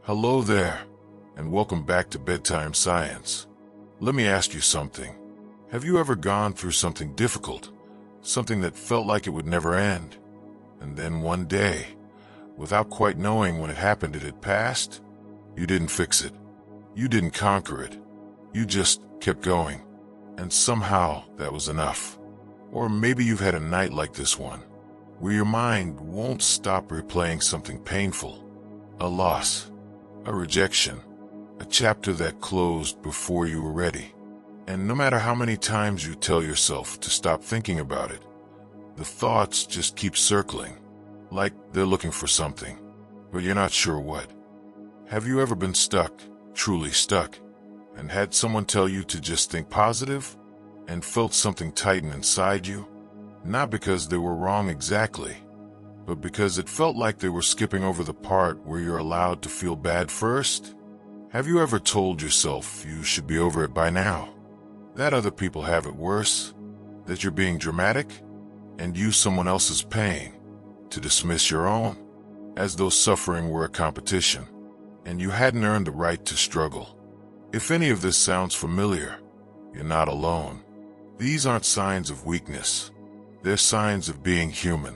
Hello there, and welcome back to Bedtime Science. Let me ask you something. Have you ever gone through something difficult, something that felt like it would never end, and then one day, without quite knowing when it happened, it had passed? You didn't fix it. You didn't conquer it. You just kept going, and somehow that was enough. Or maybe you've had a night like this one, where your mind won't stop replaying something painful, a loss, a rejection, a chapter that closed before you were ready. And no matter how many times you tell yourself to stop thinking about it, the thoughts just keep circling, like they're looking for something, but you're not sure what. Have you ever been stuck, truly stuck, and had someone tell you to just think positive, and felt something tighten inside you? Not because they were wrong exactly, but because it felt like they were skipping over the part where you're allowed to feel bad first? Have you ever told yourself you should be over it by now? That other people have it worse? That you're being dramatic? And use someone else's pain to dismiss your own? As though suffering were a competition, and you hadn't earned the right to struggle. If any of this sounds familiar, you're not alone. These aren't signs of weakness. They're signs of being human.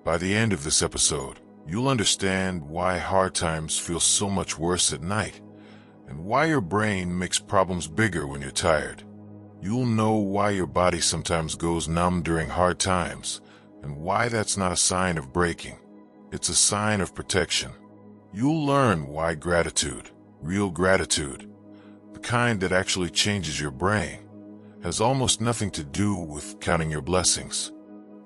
By the end of this episode, you'll understand why hard times feel so much worse at night, and why your brain makes problems bigger when you're tired. You'll know why your body sometimes goes numb during hard times, and why that's not a sign of breaking. It's a sign of protection. You'll learn why gratitude, real gratitude, the kind that actually changes your brain, has almost nothing to do with counting your blessings,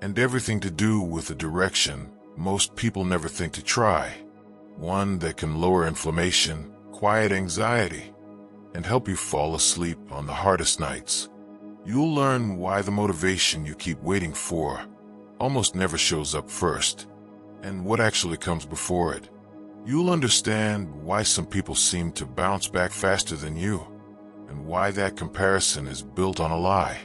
and everything to do with a direction most people never think to try, one that can lower inflammation, quiet anxiety, and help you fall asleep on the hardest nights. You'll learn why the motivation you keep waiting for almost never shows up first, and what actually comes before it. You'll understand why some people seem to bounce back faster than you, and why that comparison is built on a lie.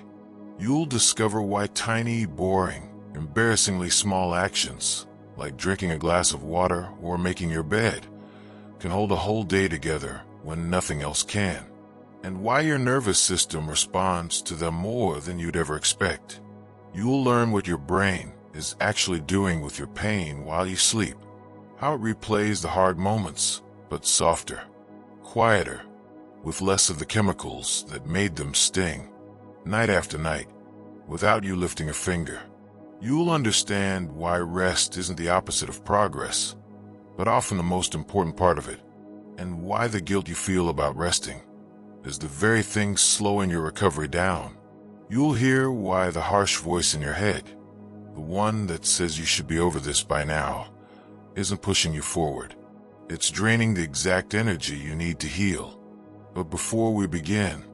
You'll discover why tiny, boring, embarrassingly small actions, like drinking a glass of water or making your bed, can hold a whole day together when nothing else can, and why your nervous system responds to them more than you'd ever expect. You'll learn what your brain is actually doing with your pain while you sleep, how it replays the hard moments, but softer, quieter, with less of the chemicals that made them sting, night after night, without you lifting a finger. You'll understand why rest isn't the opposite of progress, but often the most important part of it, and why the guilt you feel about resting is the very thing slowing your recovery down. You'll hear why the harsh voice in your head, the one that says you should be over this by now, isn't pushing you forward. It's draining the exact energy you need to heal. But before we begin,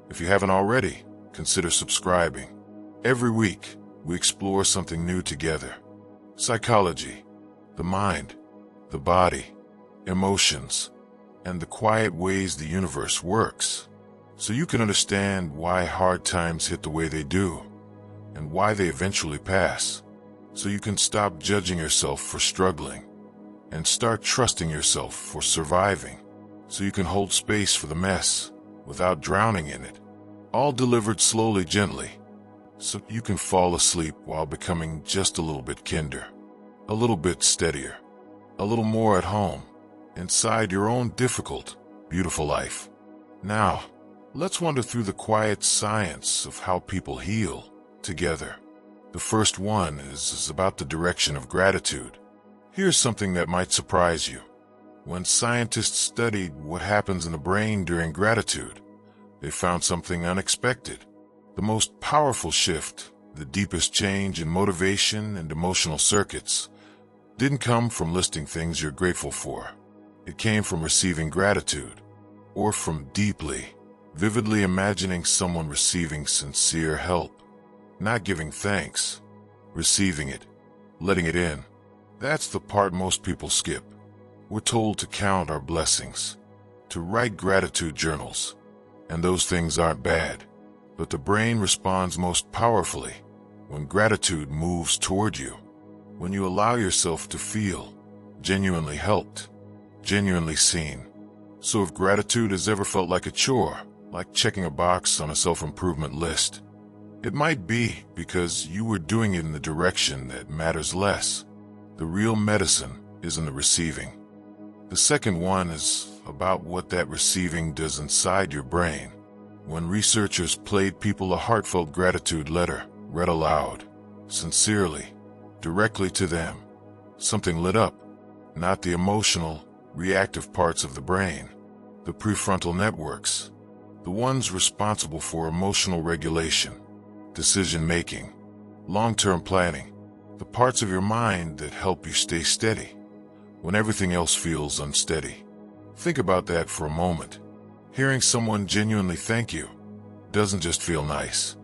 if you haven't already, consider subscribing. Every week, we explore something new together. Psychology, the mind, the body, emotions, and the quiet ways the universe works, so you can understand why hard times hit the way they do, and why they eventually pass, so you can stop judging yourself for struggling, and start trusting yourself for surviving, so you can hold space for the mess without drowning in it, all delivered slowly, gently, so you can fall asleep while becoming just a little bit kinder, a little bit steadier, a little more at home, inside your own difficult, beautiful life. Now, let's wander through the quiet science of how people heal together. The first one is about the direction of gratitude. Here's something that might surprise you. When scientists studied what happens in the brain during gratitude, they found something unexpected. The most powerful shift, the deepest change in motivation and emotional circuits, didn't come from listing things you're grateful for. It came from receiving gratitude, or from deeply, vividly imagining someone receiving sincere help. Not giving thanks, receiving it, letting it in. That's the part most people skip. We're told to count our blessings, to write gratitude journals, and those things aren't bad. But the brain responds most powerfully when gratitude moves toward you, when you allow yourself to feel genuinely helped. genuinely seen. So if gratitude has ever felt like a chore, like checking a box on a self-improvement list, it might be because you were doing it in the direction that matters less. The real medicine is in the receiving. The second one is about what that receiving does inside your brain. When researchers played people a heartfelt gratitude letter, read aloud, sincerely, directly to them, something lit up. Not the emotional, reactive parts of the brain, the prefrontal networks, the ones responsible for emotional regulation, decision-making, long-term planning, the parts of your mind that help you stay steady when everything else feels unsteady. Think about that for a moment. Hearing someone genuinely thank you doesn't just feel nice.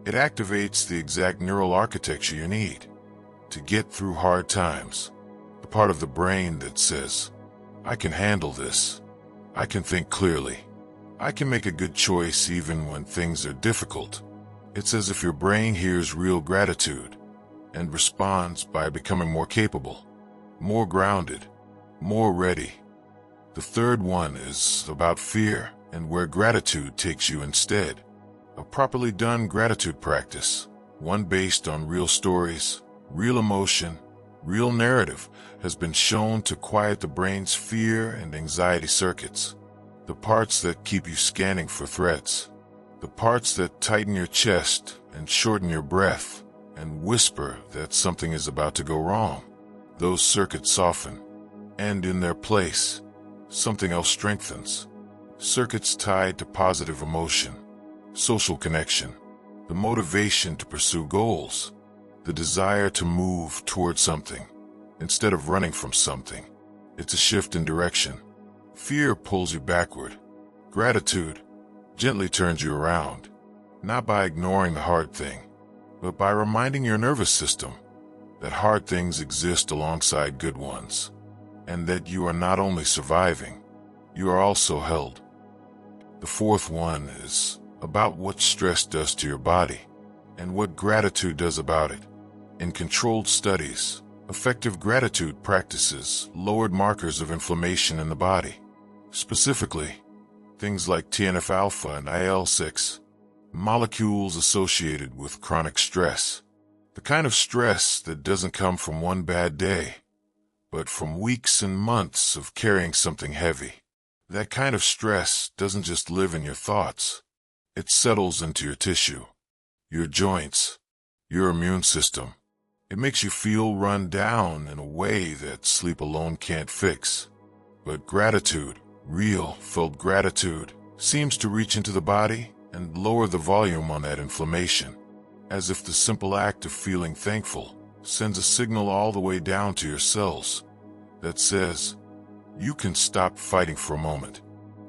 It activates the exact neural architecture you need to get through hard times. The part of the brain that says, I can handle this. I can think clearly. I can make a good choice even when things are difficult. It's as if your brain hears real gratitude and responds by becoming more capable, more grounded, more ready. The third one is about fear and where gratitude takes you instead. A properly done gratitude practice, one based on real stories, real emotion, real narrative, has been shown to quiet the brain's fear and anxiety circuits. The parts that keep you scanning for threats. The parts that tighten your chest and shorten your breath and whisper that something is about to go wrong. Those circuits soften, and in their place, something else strengthens. Circuits tied to positive emotion, social connection, the motivation to pursue goals, the desire to move toward something instead of running from something. It's a shift in direction. Fear pulls you backward. Gratitude gently turns you around, not by ignoring the hard thing, but by reminding your nervous system that hard things exist alongside good ones, and that you are not only surviving, you are also held. The fourth one is about what stress does to your body and what gratitude does about it. In controlled studies, effective gratitude practices lowered markers of inflammation in the body. Specifically, things like TNF-alpha and IL-6, molecules associated with chronic stress. The kind of stress that doesn't come from one bad day, but from weeks and months of carrying something heavy. That kind of stress doesn't just live in your thoughts. It settles into your tissue, your joints, your immune system. It makes you feel run down in a way that sleep alone can't fix. But gratitude, real, felt gratitude, seems to reach into the body and lower the volume on that inflammation, as if the simple act of feeling thankful sends a signal all the way down to your cells that says, you can stop fighting for a moment.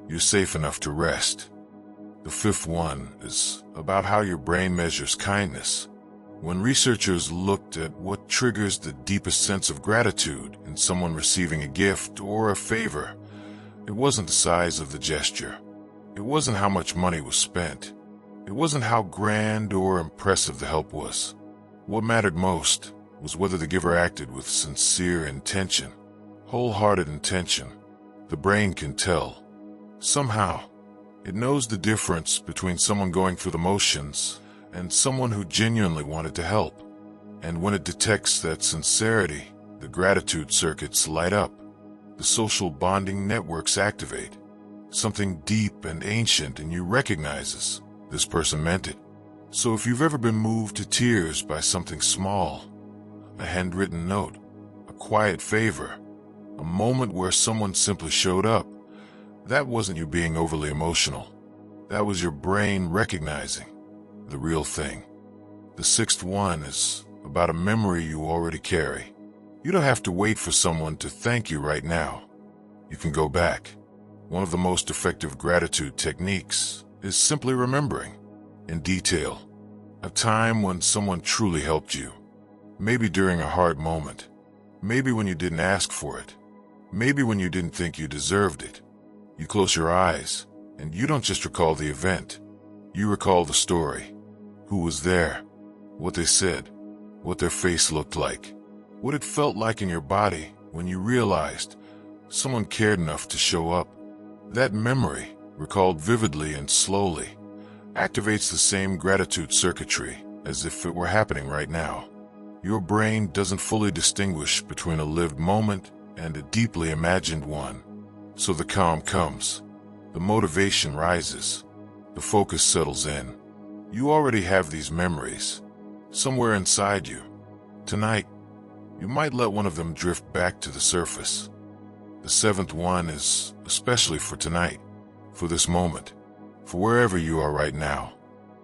You're safe enough to rest. The fifth one is about how your brain measures kindness. When researchers looked at what triggers the deepest sense of gratitude in someone receiving a gift or a favor, it wasn't the size of the gesture. It wasn't how much money was spent. It wasn't how grand or impressive the help was. What mattered most was whether the giver acted with sincere intention, wholehearted intention. The brain can tell. Somehow, it knows the difference between someone going through the motions and someone who genuinely wanted to help. And when it detects that sincerity, the gratitude circuits light up. The social bonding networks activate. Something deep and ancient in you recognizes this person meant it. So if you've ever been moved to tears by something small, a handwritten note, a quiet favor, a moment where someone simply showed up, that wasn't you being overly emotional. That was your brain recognizing the real thing. The sixth one is about a memory you already carry. You don't have to wait for someone to thank you right now. You can go back. One of the most effective gratitude techniques is simply remembering, in detail, a time when someone truly helped you. Maybe during a hard moment. Maybe when you didn't ask for it. Maybe when you didn't think you deserved it. You close your eyes, and you don't just recall the event. You recall the story. Who was there? What they said. What their face looked like. What it felt like in your body when you realized Someone cared enough to show up. That memory, recalled vividly and slowly, activates the same gratitude circuitry as if it were happening right now. Your brain doesn't fully distinguish between a lived moment and a deeply imagined one. So the calm comes, the motivation rises, the focus settles in. You already have these memories, somewhere inside you. Tonight, you might let one of them drift back to the surface. The seventh one is especially for tonight, for this moment, for wherever you are right now.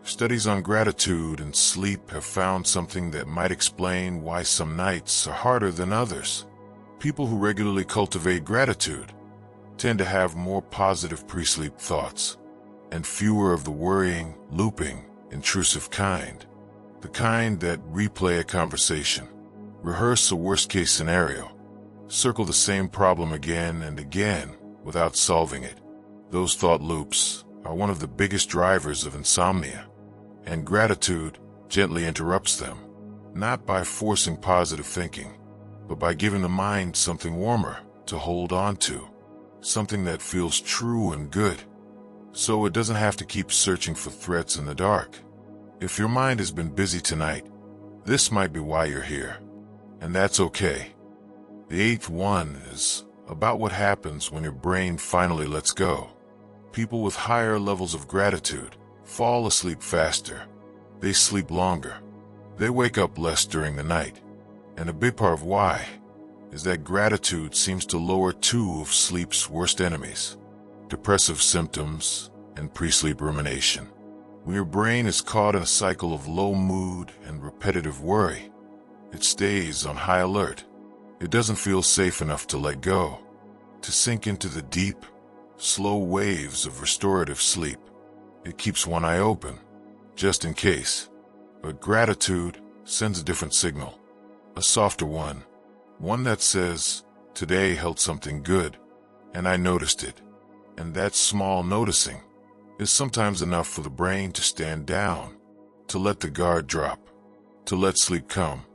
Studies on gratitude and sleep have found something that might explain why some nights are harder than others. People who regularly cultivate gratitude tend to have more positive pre-sleep thoughts and fewer of the worrying, looping, intrusive kind. The kind that replay a conversation, rehearse a worst-case scenario, circle the same problem again and again without solving it. Those thought loops are one of the biggest drivers of insomnia, and gratitude gently interrupts them, not by forcing positive thinking, but by giving the mind something warmer to hold on to, something that feels true and good, so it doesn't have to keep searching for threats in the dark. If your mind has been busy tonight, this might be why you're here, and that's okay. The eighth one is about what happens when your brain finally lets go. People with higher levels of gratitude fall asleep faster. They sleep longer. They wake up less during the night. And a big part of why is that gratitude seems to lower two of sleep's worst enemies: depressive symptoms and pre-sleep rumination. When your brain is caught in a cycle of low mood and repetitive worry, it stays on high alert. It doesn't feel safe enough to let go, to sink into the deep, slow waves of restorative sleep. It keeps one eye open, just in case. But gratitude sends a different signal, a softer one that says, today held something good, and I noticed it. And that small noticing is sometimes enough for the brain to stand down, to let the guard drop, to let sleep come.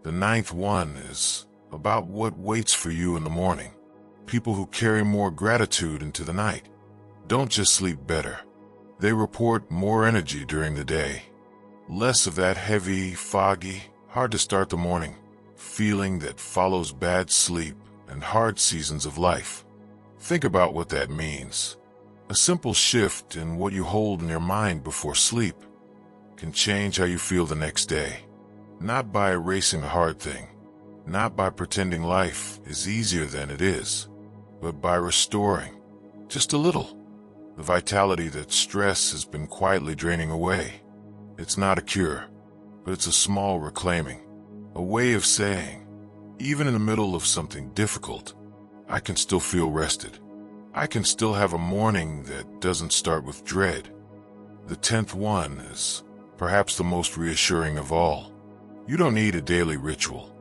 The ninth one is about what waits for you in the morning. People who carry more gratitude into the night don't just sleep better. They report more energy during the day. Less of that heavy, foggy, hard to start the morning feeling that follows bad sleep and hard seasons of life. Think about what that means. A simple shift in what you hold in your mind before sleep can change how you feel the next day. Not by erasing a hard thing, not by pretending life is easier than it is, but by restoring, just a little, the vitality that stress has been quietly draining away. It's not a cure, but it's a small reclaiming, a way of saying, even in the middle of something difficult, I can still feel rested. I can still have a morning that doesn't start with dread. The 10th one is perhaps the most reassuring of all. You don't need a daily ritual.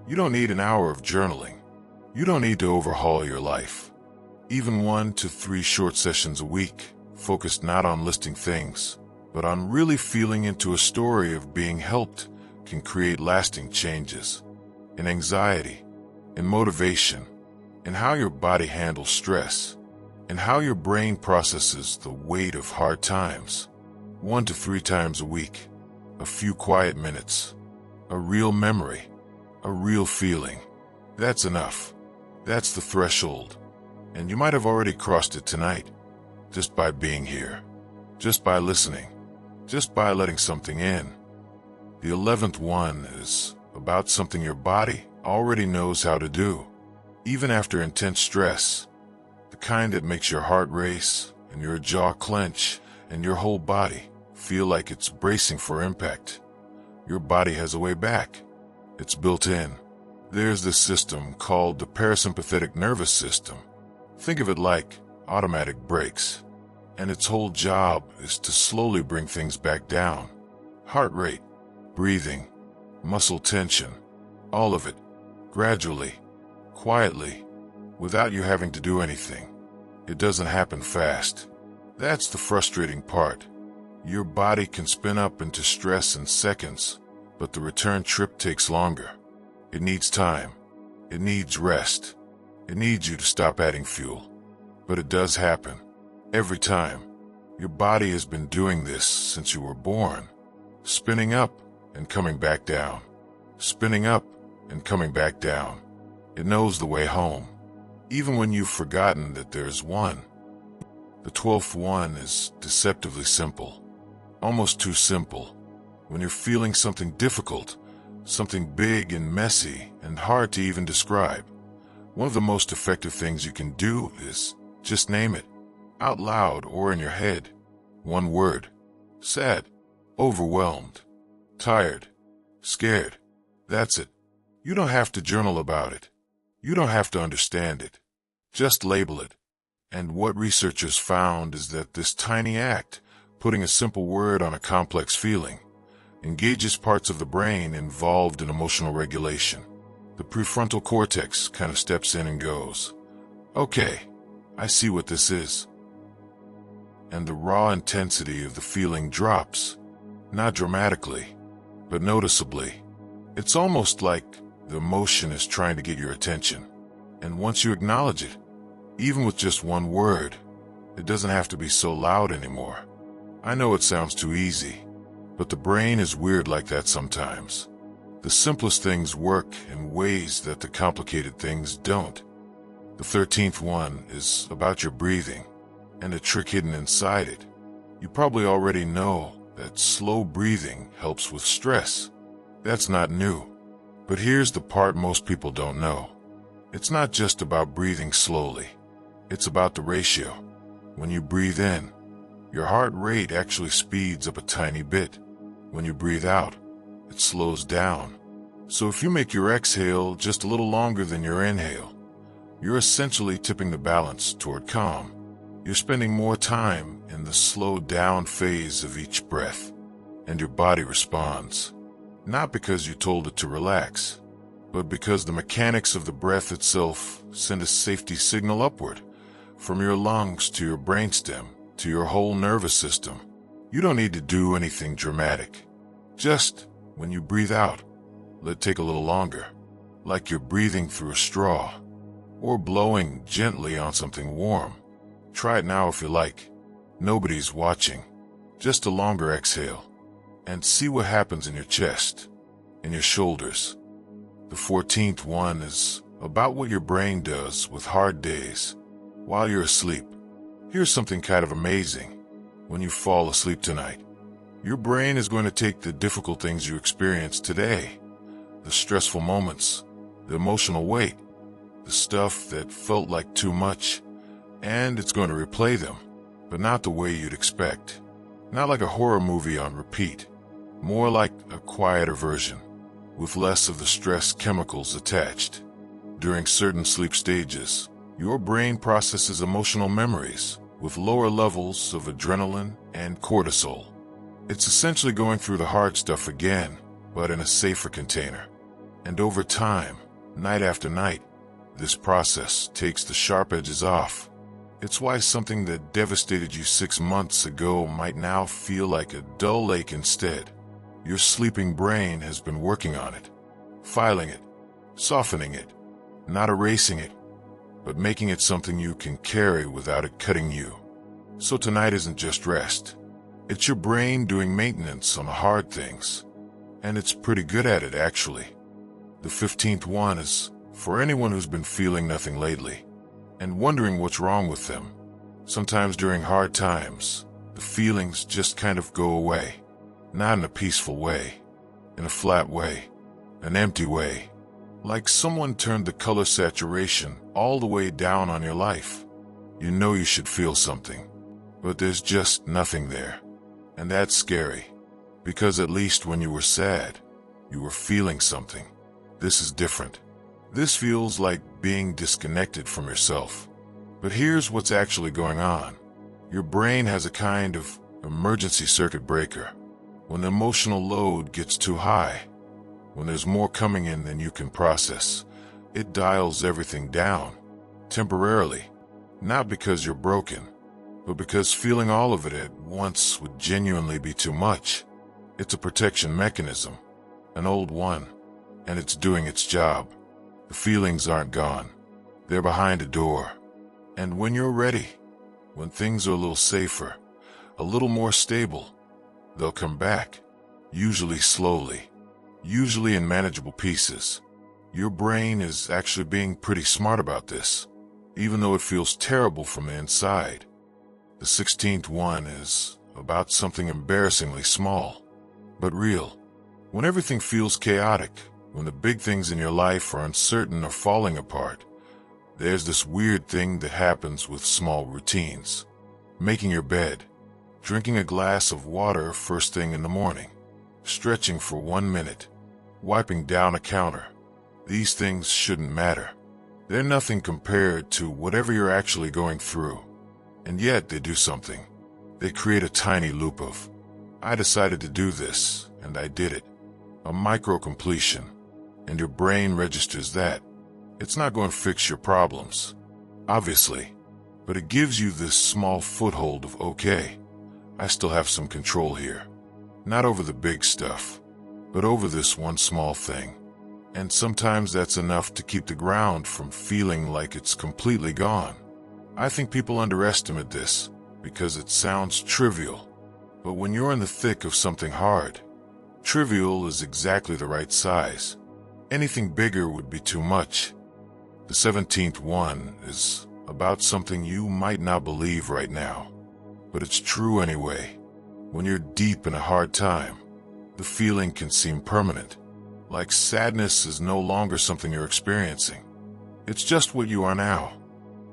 You don't need an hour of journaling. You don't need to overhaul your life. Even 1 to 3 short sessions a week, focused not on listing things, but on really feeling into a story of being helped, can create lasting changes. In anxiety, in motivation, in how your body handles stress, and how your brain processes the weight of hard times. 1 to 3 times a week, a few quiet minutes, a real memory, a real feeling. That's enough. That's the threshold. And you might have already crossed it tonight, just by being here, just by listening, just by letting something in. The 11th one is about something your body already knows how to do, even after intense stress, the kind that makes your heart race and your jaw clench and your whole body feel like it's bracing for impact. Your body has a way back. It's built in. There's this system called the parasympathetic nervous system. Think of it like automatic brakes, and its whole job is to slowly bring things back down. Heart rate, breathing, muscle tension, all of it, gradually, quietly, without you having to do anything. It doesn't happen fast. That's the frustrating part. Your body can spin up into stress in seconds, but the return trip takes longer. It needs time. It needs rest. It needs you to stop adding fuel. But it does happen. Every time. Your body has been doing this since you were born. Spinning up and coming back down. Spinning up and coming back down. It knows the way home. Even when you've forgotten that there's one. The 12th one is deceptively simple. Almost too simple. When you're feeling something difficult, something big and messy and hard to even describe, one of the most effective things you can do is just name it, out loud or in your head. One word. Sad, overwhelmed, tired, scared. That's it. You don't have to journal about it. You don't have to understand it. Just label it. And what researchers found is that this tiny act, putting a simple word on a complex feeling, engages parts of the brain involved in emotional regulation. The prefrontal cortex kind of steps in and goes, okay, I see what this is. And the raw intensity of the feeling drops, not dramatically, but noticeably. It's almost like the emotion is trying to get your attention. And once you acknowledge it, even with just one word, it doesn't have to be so loud anymore. I know it sounds too easy, but the brain is weird like that sometimes. The simplest things work in ways that the complicated things don't. The 13th one is about your breathing, and a trick hidden inside it. You probably already know that slow breathing helps with stress. That's not new. But here's the part most people don't know. It's not just about breathing slowly. It's about the ratio. When you breathe in, your heart rate actually speeds up a tiny bit. When you breathe out, it slows down. So if you make your exhale just a little longer than your inhale, you're essentially tipping the balance toward calm. You're spending more time in the slow down phase of each breath, and your body responds. Not because you told it to relax, but because the mechanics of the breath itself send a safety signal upward, from your lungs to your brainstem to your whole nervous system. You don't need to do anything dramatic. Just, when you breathe out, let it take a little longer, like you're breathing through a straw, or blowing gently on something warm. Try it now if you like. Nobody's watching. Just a longer exhale. And see what happens in your chest, in your shoulders. The 14th one is about what your brain does with hard days while you're asleep. Here's something kind of amazing. When you fall asleep tonight, your brain is going to take the difficult things you experienced today, the stressful moments, the emotional weight, the stuff that felt like too much, and it's going to replay them, but not the way you'd expect. Not like a horror movie on repeat, more like a quieter version, with less of the stress chemicals attached. During certain sleep stages, your brain processes emotional memories with lower levels of adrenaline and cortisol. It's essentially going through the hard stuff again, but in a safer container. And over time, night after night, this process takes the sharp edges off. It's why something that devastated you 6 months ago might now feel like a dull ache instead. Your sleeping brain has been working on it, filing it, softening it, not erasing it, but making it something you can carry without it cutting you. So tonight isn't just rest. It's your brain doing maintenance on the hard things. And it's pretty good at it, actually. The 15th one is for anyone who's been feeling nothing lately and wondering what's wrong with them. Sometimes during hard times, the feelings just kind of go away. Not in a peaceful way, in a flat way, an empty way. Like someone turned the color saturation all the way down on your life. You know you should feel something, but there's just nothing there. And that's scary, because at least when you were sad, you were feeling something. This is different. This feels like being disconnected from yourself. But here's what's actually going on. Your brain has a kind of emergency circuit breaker. When the emotional load gets too high, when there's more coming in than you can process, it dials everything down, temporarily. Not because you're broken, but because feeling all of it at once would genuinely be too much. It's a protection mechanism, an old one, and it's doing its job. The feelings aren't gone. They're behind a door. And when you're ready, when things are a little safer, a little more stable, they'll come back, usually slowly, usually in manageable pieces. Your brain is actually being pretty smart about this, even though it feels terrible from the inside. The 16th one is about something embarrassingly small, but real. When everything feels chaotic, when the big things in your life are uncertain or falling apart, there's this weird thing that happens with small routines. Making your bed, drinking a glass of water first thing in the morning, stretching for 1 minute, wiping down a counter. These things shouldn't matter. They're nothing compared to whatever you're actually going through. And yet they do something. They create a tiny loop of, I decided to do this, and I did it. A micro-completion. And your brain registers that. It's not going to fix your problems, obviously, but it gives you this small foothold of, okay, I still have some control here. Not over the big stuff, but over this one small thing. And sometimes that's enough to keep the ground from feeling like it's completely gone. I think people underestimate this because it sounds trivial. But when you're in the thick of something hard, trivial is exactly the right size. Anything bigger would be too much. The 17th one is about something you might not believe right now, but it's true anyway. When you're deep in a hard time, the feeling can seem permanent. Like sadness is no longer something you're experiencing. It's just what you are now.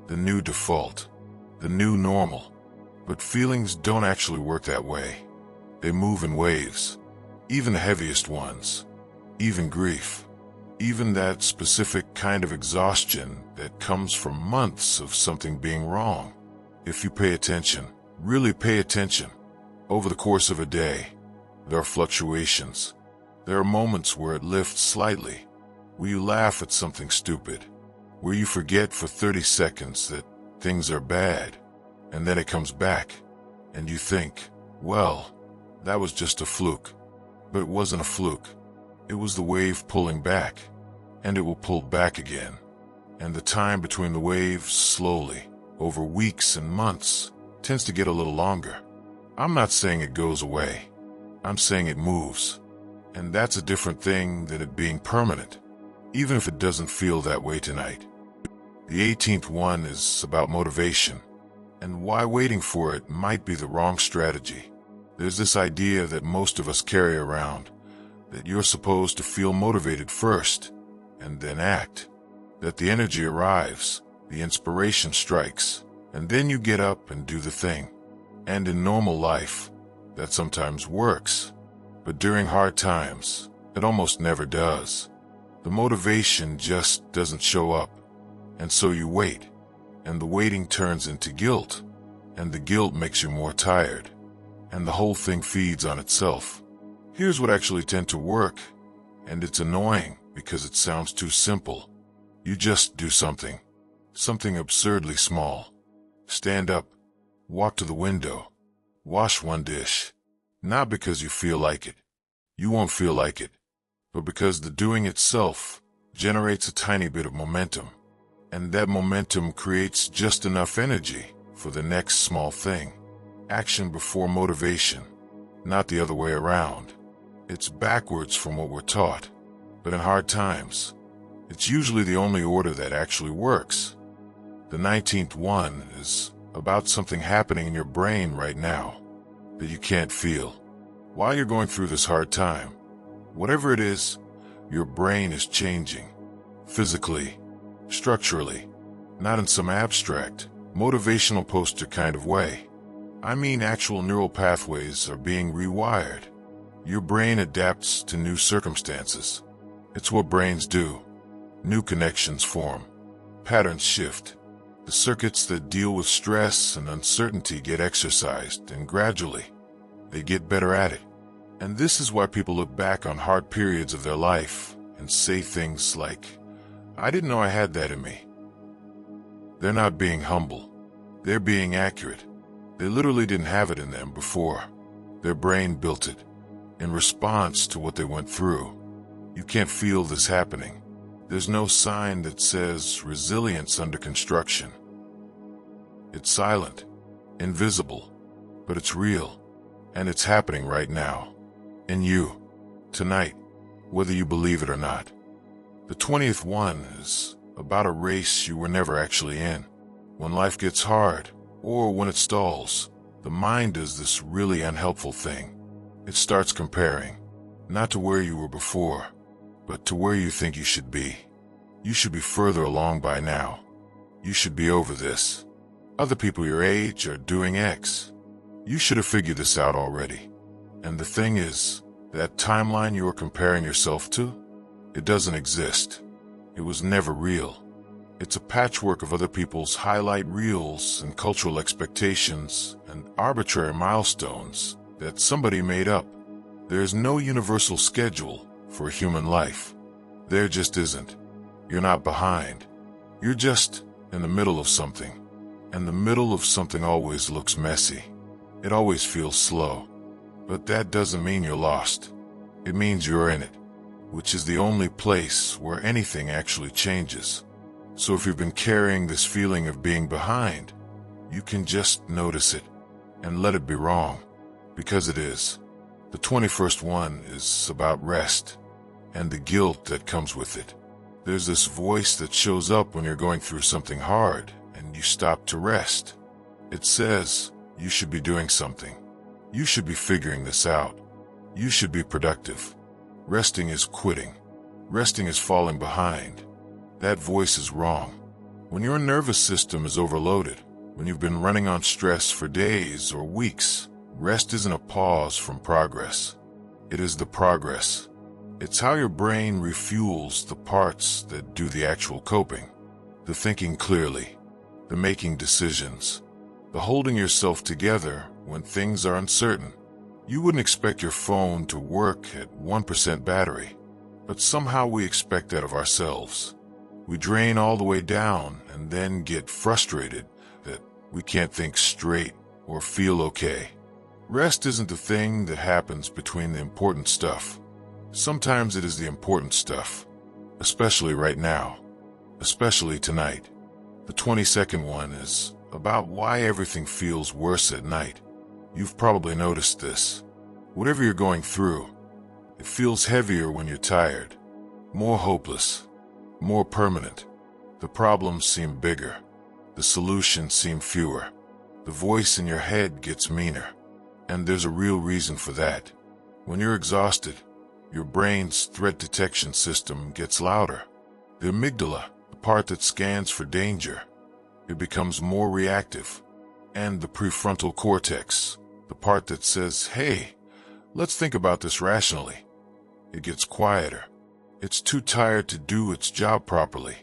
The new default. The new normal. But feelings don't actually work that way. They move in waves. Even the heaviest ones. Even grief. Even that specific kind of exhaustion that comes from months of something being wrong. If you pay attention, really pay attention, over the course of a day, there are fluctuations. There are moments where it lifts slightly, where you laugh at something stupid, where you forget for 30 seconds that things are bad, and then it comes back, and you think, well, that was just a fluke. But it wasn't a fluke. It was the wave pulling back, and it will pull back again. And the time between the waves slowly, over weeks and months, tends to get a little longer. I'm not saying it goes away. I'm saying it moves. And that's a different thing than it being permanent, even if it doesn't feel that way tonight. The 18th one is about motivation, and why waiting for it might be the wrong strategy. There's this idea that most of us carry around, that you're supposed to feel motivated first, and then act. That the energy arrives, the inspiration strikes, and then you get up and do the thing. And in normal life, that sometimes works. But during hard times, it almost never does. The motivation just doesn't show up. And so you wait, and the waiting turns into guilt, and the guilt makes you more tired, and the whole thing feeds on itself. Here's what actually tends to work, and it's annoying because it sounds too simple. You just do something. Something absurdly small. Stand up, walk to the window, wash one dish. Not because you feel like it. You won't feel like it. But because the doing itself generates a tiny bit of momentum. And that momentum creates just enough energy for the next small thing. Action before motivation, not the other way around. It's backwards from what we're taught. But in hard times, it's usually the only order that actually works. The 19th one is about something happening in your brain right now that you can't feel. While you're going through this hard time, whatever it is, your brain is changing. Physically, structurally, not in some abstract, motivational poster kind of way. I mean actual neural pathways are being rewired. Your brain adapts to new circumstances. It's what brains do. New connections form. Patterns shift. The circuits that deal with stress and uncertainty get exercised, and gradually, they get better at it. And this is why people look back on hard periods of their life and say things like, I didn't know I had that in me. They're not being humble. They're being accurate. They literally didn't have it in them before. Their brain built it in response to what they went through. You can't feel this happening. There's no sign that says resilience under construction. It's silent, invisible, but it's real, and it's happening right now. In you, tonight, whether you believe it or not. The 20th one is about a race you were never actually in. When life gets hard, or when it stalls, the mind does this really unhelpful thing. It starts comparing, not to where you were before, but to where you think you should be. You should be further along by now. You should be over this. Other people your age are doing X. You should have figured this out already. And the thing is, that timeline you are comparing yourself to, it doesn't exist. It was never real. It's a patchwork of other people's highlight reels and cultural expectations and arbitrary milestones that somebody made up. There's no universal schedule for human life. There just isn't. You're not behind. You're just in the middle of something. And the middle of something always looks messy. It always feels slow. But that doesn't mean you're lost. It means you're in it, which is the only place where anything actually changes. So if you've been carrying this feeling of being behind, you can just notice it and let it be wrong, because it is. The 21st one is about rest and the guilt that comes with it. There's this voice that shows up when you're going through something hard and you stop to rest. It says, you should be doing something. You should be figuring this out. You should be productive. Resting is quitting. Resting is falling behind. That voice is wrong. When your nervous system is overloaded, when you've been running on stress for days or weeks, rest isn't a pause from progress. It is the progress. It's how your brain refuels the parts that do the actual coping, the thinking clearly, the making decisions, the holding yourself together when things are uncertain. You wouldn't expect your phone to work at 1% battery, but somehow we expect that of ourselves. We drain all the way down and then get frustrated that we can't think straight or feel okay. Rest isn't the thing that happens between the important stuff. Sometimes it is the important stuff, especially right now, especially tonight. The 22nd one is about why everything feels worse at night. You've probably noticed this. Whatever you're going through, it feels heavier when you're tired, more hopeless, more permanent. The problems seem bigger. The solutions seem fewer. The voice in your head gets meaner. And there's a real reason for that. When you're exhausted, your brain's threat detection system gets louder. The amygdala, the part that scans for danger, it becomes more reactive. And the prefrontal cortex, the part that says, hey, let's think about this rationally, it gets quieter. It's too tired to do its job properly.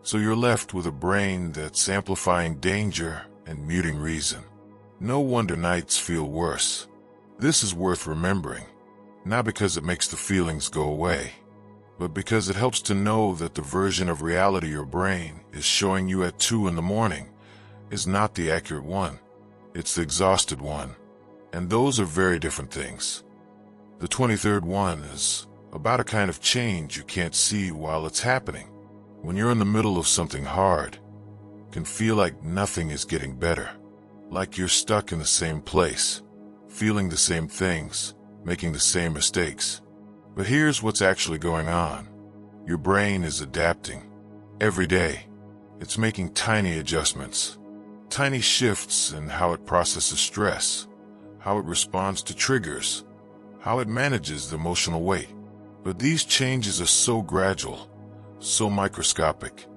So you're left with a brain that's amplifying danger and muting reason. No wonder nights feel worse. This is worth remembering, not because it makes the feelings go away, but because it helps to know that the version of reality your brain is showing you at 2 in the morning is not the accurate one. It's the exhausted one. And those are very different things. The 23rd one is about a kind of change you can't see while it's happening. When you're in the middle of something hard, it can feel like nothing is getting better. Like you're stuck in the same place, feeling the same things, making the same mistakes. But here's what's actually going on. Your brain is adapting. Every day, it's making tiny adjustments, tiny shifts in how it processes stress, how it responds to triggers, how it manages the emotional weight. But these changes are so gradual, so microscopic,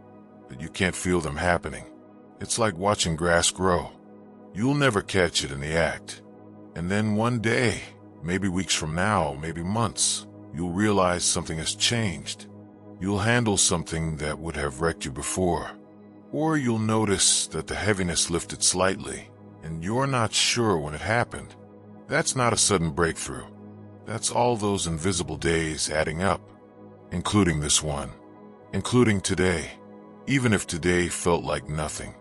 that you can't feel them happening. It's like watching grass grow. You'll never catch it in the act. And then one day, maybe weeks from now, maybe months, you'll realize something has changed. You'll handle something that would have wrecked you before. Or you'll notice that the heaviness lifted slightly, and you're not sure when it happened. That's not a sudden breakthrough. That's all those invisible days adding up, including this one, including today, even if today felt like nothing.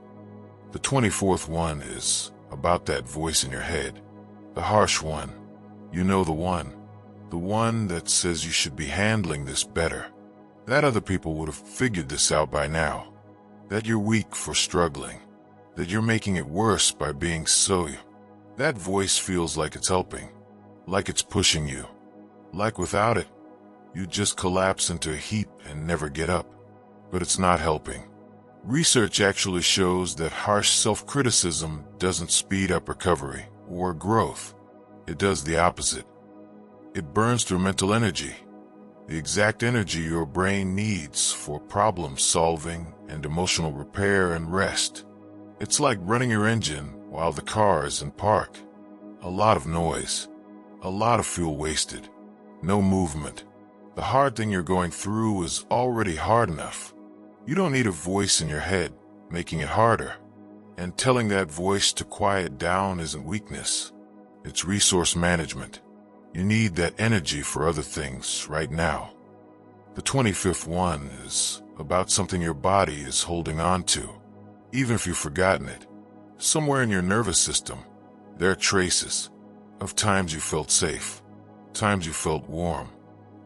The 24th one is about that voice in your head, the harsh one. You know, the one that says you should be handling this better. that other people would have figured this out by now, that you're weak for struggling, that you're making it worse by being so. That voice feels like it's helping, like it's pushing you, like without it, you'd just collapse into a heap and never get up. But it's not helping. Research actually shows that harsh self-criticism doesn't speed up recovery or growth. It does the opposite. It burns through mental energy, the exact energy your brain needs for problem solving and emotional repair and rest. It's like running your engine while the car is in park. A lot of noise, a lot of fuel wasted, no movement. The hard thing you're going through is already hard enough. You don't need a voice in your head making it harder. And telling that voice to quiet down isn't weakness. It's resource management. You need that energy for other things right now. The 25th one is about something your body is holding on to, even if you've forgotten it. Somewhere in your nervous system, there are traces of times you felt safe, times you felt warm,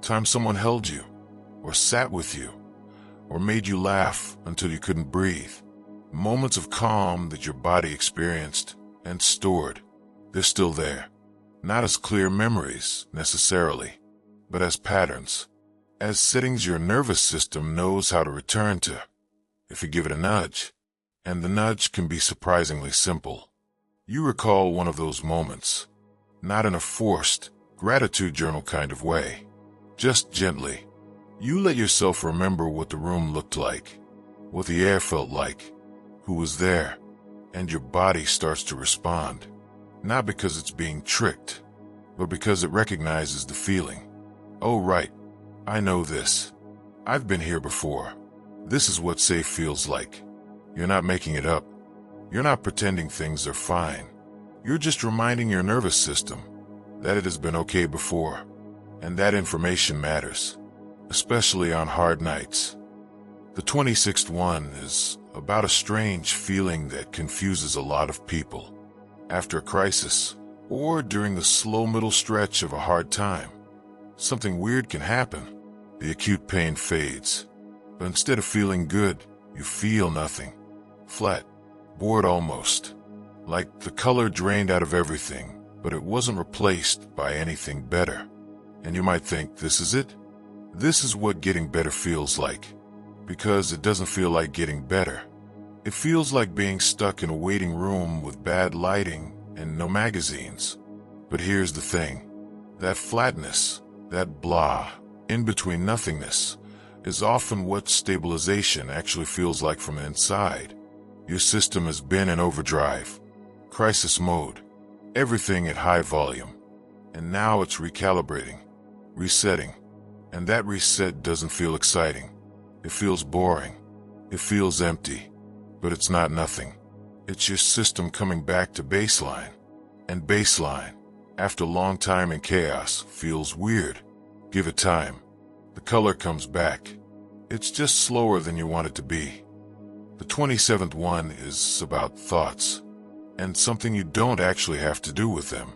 times someone held you, or sat with you, or made you laugh until you couldn't breathe. Moments of calm that your body experienced and stored. They're still there. Not as clear memories, necessarily, but as patterns, as settings your nervous system knows how to return to, if you give it a nudge. And the nudge can be surprisingly simple. You recall one of those moments, not in a forced, gratitude journal kind of way, just gently. You let yourself remember what the room looked like, what the air felt like, who was there, and your body starts to respond. Not because it's being tricked, but because it recognizes the feeling. Oh, right. I know this. I've been here before. This is what safe feels like. You're not making it up. You're not pretending things are fine. You're just reminding your nervous system that it has been okay before, and that information matters, especially on hard nights. The 26th one is about a strange feeling that confuses a lot of people. After a crisis, or during the slow middle stretch of a hard time, something weird can happen. The acute pain fades, but instead of feeling good, you feel nothing. Flat, bored almost, like the color drained out of everything, but it wasn't replaced by anything better. And you might think, this is it? This is what getting better feels like, because it doesn't feel like getting better. It feels like being stuck in a waiting room with bad lighting and no magazines. But here's the thing. That flatness, that blah, in-between nothingness, is often what stabilization actually feels like from inside. Your system has been in overdrive, crisis mode, everything at high volume. And now it's recalibrating, resetting. And that reset doesn't feel exciting. It feels boring. It feels empty. But it's not nothing. It's your system coming back to baseline. And baseline, after a long time in chaos, feels weird. Give it time. The color comes back. It's just slower than you want it to be. The 27th one is about thoughts, and something you don't actually have to do with them.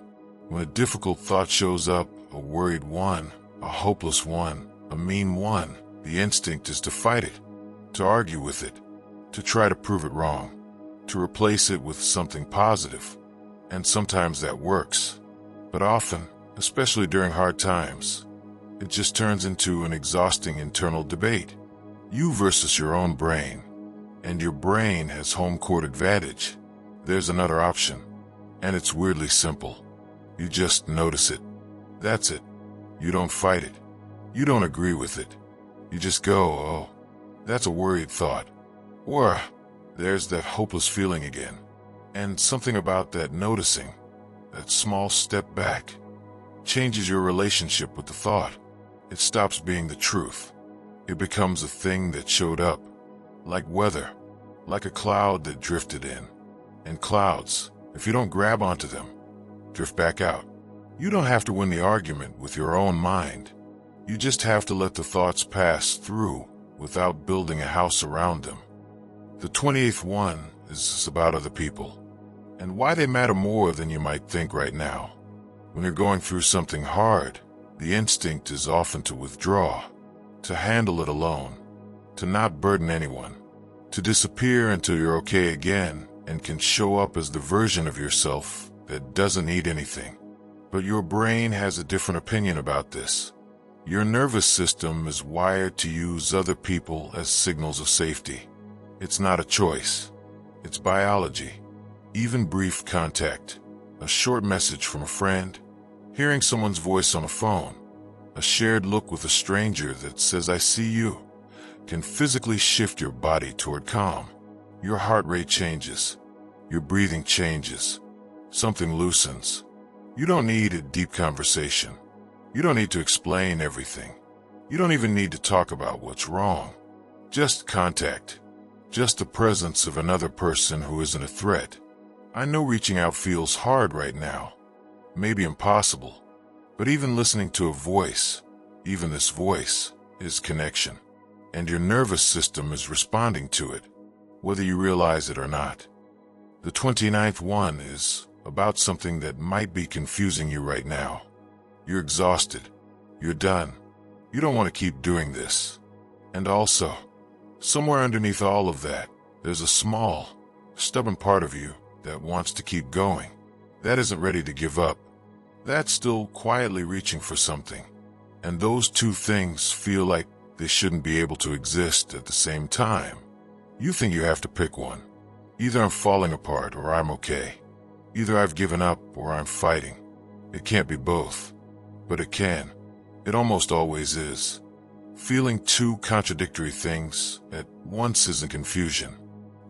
When a difficult thought shows up, a worried one, a hopeless one, a mean one, the instinct is to fight it, to argue with it, to try to prove it wrong, to replace it with something positive. And sometimes that works. But often, especially during hard times, it just turns into an exhausting internal debate. You versus your own brain. And your brain has home court advantage. There's another option. And it's weirdly simple. You just notice it. That's it. You don't fight it. You don't agree with it. You just go, oh, that's a worried thought. Or, there's that hopeless feeling again. And something about that noticing, that small step back, changes your relationship with the thought. It stops being the truth. It becomes a thing that showed up, like weather, like a cloud that drifted in. And clouds, if you don't grab onto them, drift back out. You don't have to win the argument with your own mind. You just have to let the thoughts pass through without building a house around them. The 28th one is about other people, and why they matter more than you might think right now. When you're going through something hard, the instinct is often to withdraw, to handle it alone, to not burden anyone, to disappear until you're okay again and can show up as the version of yourself that doesn't need anything. But your brain has a different opinion about this. Your nervous system is wired to use other people as signals of safety. It's not a choice. It's biology. Even brief contact, a short message from a friend, hearing someone's voice on a phone, a shared look with a stranger that says, "I see you," can physically shift your body toward calm. Your heart rate changes. Your breathing changes. Something loosens. You don't need a deep conversation. You don't need to explain everything. You don't even need to talk about what's wrong. Just contact. Just the presence of another person who isn't a threat. I know reaching out feels hard right now. Maybe impossible. But even listening to a voice, even this voice, is connection. And your nervous system is responding to it, whether you realize it or not. The 29th one is about something that might be confusing you right now. You're exhausted. You're done. You don't want to keep doing this. And also, somewhere underneath all of that, there's a small, stubborn part of you that wants to keep going. That isn't ready to give up. That's still quietly reaching for something. And those two things feel like they shouldn't be able to exist at the same time. You think you have to pick one. Either I'm falling apart or I'm okay. Either I've given up or I'm fighting. It can't be both. But it can. It almost always is. Feeling two contradictory things at once isn't confusion.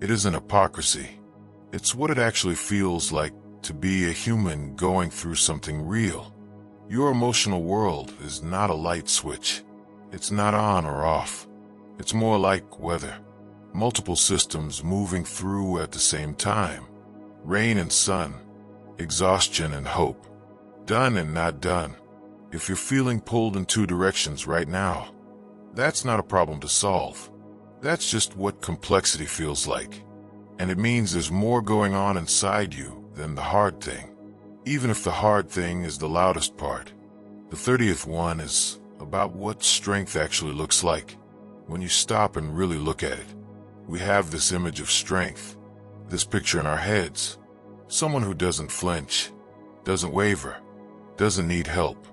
It isn't hypocrisy. It's what it actually feels like to be a human going through something real. Your emotional world is not a light switch. It's not on or off. It's more like weather. Multiple systems moving through at the same time. Rain and sun. Exhaustion and hope. Done and not done. If you're feeling pulled in two directions right now, that's not a problem to solve. That's just what complexity feels like. And it means there's more going on inside you than the hard thing. Even if the hard thing is the loudest part. The 30th one is about what strength actually looks like. When you stop and really look at it, we have this image of strength, this picture in our heads. Someone who doesn't flinch, doesn't waver, doesn't need help,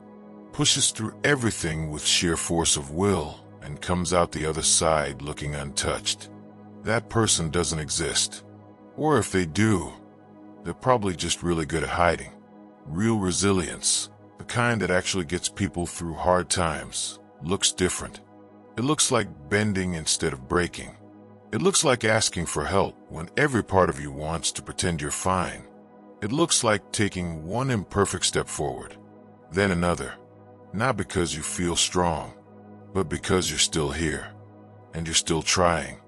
pushes through everything with sheer force of will and comes out the other side looking untouched. That person doesn't exist. Or if they do, they're probably just really good at hiding. Real resilience, the kind that actually gets people through hard times, looks different. It looks like bending instead of breaking. It looks like asking for help when every part of you wants to pretend you're fine. It looks like taking one imperfect step forward, then another. Not because you feel strong, but because you're still here. And you're still trying.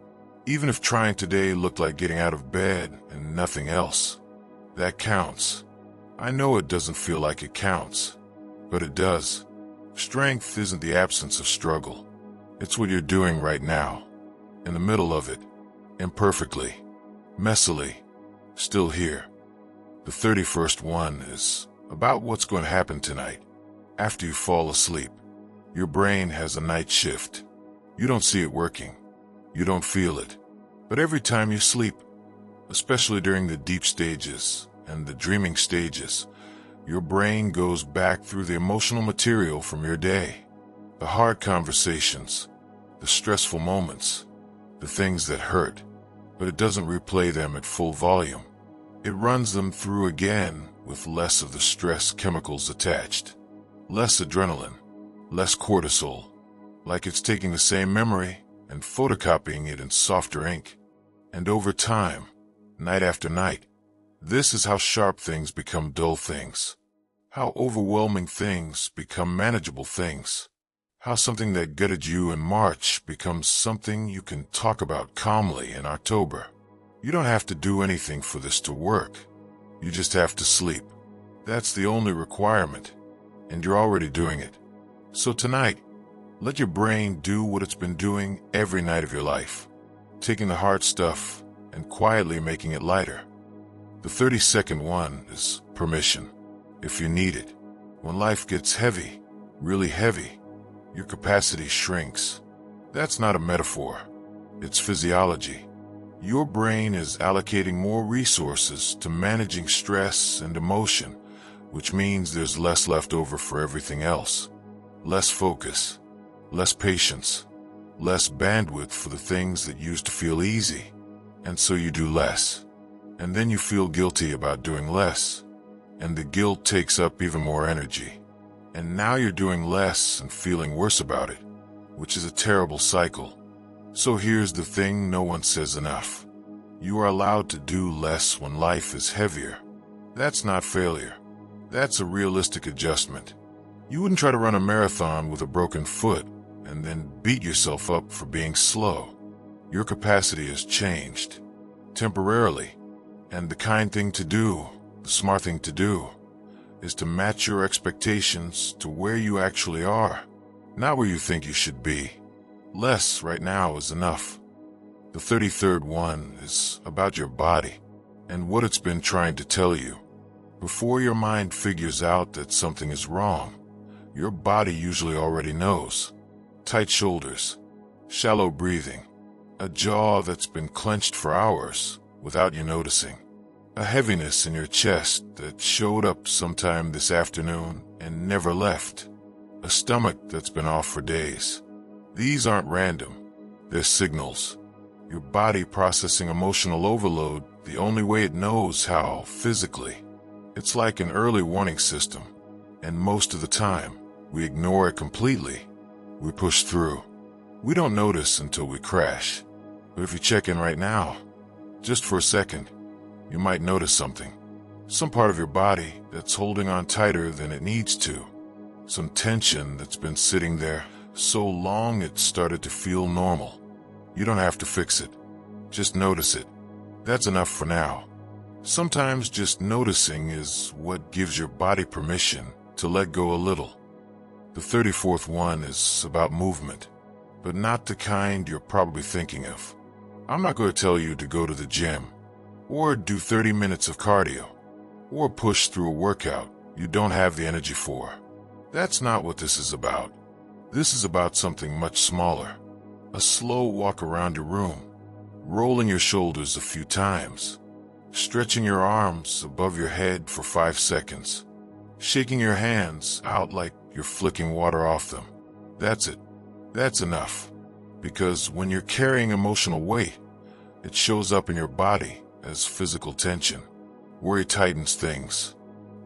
Even if trying today looked like getting out of bed and nothing else. That counts. I know it doesn't feel like it counts, but it does. Strength isn't the absence of struggle. It's what you're doing right now. In the middle of it. Imperfectly. Messily. Still here. The 31st one is about what's going to happen tonight. After you fall asleep. Your brain has a night shift. You don't see it working. You don't feel it. But every time you sleep, especially during the deep stages and the dreaming stages, your brain goes back through the emotional material from your day. The hard conversations, the stressful moments, the things that hurt, but it doesn't replay them at full volume. It runs them through again with less of the stress chemicals attached. Less adrenaline, less cortisol, like it's taking the same memory and photocopying it in softer ink. And over time, night after night, this is how sharp things become dull things. How overwhelming things become manageable things. How something that gutted you in March becomes something you can talk about calmly in October. You don't have to do anything for this to work. You just have to sleep. That's the only requirement. And you're already doing it. So tonight, let your brain do what it's been doing every night of your life. Taking the hard stuff and quietly making it lighter. The 32nd one is permission. If you need it. When life gets heavy, really heavy, your capacity shrinks. That's not a metaphor. It's physiology. Your brain is allocating more resources to managing stress and emotion, which means there's less left over for everything else. Less focus, less patience, less bandwidth for the things that used to feel easy. And so you do less. And then you feel guilty about doing less. And the guilt takes up even more energy. And now you're doing less and feeling worse about it, which is a terrible cycle. So here's the thing no one says enough. You are allowed to do less when life is heavier. That's not failure. That's a realistic adjustment. You wouldn't try to run a marathon with a broken foot and then beat yourself up for being slow. Your capacity has changed. Temporarily. And the kind thing to do, the smart thing to do, is to match your expectations to where you actually are, not where you think you should be. Less right now is enough. The 33rd one is about your body and what it's been trying to tell you. Before your mind figures out that something is wrong, your body usually already knows. Tight shoulders, shallow breathing, a jaw that's been clenched for hours without you noticing, a heaviness in your chest that showed up sometime this afternoon and never left, a stomach that's been off for days. These aren't random. They're signals. Your body processing emotional overload the only way it knows how, physically. It's like an early warning system, and most of the time, we ignore it completely. We push through. We don't notice until we crash. But if you check in right now, just for a second, you might notice something. Some part of your body that's holding on tighter than it needs to. Some tension that's been sitting there so long it started to feel normal. You don't have to fix it. Just notice it. That's enough for now. Sometimes just noticing is what gives your body permission to let go a little. The 34th one is about movement, but not the kind you're probably thinking of. I'm not going to tell you to go to the gym, or do 30 minutes of cardio, or push through a workout you don't have the energy for. That's not what this is about. This is about something much smaller. A slow walk around your room, rolling your shoulders a few times, stretching your arms above your head for 5 seconds, shaking your hands out like you're flicking water off them. That's it. That's enough. Because when you're carrying emotional weight, it shows up in your body as physical tension. Worry tightens things.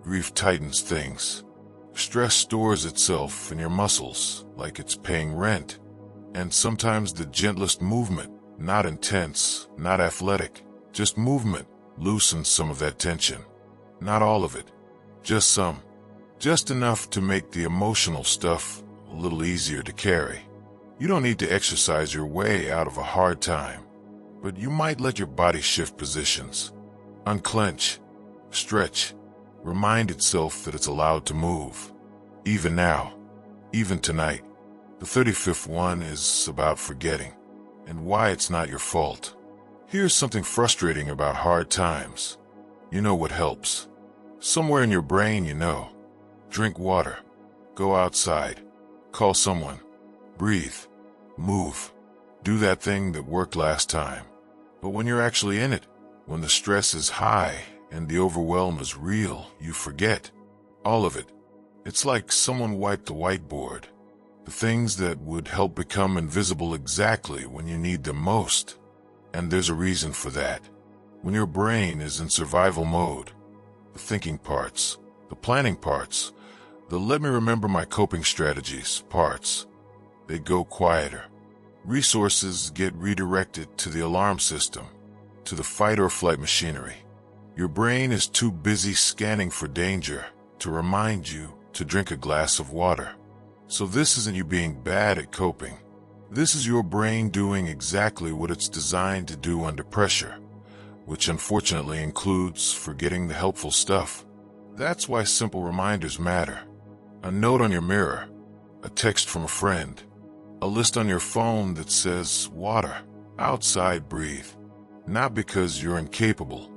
Grief tightens things. Stress stores itself in your muscles like it's paying rent. And sometimes the gentlest movement, not intense, not athletic, just movement, loosens some of that tension. Not all of it. Just some. Just enough to make the emotional stuff a little easier to carry. You don't need to exercise your way out of a hard time, but you might let your body shift positions. Unclench. Stretch. Remind itself that it's allowed to move. Even now. Even tonight. The 35th one is about forgetting, and why it's not your fault. Here's something frustrating about hard times. You know what helps. Somewhere in your brain you know. Drink water. Go outside. Call someone. Breathe. Move. Do that thing that worked last time. But when you're actually in it, when the stress is high and the overwhelm is real, you forget. All of it. It's like someone wiped the whiteboard. The things that would help become invisible exactly when you need them most. And there's a reason for that. When your brain is in survival mode, the thinking parts, the planning parts, the let me remember my coping strategies parts, they go quieter. Resources get redirected to the alarm system, to the fight or flight machinery. Your brain is too busy scanning for danger to remind you to drink a glass of water. So this isn't you being bad at coping. This is your brain doing exactly what it's designed to do under pressure, which unfortunately includes forgetting the helpful stuff. That's why simple reminders matter. A note on your mirror, a text from a friend, a list on your phone that says water, outside, breathe. Not because you're incapable,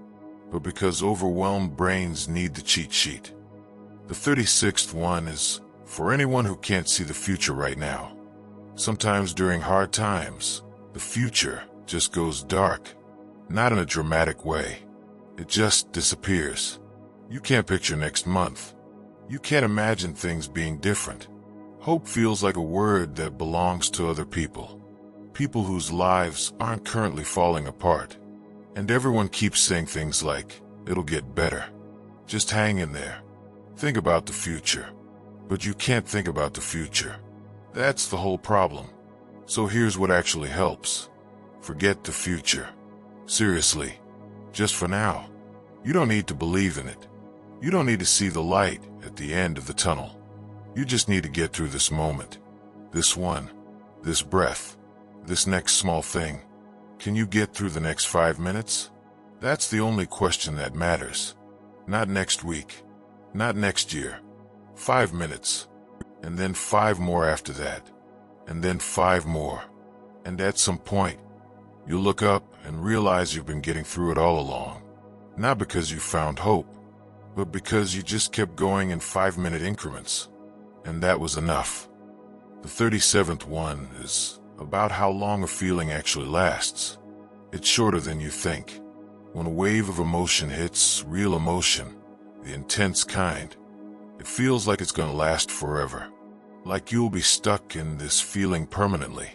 but because overwhelmed brains need the cheat sheet. The 36th one is for anyone who can't see the future right now. Sometimes during hard times, the future just goes dark. Not in a dramatic way. It just disappears. You can't picture next month. You can't imagine things being different. Hope feels like a word that belongs to other people. People whose lives aren't currently falling apart. And everyone keeps saying things like, it'll get better. Just hang in there. Think about the future. But you can't think about the future. That's the whole problem. So here's what actually helps. Forget the future. Seriously. Just for now. You don't need to believe in it. You don't need to see the light at the end of the tunnel. You just need to get through this moment. This one. This breath. This next small thing. Can you get through the next 5 minutes? That's the only question that matters. Not next week. Not next year. 5 minutes. And then 5 more after that. And then 5 more. And at some point, you look up and realize you've been getting through it all along. Not because you found hope, but because you just kept going in 5-minute increments. And that was enough. The 37th one is about how long a feeling actually lasts. It's shorter than you think. When a wave of emotion hits, real emotion, the intense kind, it feels like it's gonna last forever. Like you'll be stuck in this feeling permanently.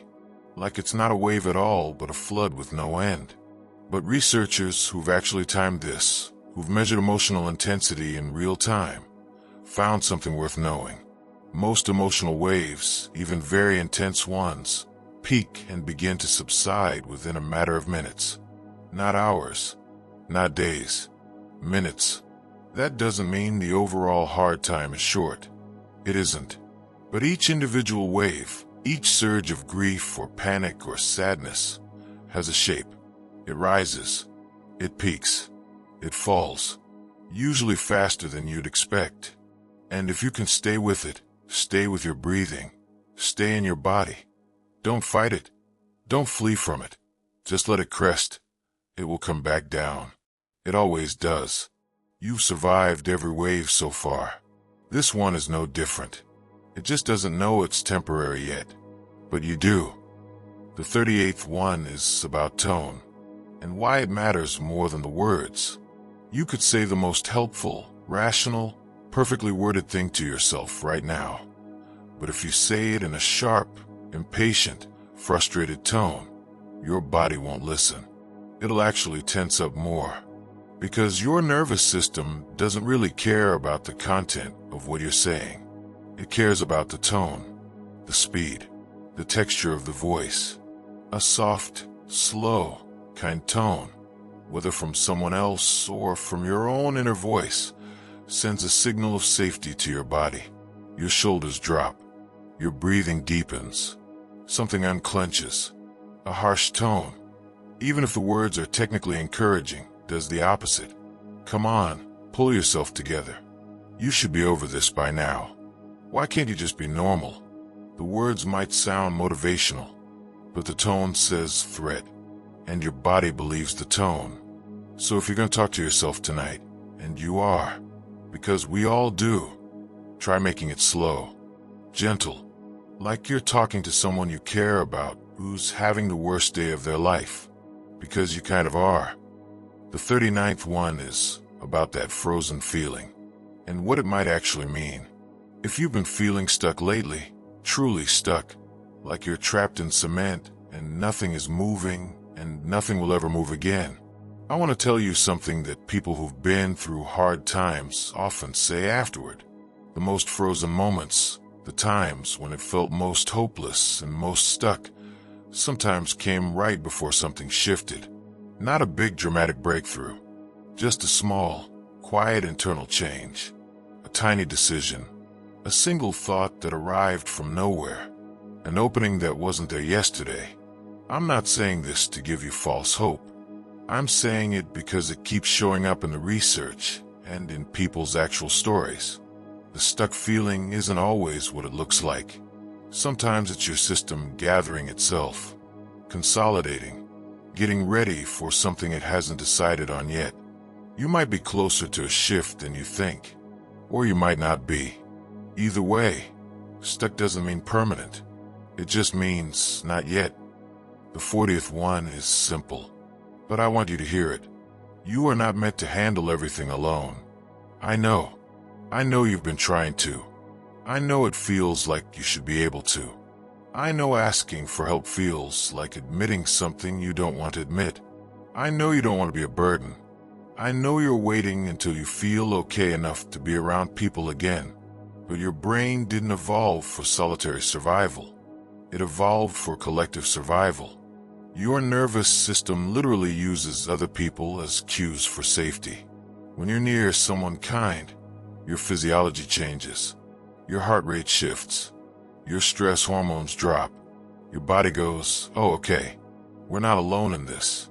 Like it's not a wave at all, but a flood with no end. But researchers who've actually timed this, who've measured emotional intensity in real time, found something worth knowing. Most emotional waves, even very intense ones, peak and begin to subside within a matter of minutes. Not hours, not days, minutes. That doesn't mean the overall hard time is short. It isn't. But each individual wave, each surge of grief or panic or sadness, has a shape. It rises, it peaks, it falls, usually faster than you'd expect. And if you can stay with it, stay with your breathing, stay in your body. Don't fight it. Don't flee from it. Just let it crest. It will come back down. It always does. You've survived every wave so far. This one is no different. It just doesn't know it's temporary yet. But you do. The 38th one is about tone, and why it matters more than the words. You could say the most helpful, rational, perfectly worded thing to yourself right now. But if you say it in a sharp, impatient, frustrated tone, your body won't listen. It'll actually tense up more. Because your nervous system doesn't really care about the content of what you're saying. It cares about the tone, the speed, the texture of the voice. A soft, slow, kind tone, whether from someone else or from your own inner voice, sends a signal of safety to your body. Your shoulders drop. Your breathing deepens. Something unclenches. A harsh tone, even if the words are technically encouraging, does the opposite. Come on, pull yourself together. You should be over this by now. Why can't you just be normal? The words might sound motivational, but the tone says threat, and your body believes the tone. So if you're going to talk to yourself tonight, and you are, because we all do, try making it slow, gentle, like you're talking to someone you care about who's having the worst day of their life, because you kind of are. The 39th one is about that frozen feeling, and what it might actually mean. If you've been feeling stuck lately, truly stuck, like you're trapped in cement and nothing is moving and nothing will ever move again, I want to tell you something that people who've been through hard times often say afterward. The most frozen moments, the times when it felt most hopeless and most stuck, sometimes came right before something shifted. Not a big dramatic breakthrough, just a small, quiet internal change, a tiny decision, a single thought that arrived from nowhere, an opening that wasn't there yesterday. I'm not saying this to give you false hope. I'm saying it because it keeps showing up in the research and in people's actual stories. The stuck feeling isn't always what it looks like. Sometimes it's your system gathering itself, consolidating, getting ready for something it hasn't decided on yet. You might be closer to a shift than you think, or you might not be. Either way, stuck doesn't mean permanent. It just means not yet. The 40th one is simple, but I want you to hear it. You are not meant to handle everything alone. I know you've been trying to. I know it feels like you should be able to. I know asking for help feels like admitting something you don't want to admit. I know you don't want to be a burden. I know you're waiting until you feel okay enough to be around people again. But your brain didn't evolve for solitary survival. It evolved for collective survival. Your nervous system literally uses other people as cues for safety. When you're near someone kind, your physiology changes. Your heart rate shifts. Your stress hormones drop. Your body goes, oh, okay, we're not alone in this.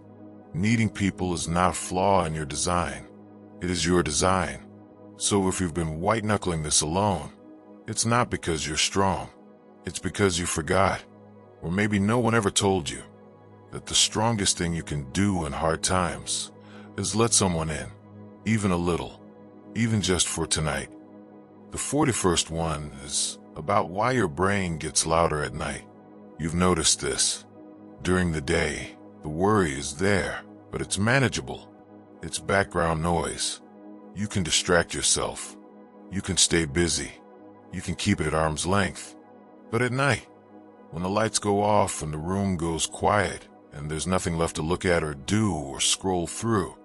Needing people is not a flaw in your design. It is your design. So if you've been white-knuckling this alone, it's not because you're strong. It's because you forgot, or maybe no one ever told you, that the strongest thing you can do in hard times is let someone in, even a little, even just for tonight. The 41st one is about why your brain gets louder at night. You've noticed this. During the day, the worry is there, but it's manageable. It's background noise. You can distract yourself. You can stay busy. You can keep it at arm's length. But at night, when the lights go off and the room goes quiet and there's nothing left to look at or do or scroll through,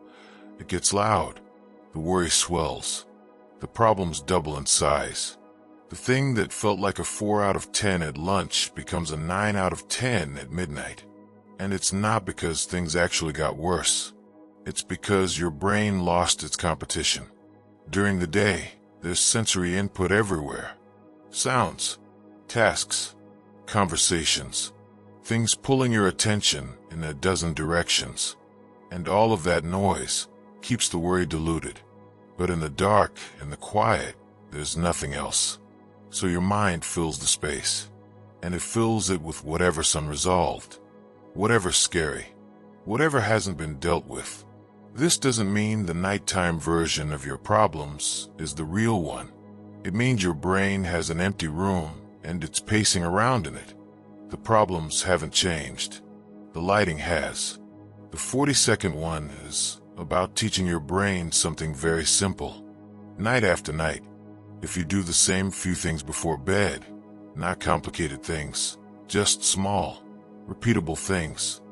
it gets loud. The worry swells. The problems double in size. The thing that felt like a 4 out of 10 at lunch becomes a 9 out of 10 at midnight. And it's not because things actually got worse. It's because your brain lost its competition. During the day, there's sensory input everywhere. Sounds, tasks, conversations, things pulling your attention in a dozen directions. And all of that noise keeps the worry diluted. But in the dark and the quiet, there's nothing else. So your mind fills the space, and it fills it with whatever's unresolved, whatever's scary, whatever hasn't been dealt with. This doesn't mean the nighttime version of your problems is the real one. It means your brain has an empty room and it's pacing around in it. The problems haven't changed. The lighting has. The 42nd one is about teaching your brain something very simple. Night after night, if you do the same few things before bed, not complicated things, just small, repeatable things.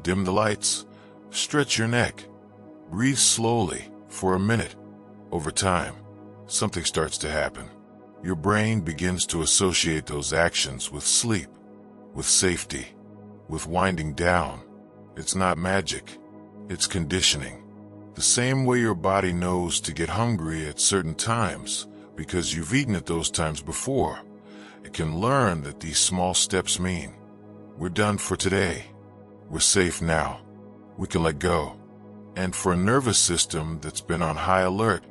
Dim the lights, stretch your neck, breathe slowly for a minute. Over time, something starts to happen. Your brain begins to associate those actions with sleep, with safety, with winding down. It's not magic, it's conditioning. The same way your body knows to get hungry at certain times because you've eaten at those times before, it can learn that these small steps mean we're done for today. We're safe now. We can let go. And for a nervous system that's been on high alert,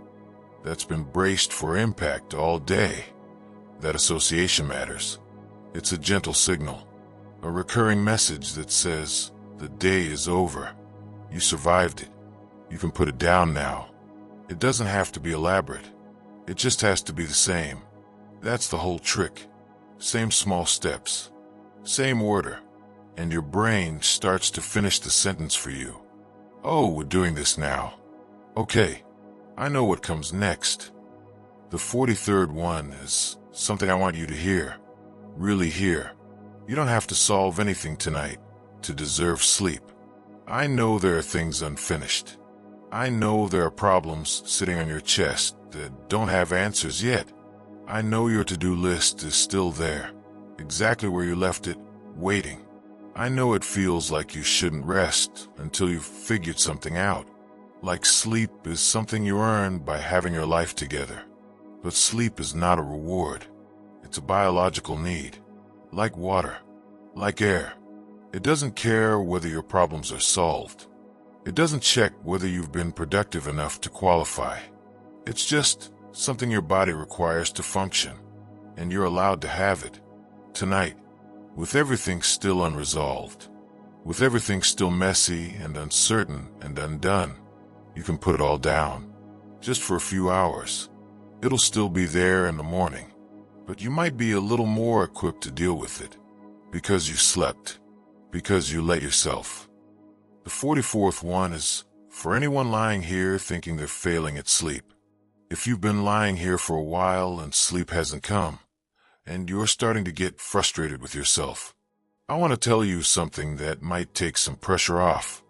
that's been braced for impact all day, that association matters. It's a gentle signal, a recurring message that says the day is over. You survived it. You can put it down now. It doesn't have to be elaborate. It just has to be the same. That's the whole trick. Same small steps, same order, and your brain starts to finish the sentence for you. Oh, we're doing this now. Okay, I know what comes next. The 43rd one is something I want you to hear, really hear. You don't have to solve anything tonight to deserve sleep. I know there are things unfinished. I know there are problems sitting on your chest that don't have answers yet. I know your to-do list is still there, exactly where you left it, waiting. I know it feels like you shouldn't rest until you've figured something out. Like sleep is something you earn by having your life together. But sleep is not a reward. It's a biological need. Like water, like air. It doesn't care whether your problems are solved. It doesn't check whether you've been productive enough to qualify. It's just something your body requires to function, and you're allowed to have it. Tonight, with everything still unresolved, with everything still messy and uncertain and undone, you can put it all down, just for a few hours. It'll still be there in the morning, but you might be a little more equipped to deal with it, because you slept, because you let yourself. The 44th one is for anyone lying here thinking they're failing at sleep. If you've been lying here for a while and sleep hasn't come, and you're starting to get frustrated with yourself, I want to tell you something that might take some pressure off.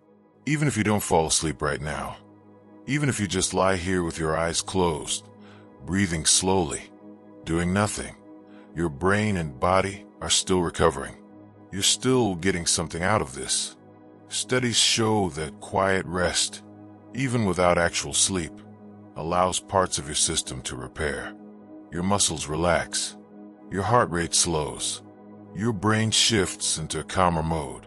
Even if you don't fall asleep right now, even if you just lie here with your eyes closed, breathing slowly, doing nothing, your brain and body are still recovering. You're still getting something out of this. Studies show that quiet rest, even without actual sleep, allows parts of your system to repair. Your muscles relax. Your heart rate slows. Your brain shifts into a calmer mode.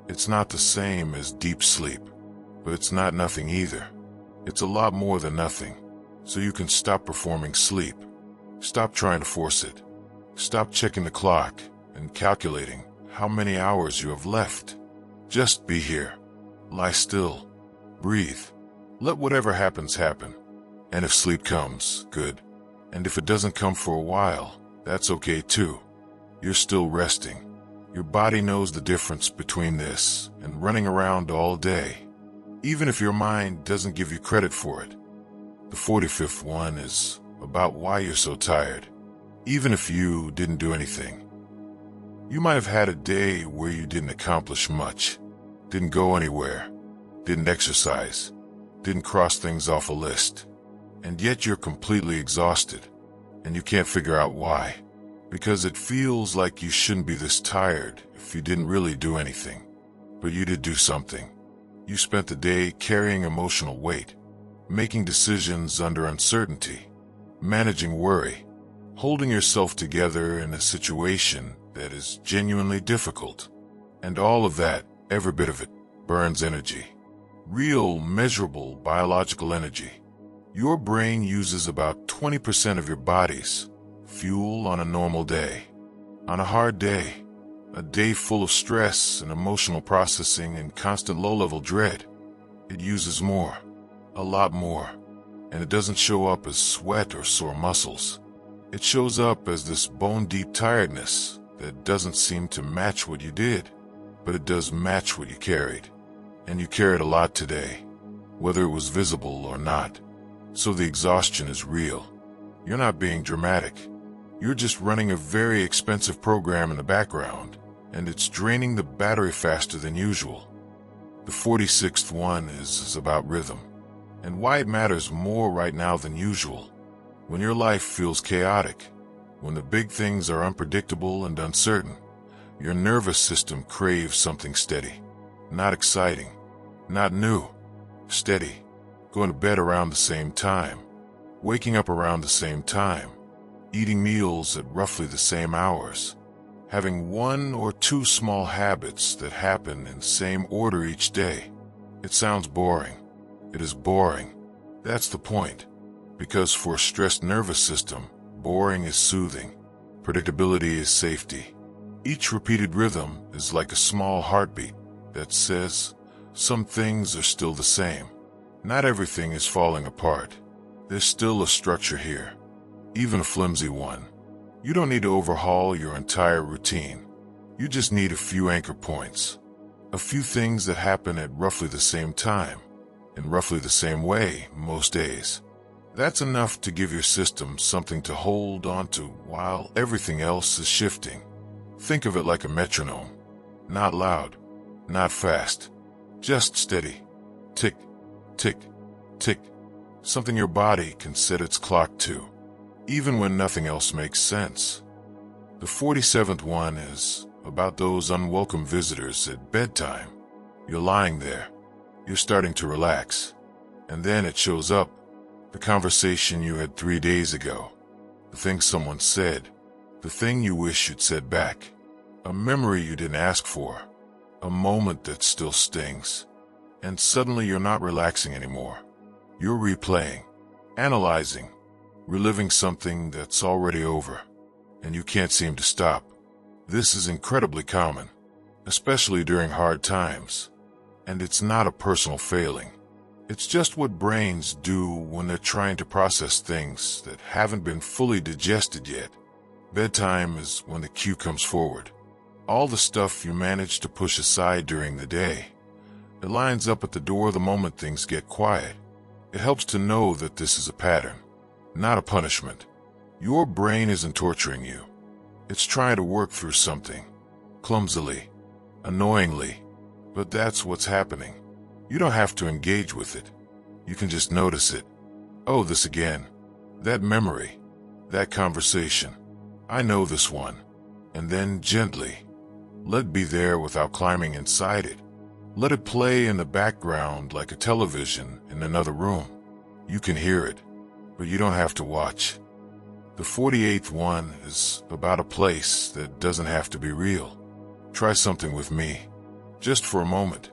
It's not the same as deep sleep, but it's not nothing either. It's a lot more than nothing. So you can stop performing sleep. Stop trying to force it. Stop checking the clock and calculating how many hours you have left. Just be here. Lie still. Breathe. Let whatever happens happen. And if sleep comes, good. And if it doesn't come for a while, that's okay too. You're still resting. Your body knows the difference between this and running around all day, even if your mind doesn't give you credit for it. The 45th one is about why you're so tired, even if you didn't do anything. You might have had a day where you didn't accomplish much, didn't go anywhere, didn't exercise, didn't cross things off a list, and yet you're completely exhausted, and you can't figure out why, because it feels like you shouldn't be this tired if you didn't really do anything. But you did do something. You spent the day carrying emotional weight, making decisions under uncertainty, managing worry, holding yourself together in a situation that is genuinely difficult. And all of that, every bit of it, burns energy. Real, measurable biological energy. Your brain uses about 20% of your body's fuel on a normal day. On a hard day, a day full of stress and emotional processing and constant low-level dread, it uses more, a lot more. And it doesn't show up as sweat or sore muscles. It shows up as this bone-deep tiredness that doesn't seem to match what you did, but it does match what you carried. And you carried a lot today, whether it was visible or not. So the exhaustion is real. You're not being dramatic. You're just running a very expensive program in the background, and it's draining the battery faster than usual. The 46th one is about rhythm, and why it matters more right now than usual. When your life feels chaotic, when the big things are unpredictable and uncertain, your nervous system craves something steady. Not exciting, not new, steady. Going to bed around the same time, waking up around the same time, eating meals at roughly the same hours, having one or two small habits that happen in the same order each day. It sounds boring. It is boring. That's the point. Because for a stressed nervous system, boring is soothing. Predictability is safety. Each repeated rhythm is like a small heartbeat that says some things are still the same. Not everything is falling apart. There's still a structure here, even a flimsy one. You don't need to overhaul your entire routine. You just need a few anchor points. A few things that happen at roughly the same time, in roughly the same way most days. That's enough to give your system something to hold on to while everything else is shifting. Think of it like a metronome. Not loud, not fast, just steady. Tick, tick, tick. Something your body can set its clock to, even when nothing else makes sense. The 47th one is about those unwelcome visitors at bedtime. You're lying there. You're starting to relax. And then it shows up. The conversation you had 3 days ago. The thing someone said. The thing you wish you'd said back. A memory you didn't ask for. A moment that still stings. And suddenly you're not relaxing anymore. You're replaying, analyzing, reliving something that's already over, and you can't seem to stop. This is incredibly common, especially during hard times. And it's not a personal failing. It's just what brains do when they're trying to process things that haven't been fully digested yet. Bedtime is when the cue comes forward. All the stuff you managed to push aside during the day. It lines up at the door the moment things get quiet. It helps to know that this is a pattern, not a punishment. Your brain isn't torturing you. It's trying to work through something. Clumsily, annoyingly, but that's what's happening. You don't have to engage with it. You can just notice it. Oh, this again. That memory. That conversation. I know this one. And then gently, let it be there without climbing inside it. Let it play in the background like a television in another room. You can hear it, but you don't have to watch. The 48th one is about a place that doesn't have to be real. Try something with me. Just for a moment.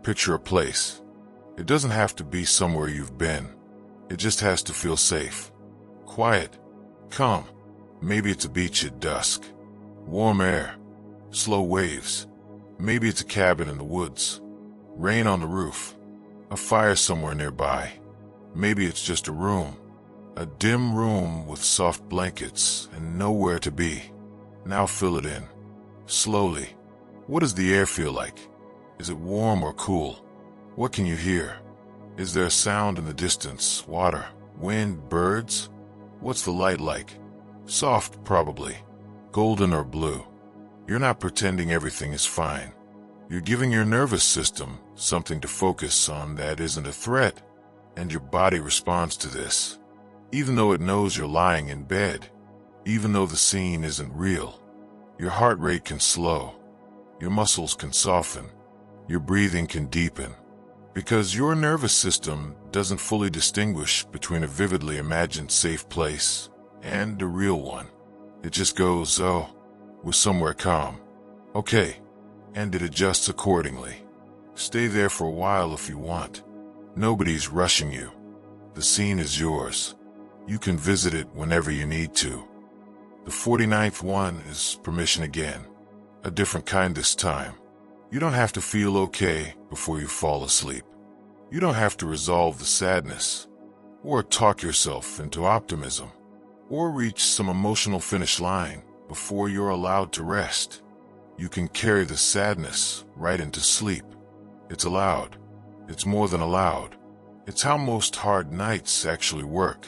Picture a place. It doesn't have to be somewhere you've been. It just has to feel safe. Quiet. Calm. Maybe it's a beach at dusk. Warm air. Slow waves. Maybe it's a cabin in the woods. Rain on the roof. A fire somewhere nearby. Maybe it's just a room. A dim room with soft blankets and nowhere to be. Now fill it in. Slowly. What does the air feel like? Is it warm or cool? What can you hear? Is there a sound in the distance? Water? Wind? Birds? What's the light like? Soft, probably. Golden or blue. You're not pretending everything is fine. You're giving your nervous system something to focus on that isn't a threat, and your body responds to this. Even though it knows you're lying in bed, even though the scene isn't real, your heart rate can slow, your muscles can soften, your breathing can deepen, because your nervous system doesn't fully distinguish between a vividly imagined safe place and a real one. It just goes, oh, we're somewhere calm. Okay, and it adjusts accordingly. Stay there for a while if you want. Nobody's rushing you. The scene is yours. You can visit it whenever you need to. The 49th one is permission again. A different kind this time. You don't have to feel okay before you fall asleep. You don't have to resolve the sadness, or talk yourself into optimism, or reach some emotional finish line before you're allowed to rest. You can carry the sadness right into sleep. It's allowed. It's more than allowed. It's how most hard nights actually work.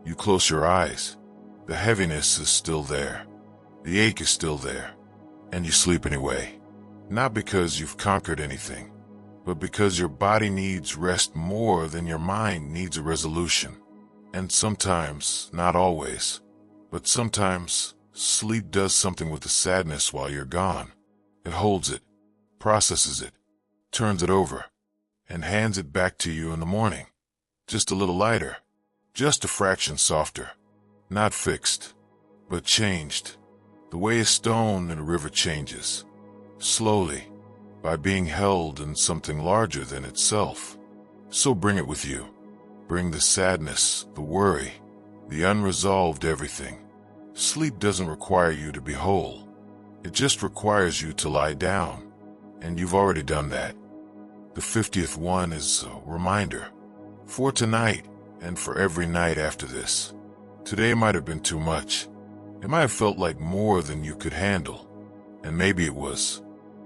You close your eyes. The heaviness is still there. The ache is still there. And you sleep anyway. Not because you've conquered anything, but because your body needs rest more than your mind needs a resolution. And sometimes, not always, but sometimes, sleep does something with the sadness while you're gone. It holds it, processes it, turns it over, and hands it back to you in the morning. Just a little lighter, just a fraction softer. Not fixed, but changed. The way a stone in a river changes. Slowly, by being held in something larger than itself. So bring it with you. Bring the sadness, the worry, the unresolved everything. Sleep doesn't require you to be whole. It just requires you to lie down. And you've already done that. The 50th one is a reminder. For tonight, and for every night after this. Today might have been too much. It might have felt like more than you could handle. And maybe it was.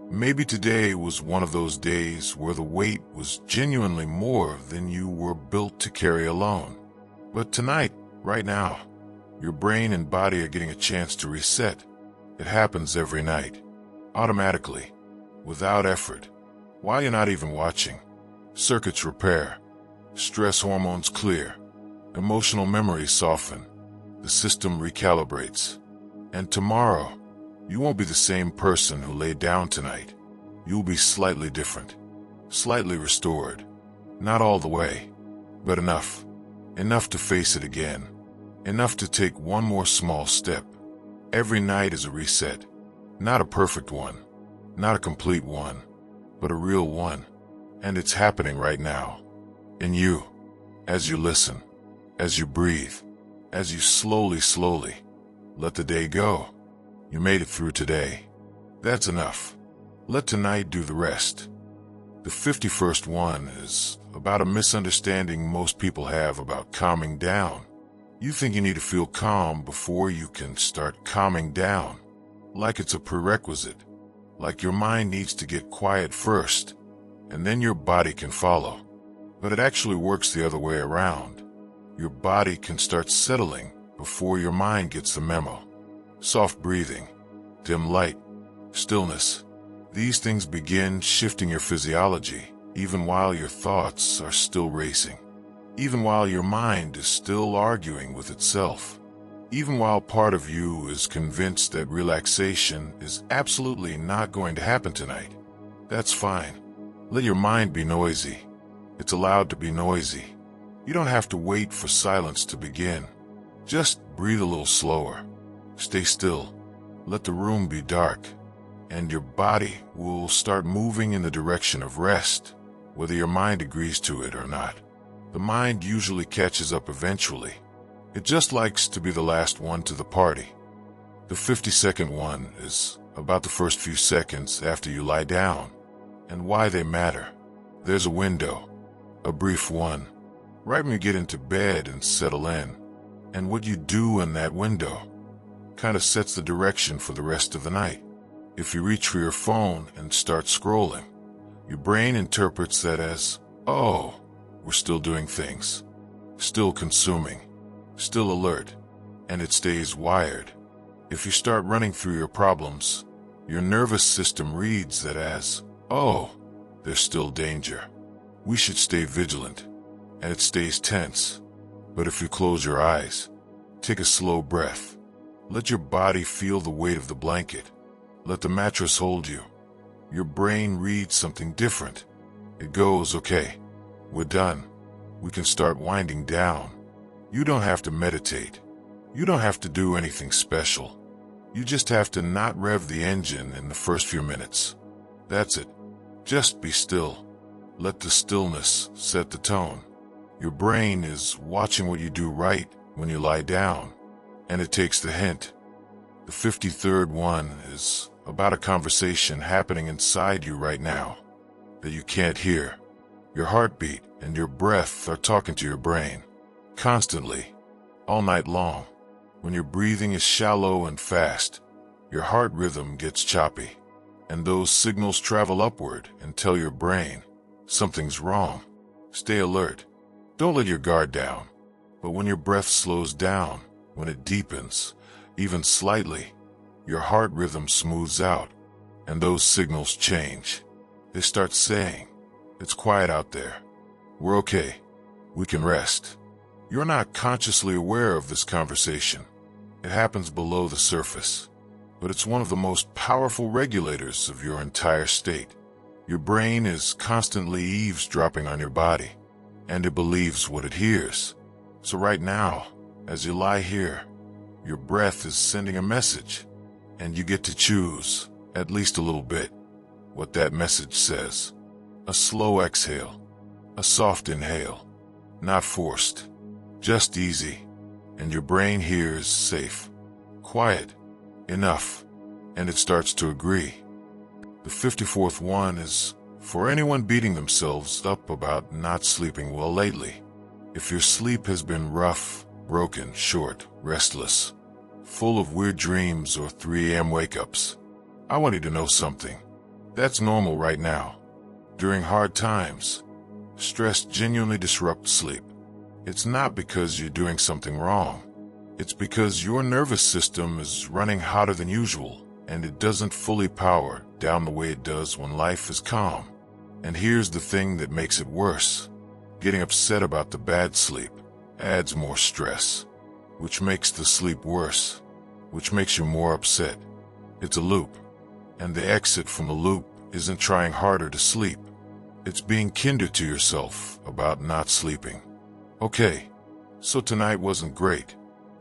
Maybe today was one of those days where the weight was genuinely more than you were built to carry alone. But tonight, right now, your brain and body are getting a chance to reset. It happens every night. Automatically. Without effort. While you're not even watching. Circuits repair. Stress hormones clear. Emotional memories soften. The system recalibrates. And tomorrow, you won't be the same person who laid down tonight. You'll be slightly different. Slightly restored. Not all the way, but enough. Enough to face it again. Enough to take one more small step. Every night is a reset. Not a perfect one. Not a complete one. But a real one. And it's happening right now. In you. As you listen. As you breathe. As you slowly let the day go. You made it through today. That's enough. Let tonight do the rest. The 51st one is about a misunderstanding most people have about calming down. You think you need to feel calm before you can start calming down. Like it's a prerequisite. like your mind needs to get quiet first, and then your body can follow. But it actually works the other way around. Your body can start settling before your mind gets the memo. Soft breathing, dim light, stillness. These things begin shifting your physiology, even while your thoughts are still racing. Even while your mind is still arguing with itself. Even while part of you is convinced that relaxation is absolutely not going to happen tonight. That's fine. Let your mind be noisy. It's allowed to be noisy. You don't have to wait for silence to begin. Just breathe a little slower. Stay still. Let the room be dark. And your body will start moving in the direction of rest, whether your mind agrees to it or not. The mind usually catches up eventually. It just likes to be the last one to the party. The 50-second one is about the first few seconds after you lie down, and why they matter. There's a window, a brief one, right when you get into bed and settle in. And what you do in that window kind of sets the direction for the rest of the night. If you reach for your phone and start scrolling, your brain interprets that as, oh, we're still doing things, still consuming, still alert, and it stays wired. If you start running through your problems, your nervous system reads that as, oh, there's still danger. We should stay vigilant, and it stays tense. But if you close your eyes, take a slow breath, let your body feel the weight of the blanket, let the mattress hold you, your brain reads something different. It goes, okay, we're done. We can start winding down. You don't have to meditate. You don't have to do anything special. You just have to not rev the engine in the first few minutes. That's it. Just be still. Let the stillness set the tone. Your brain is watching what you do right when you lie down, and it takes the hint. The 53rd one is about a conversation happening inside you right now that you can't hear. Your heartbeat and your breath are talking to your brain, constantly, all night long. When your breathing is shallow and fast, your heart rhythm gets choppy, and those signals travel upward and tell your brain, something's wrong. Stay alert. Don't let your guard down. But when your breath slows down, when it deepens, even slightly, your heart rhythm smooths out, and those signals change. They start saying, it's quiet out there. We're okay. We can rest. You're not consciously aware of this conversation. It happens below the surface, but it's one of the most powerful regulators of your entire state. Your brain is constantly eavesdropping on your body, and it believes what it hears. So right now, as you lie here, your breath is sending a message, and you get to choose, at least a little bit, what that message says. A slow exhale, a soft inhale, not forced, just easy, and your brain hears safe, quiet, enough, and it starts to agree. The 54th one is for anyone beating themselves up about not sleeping well lately. If your sleep has been rough, broken, short, restless, full of weird dreams or 3 a.m. wake-ups, I want you to know something. That's normal right now. During hard times, stress genuinely disrupts sleep. It's not because you're doing something wrong. It's because your nervous system is running hotter than usual, and it doesn't fully power down the way it does when life is calm. And here's the thing that makes it worse. Getting upset about the bad sleep adds more stress, which makes the sleep worse, which makes you more upset. It's a loop, and the exit from the loop isn't trying harder to sleep. It's being kinder to yourself about not sleeping. Okay, so tonight wasn't great,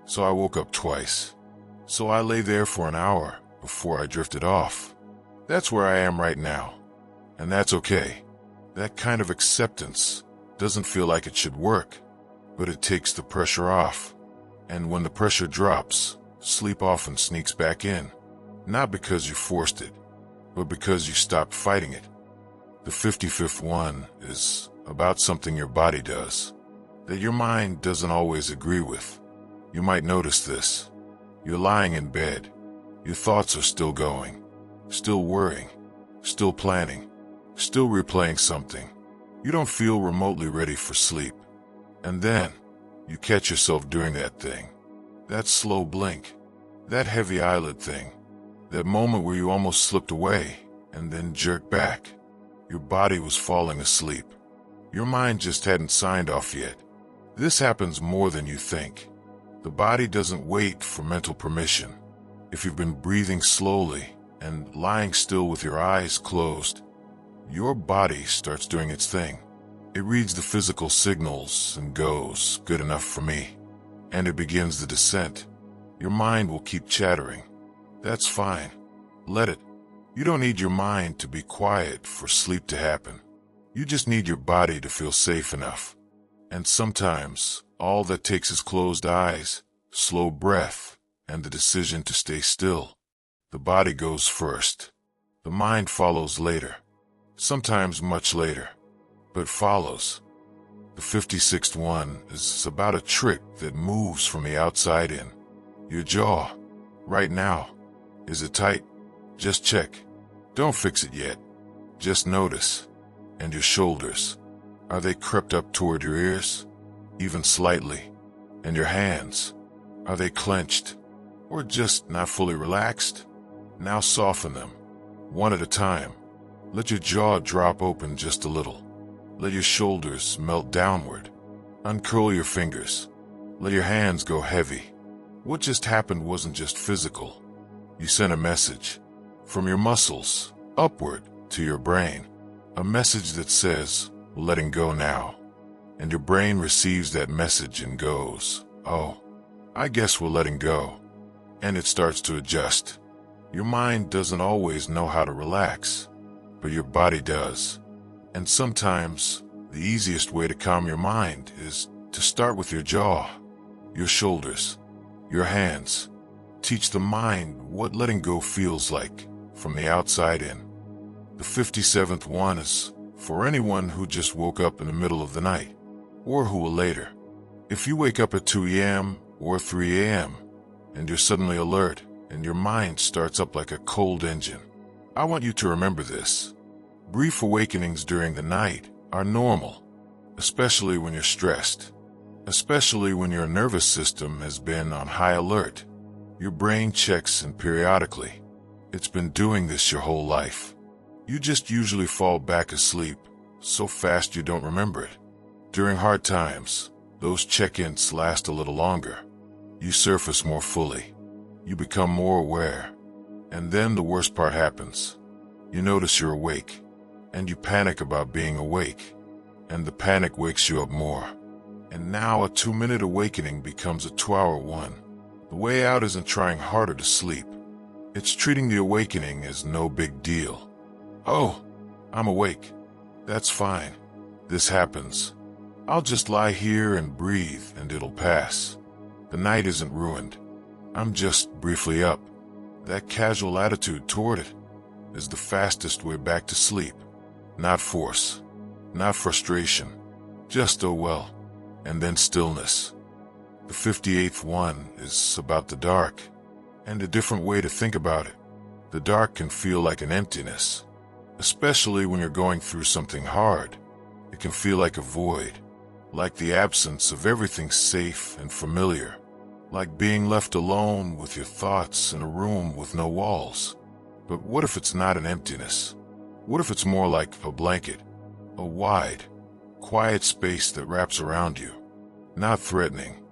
so I woke up twice. So I lay there for an hour before I drifted off. That's where I am right now, and that's okay. That kind of acceptance doesn't feel like it should work, but it takes the pressure off. And when the pressure drops, sleep often sneaks back in, not because you forced it, but because you stopped fighting it. The 55th one is about something your body does that your mind doesn't always agree with. You might notice this. You're lying in bed. Your thoughts are still going. still worrying, still planning, still replaying something. You don't feel remotely ready for sleep. And then, you catch yourself doing that thing. That slow blink. That heavy eyelid thing. That moment where you almost slipped away and then jerked back. Your body was falling asleep. Your mind just hadn't signed off yet. This happens more than you think. The body doesn't wait for mental permission. If you've been breathing slowly and lying still with your eyes closed, your body starts doing its thing. It reads the physical signals and goes, good enough for me. And it begins the descent. Your mind will keep chattering. That's fine. Let it. You don't need your mind to be quiet for sleep to happen. You just need your body to feel safe enough. And sometimes, all that takes is closed eyes, slow breath, and the decision to stay still. The body goes first. The mind follows later. Sometimes much later. But follows. The 56th one is about a trick that moves from the outside in. Your jaw. Right now. Is it tight? Just check. Don't fix it yet. Just notice. And your shoulders. Are they crept up toward your ears? Even slightly. And your hands. Are they clenched? Or just not fully relaxed? Now soften them. One at a time. Let your jaw drop open just a little. Let your shoulders melt downward. Uncurl your fingers. Let your hands go heavy. What just happened wasn't just physical. You sent a message. From your muscles, upward, to your brain. A message that says, we're letting go now. And your brain receives that message and goes, oh, I guess we're letting go. And it starts to adjust. Your mind doesn't always know how to relax, but your body does. And sometimes, the easiest way to calm your mind is to start with your jaw, your shoulders, your hands. Teach the mind what letting go feels like from the outside in. The 57th one is for anyone who just woke up in the middle of the night, or who will later. If you wake up at 2 a.m. or 3 a.m. and you're suddenly alert and your mind starts up like a cold engine, I want you to remember this. Brief awakenings during the night are normal, especially when you're stressed, especially when your nervous system has been on high alert. Your brain checks in periodically. It's been doing this your whole life. You just usually fall back asleep so fast you don't remember it. During hard times, those check-ins last a little longer. You surface more fully. You become more aware. And then the worst part happens. You notice you're awake. And you panic about being awake. And the panic wakes you up more. And now a 2-minute awakening becomes a 2-hour one. The way out isn't trying harder to sleep. It's treating the awakening as no big deal. Oh, I'm awake. That's fine. This happens. I'll just lie here and breathe and it'll pass. The night isn't ruined. I'm just briefly up. That casual attitude toward it is the fastest way back to sleep. Not force, not frustration, just oh well, and then stillness. The 58th one is about the dark, and a different way to think about it. The dark can feel like an emptiness, especially when you're going through something hard. It can feel like a void, like the absence of everything safe and familiar, like being left alone with your thoughts in a room with no walls. But what if it's not an emptiness? What if it's more like a blanket, a wide, quiet space that wraps around you? Not threatening,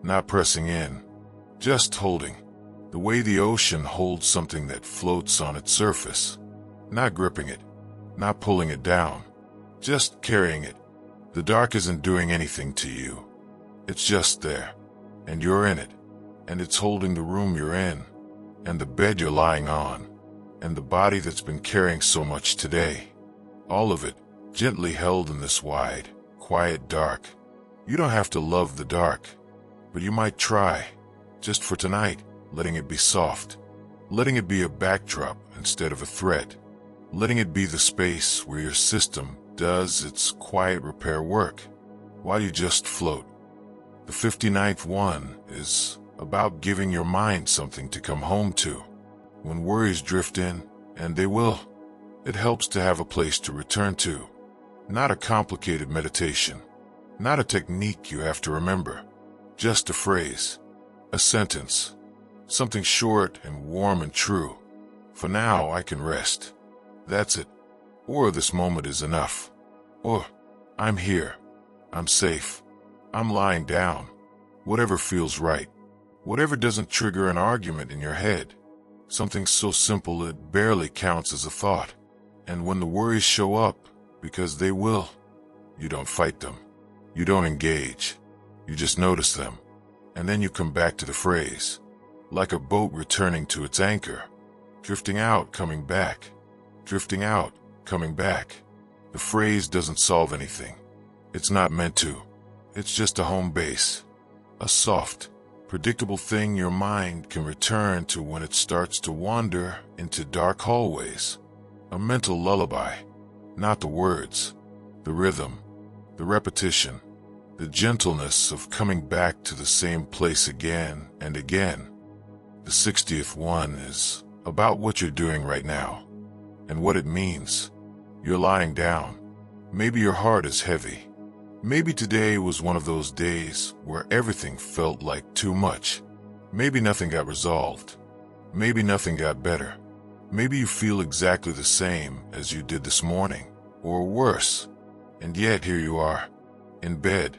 not pressing in, just holding. The way the ocean holds something that floats on its surface. Not gripping it, not pulling it down, just carrying it. The dark isn't doing anything to you. It's just there, and you're in it, and it's holding the room you're in, and the bed you're lying on, and the body that's been carrying so much today. All of it, gently held in this wide, quiet dark. You don't have to love the dark, but you might try, just for tonight, letting it be soft, letting it be a backdrop instead of a threat, letting it be the space where your system does its quiet repair work, while you just float. The 59th one is about giving your mind something to come home to. When worries drift in And they will. It helps to have a place to return to. Not a complicated meditation. Not a technique you have to remember. Just a phrase. A sentence. Something short and warm and true. For now, I can rest. That's it. Or this moment is enough. Or, I'm here. I'm safe. I'm lying down. Whatever feels right. Whatever doesn't trigger an argument in your head. Something so simple it barely counts as a thought. And when the worries show up, because they will, you don't fight them. You don't engage. You just notice them. And then you come back to the phrase. Like a boat returning to its anchor. Drifting out, coming back. Drifting out, coming back. The phrase doesn't solve anything. It's not meant to. It's just a home base. A soft, predictable thing your mind can return to when it starts to wander into dark hallways. A mental lullaby. Not the words. The rhythm. The repetition. The gentleness of coming back to the same place again and again. The 60th one is about what you're doing right now and what it means. You're lying down. Maybe your heart is heavy. Maybe today was one of those days where everything felt like too much. Maybe nothing got resolved. Maybe nothing got better. Maybe you feel exactly the same as you did this morning, or worse. And yet here you are, in bed,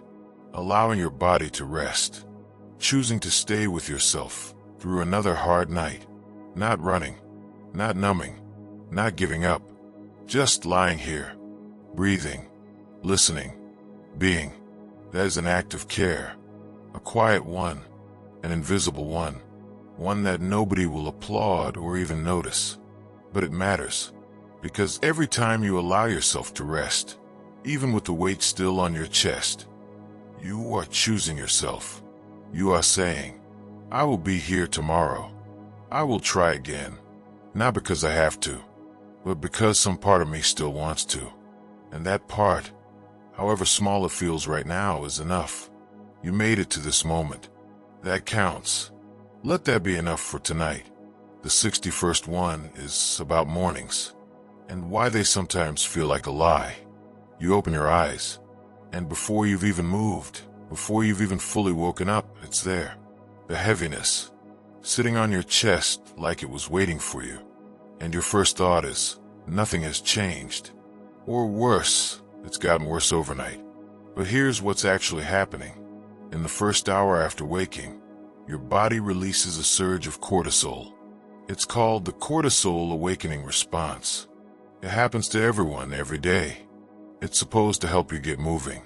allowing your body to rest, choosing to stay with yourself through another hard night, not running, not numbing, not giving up, just lying here, breathing, listening, being. That is an act of care, a quiet one, an invisible one that nobody will applaud or even notice. But it matters, because every time you allow yourself to rest, even with the weight still on your chest, you are choosing yourself. You are saying, I will be here tomorrow. I will try again. Not because I have to, but because some part of me still wants to. And that part, however small it feels right now, is enough. You made it to this moment. That counts. Let that be enough for tonight. The 61st one is about mornings, and why they sometimes feel like a lie. You open your eyes, and before you've even moved, before you've even fully woken up, it's there. The heaviness, sitting on your chest like it was waiting for you. And your first thought is, nothing has changed. Or worse, it's gotten worse overnight. But here's what's actually happening. In the first hour after waking, your body releases a surge of cortisol. It's called the cortisol awakening response. It happens to everyone every day. It's supposed to help you get moving.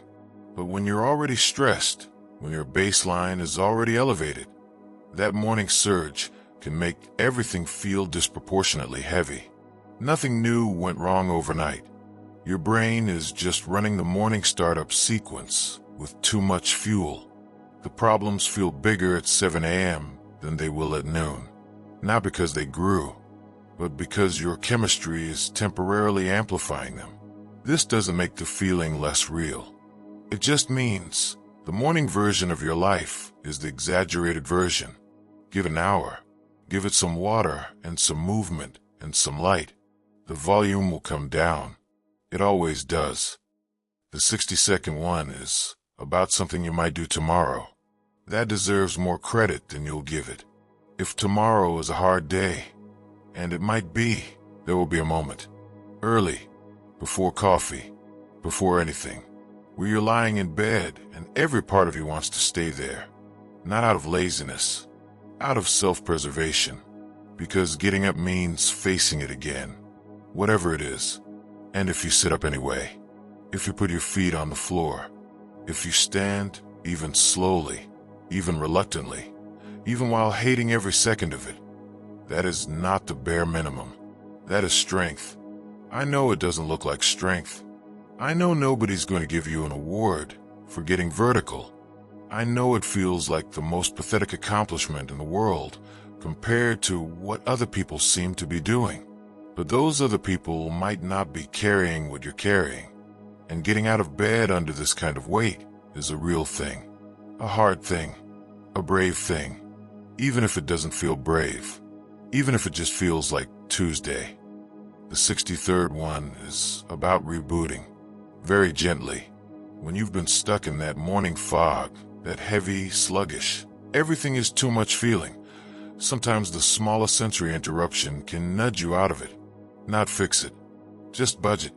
But when you're already stressed, when your baseline is already elevated, that morning surge can make everything feel disproportionately heavy. Nothing new went wrong overnight. Your brain is just running the morning startup sequence with too much fuel. The problems feel bigger at 7 a.m. than they will at noon. Not because they grew, but because your chemistry is temporarily amplifying them. This doesn't make the feeling less real. It just means the morning version of your life is the exaggerated version. Give it an hour. Give it some water and some movement and some light. The volume will come down. It always does. The 60-second one is about something you might do tomorrow. That deserves more credit than you'll give it. If tomorrow is a hard day, and it might be, there will be a moment. Early, before coffee, before anything, where you're lying in bed and every part of you wants to stay there. Not out of laziness, out of self-preservation, because getting up means facing it again, whatever it is. And if you sit up anyway, if you put your feet on the floor, if you stand, even slowly, even reluctantly, even while hating every second of it, that is not the bare minimum. That is strength. I know it doesn't look like strength. I know nobody's going to give you an award for getting vertical. I know it feels like the most pathetic accomplishment in the world compared to what other people seem to be doing. But those other people might not be carrying what you're carrying. And getting out of bed under this kind of weight is a real thing. A hard thing. A brave thing. Even if it doesn't feel brave. Even if it just feels like Tuesday. The 63rd one is about rebooting, very gently. When you've been stuck in that morning fog, that heavy, sluggish, everything is too much feeling, sometimes the smallest sensory interruption can nudge you out of it. Not fix it, just budge it.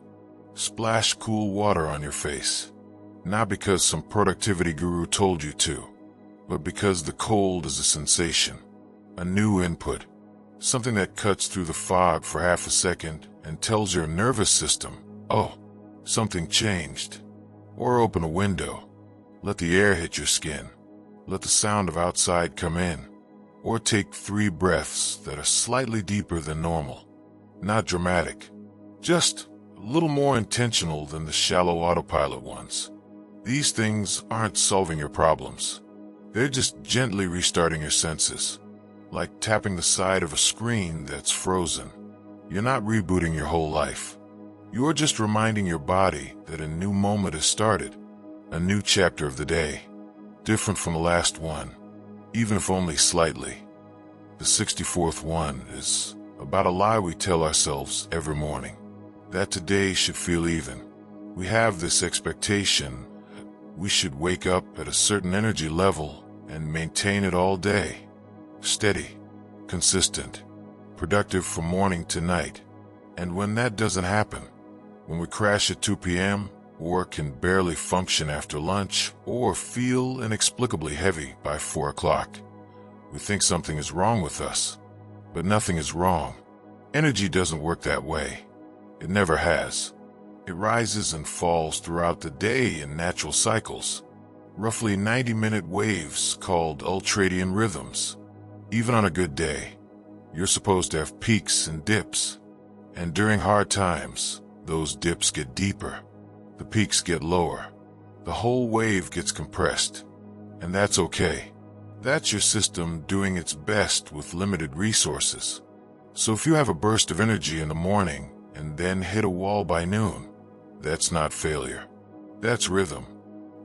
Splash cool water on your face. Not because some productivity guru told you to, but because the cold is a sensation, a new input, something that cuts through the fog for half a second and tells your nervous system, oh, something changed. Or open a window. Let the air hit your skin. Let the sound of outside come in. Or take 3 breaths that are slightly deeper than normal. Not dramatic, just a little more intentional than the shallow autopilot ones. These things aren't solving your problems. They're just gently restarting your senses, like tapping the side of a screen that's frozen. You're not rebooting your whole life. You're just reminding your body that a new moment has started, a new chapter of the day, different from the last one, even if only slightly. The 64th one is about a lie we tell ourselves every morning, that today should feel even. We have this expectation that we should wake up at a certain energy level and maintain it all day. Steady, consistent, productive from morning to night. And when that doesn't happen, when we crash at 2 p.m., or can barely function after lunch, or feel inexplicably heavy by 4 o'clock, we think something is wrong with us. But nothing is wrong. Energy doesn't work that way. It never has. It rises and falls throughout the day in natural cycles, roughly 90-minute waves called ultradian rhythms. Even on a good day, you're supposed to have peaks and dips. And during hard times, those dips get deeper. The peaks get lower. The whole wave gets compressed. And that's okay. That's your system doing its best with limited resources. So if you have a burst of energy in the morning and then hit a wall by noon, that's not failure. That's rhythm.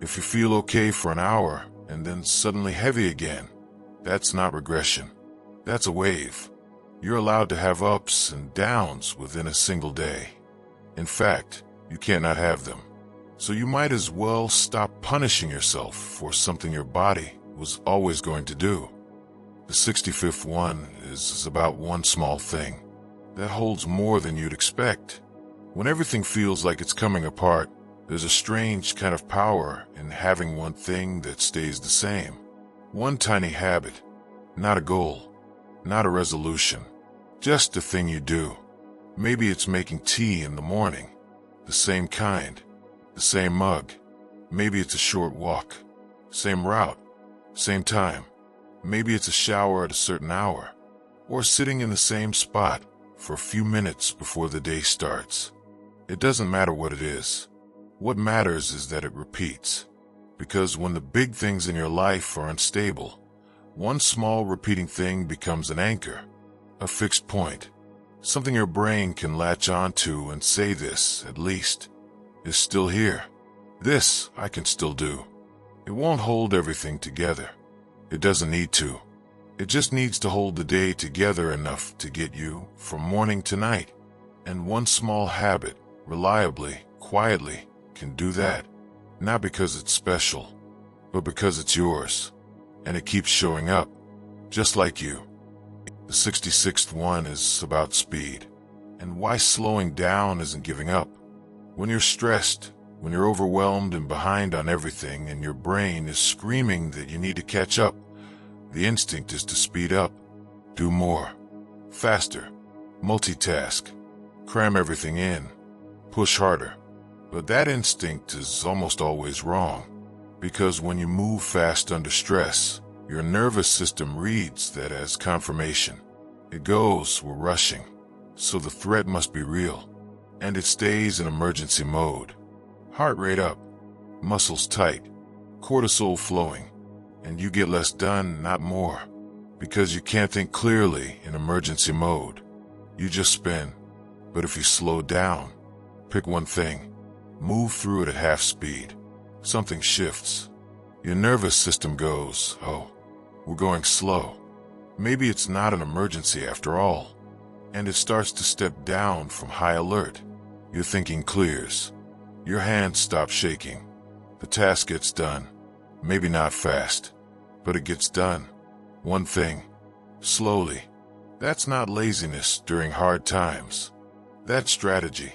If you feel okay for an hour and then suddenly heavy again, that's not regression. That's a wave. You're allowed to have ups and downs within a single day. In fact, you cannot have them. So you might as well stop punishing yourself for something your body was always going to do. The 65th one is about one small thing that holds more than you'd expect. When everything feels like it's coming apart, there's a strange kind of power in having one thing that stays the same. One tiny habit, not a goal, not a resolution, just a thing you do. Maybe it's making tea in the morning, the same kind, the same mug. Maybe it's a short walk, same route, same time. Maybe it's a shower at a certain hour, or sitting in the same spot for a few minutes before the day starts. It doesn't matter what it is. What matters is that it repeats. Because when the big things in your life are unstable, one small repeating thing becomes an anchor, a fixed point, something your brain can latch onto and say, this, at least, is still here. This I can still do. It won't hold everything together. It doesn't need to. It just needs to hold the day together enough to get you from morning to night. And one small habit, reliably, quietly, can do that. Not because it's special, but because it's yours. And it keeps showing up, just like you. The 66th one is about speed, and why slowing down isn't giving up. When you're stressed, when you're overwhelmed and behind on everything, and your brain is screaming that you need to catch up, the instinct is to speed up, do more, faster, multitask, cram everything in, push harder. But that instinct is almost always wrong, because when you move fast under stress, your nervous system reads that as confirmation. It goes, we're rushing, so the threat must be real, and it stays in emergency mode. Heart rate up, muscles tight, cortisol flowing, and you get less done, not more, because you can't think clearly in emergency mode. You just spin. But if you slow down, pick one thing, move through it at half speed, something shifts. Your nervous system goes, oh, we're going slow. Maybe it's not an emergency after all. and it starts to step down from high alert. Your thinking clears. Your hands stop shaking. The task gets done. Maybe not fast, but it gets done. One thing, slowly. That's not laziness during hard times. That's strategy.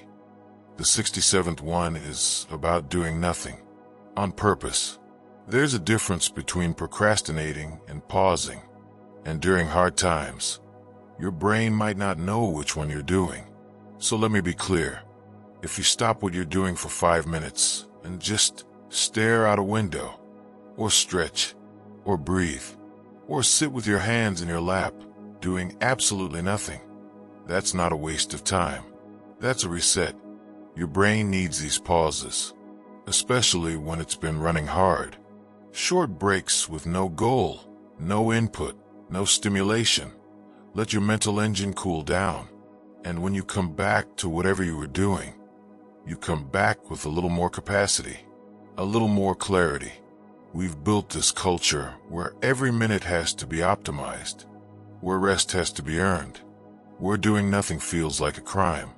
The 67th one is about doing nothing, on purpose. There's a difference between procrastinating and pausing. And during hard times, your brain might not know which one you're doing. So let me be clear. If you stop what you're doing for 5 minutes and just stare out a window, or stretch, or breathe, or sit with your hands in your lap, doing absolutely nothing, that's not a waste of time. That's a reset. Your brain needs these pauses, especially when it's been running hard. Short breaks with no goal, no input, no stimulation. Let your mental engine cool down. And when you come back to whatever you were doing, you come back with a little more capacity, a little more clarity. We've built this culture where every minute has to be optimized, where rest has to be earned, where doing nothing feels like a crime.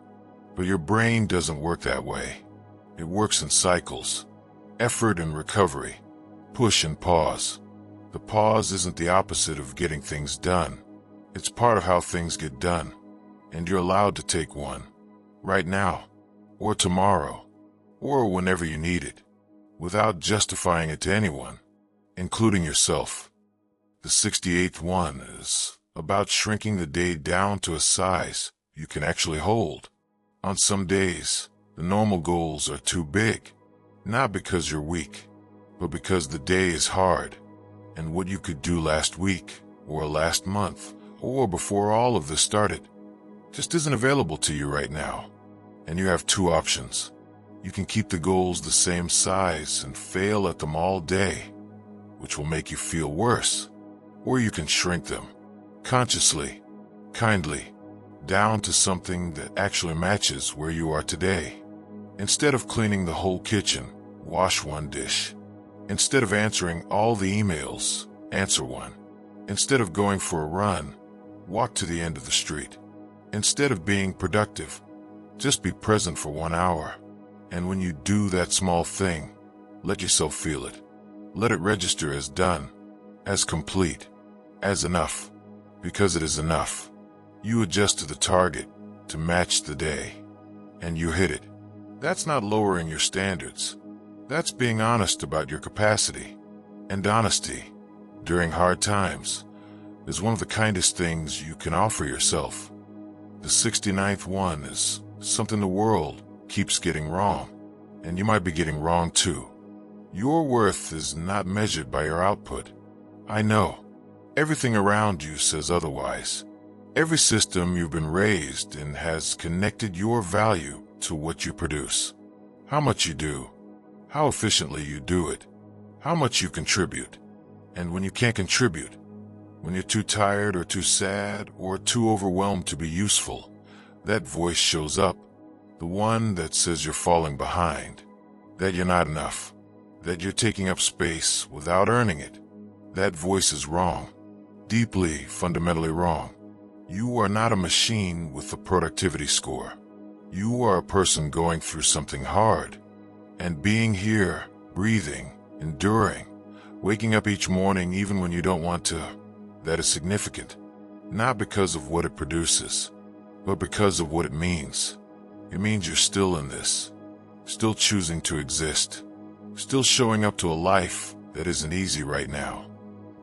But your brain doesn't work that way. It works in cycles, effort and recovery, push and pause. The pause isn't the opposite of getting things done. It's part of how things get done. And you're allowed to take one, right now, or tomorrow, or whenever you need it, without justifying it to anyone, including yourself. The 68th one is about shrinking the day down to a size you can actually hold. On some days, the normal goals are too big, not because you're weak, but because the day is hard, and what you could do last week, or last month, or before all of this started, just isn't available to you right now. And you have two options. You can keep the goals the same size and fail at them all day, which will make you feel worse, or you can shrink them, consciously, kindly, down to something that actually matches where you are today. Instead of cleaning the whole kitchen, wash one dish. Instead of answering all the emails, answer one. Instead of going for a run, walk to the end of the street. Instead of being productive, just be present for 1 hour. And when you do that small thing, let yourself feel it. Let it register as done, as complete, as enough, because it is enough. You adjust to the target to match the day, and you hit it. That's not lowering your standards. That's being honest about your capacity. And honesty, during hard times, is one of the kindest things you can offer yourself. The 69th one is something the world keeps getting wrong, and you might be getting wrong too. Your worth is not measured by your output. I know. Everything around you says otherwise. Every system you've been raised in has connected your value to what you produce. How much you do, how efficiently you do it, how much you contribute. And when you can't contribute, when you're too tired or too sad or too overwhelmed to be useful, that voice shows up, the one that says you're falling behind, that you're not enough, that you're taking up space without earning it. That voice is wrong, deeply, fundamentally wrong. You are not a machine with a productivity score. You are a person going through something hard. And being here, breathing, enduring, waking up each morning even when you don't want to, that is significant. Not because of what it produces, but because of what it means. It means you're still in this, still choosing to exist, still showing up to a life that isn't easy right now.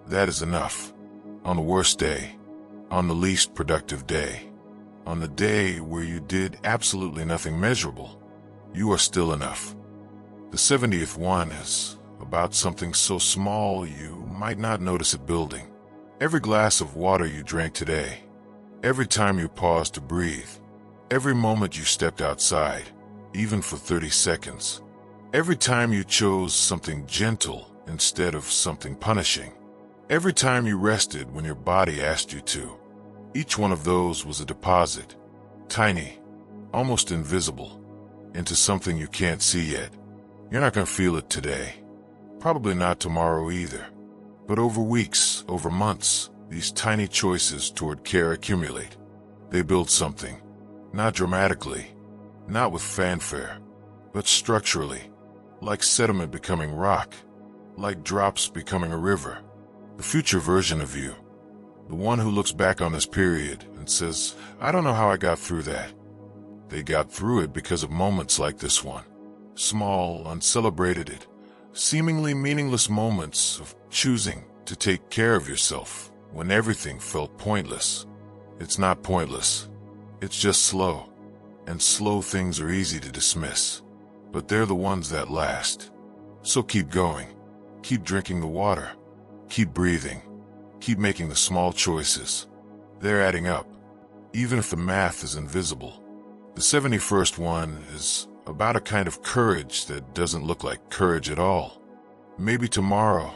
That is enough. On the worst day, on the least productive day, on the day where you did absolutely nothing measurable, you are still enough. The 70th one is about something so small you might not notice it building. Every glass of water you drank today, every time you paused to breathe, every moment you stepped outside, even for 30 seconds, every time you chose something gentle instead of something punishing, every time you rested when your body asked you to, each one of those was a deposit, tiny, almost invisible, into something you can't see yet. You're not going to feel it today, probably not tomorrow either. But over weeks, over months, these tiny choices toward care accumulate. They build something, not dramatically, not with fanfare, but structurally, like sediment becoming rock, like drops becoming a river. The future version of you, the one who looks back on this period and says, I don't know how I got through that. They got through it because of moments like this one. Small, uncelebrated, seemingly meaningless moments of choosing to take care of yourself when everything felt pointless. It's not pointless. It's just slow. And slow things are easy to dismiss. But they're the ones that last. So keep going. Keep drinking the water. Keep breathing. Keep making the small choices. They're adding up, even if the math is invisible. The 71st one is about a kind of courage that doesn't look like courage at all. Maybe tomorrow,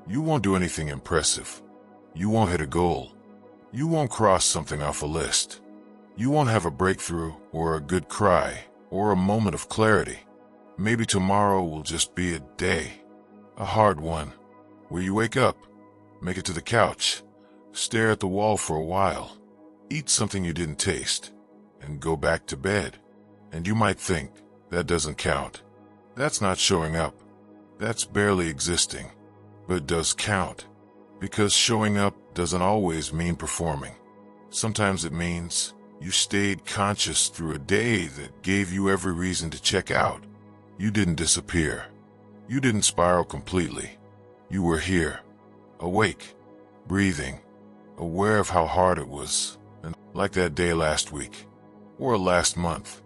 you won't do anything impressive. You won't hit a goal. You won't cross something off a list. You won't have a breakthrough or a good cry or a moment of clarity. Maybe tomorrow will just be a day, a hard one, where you wake up, make it to the couch, stare at the wall for a while, eat something you didn't taste, and go back to bed. And you might think, that doesn't count. That's not showing up. That's barely existing. But it does count. Because showing up doesn't always mean performing. Sometimes it means you stayed conscious through a day that gave you every reason to check out. You didn't disappear. You didn't spiral completely. You were here, awake, breathing, aware of how hard it was, and like that day last week, or last month,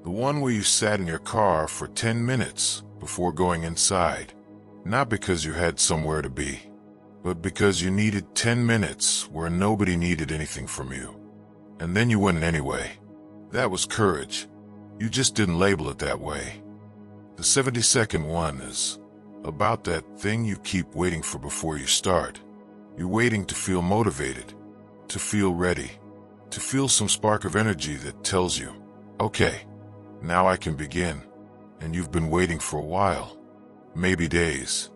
the one where you sat in your car for 10 minutes before going inside, not because you had somewhere to be, but because you needed 10 minutes where nobody needed anything from you. And then you went anyway. That was courage. You just didn't label it that way. The 72nd one is about that thing you keep waiting for before you start. You're waiting to feel motivated, to feel ready, to feel some spark of energy that tells you, okay, now I can begin. And you've been waiting for a while, maybe days,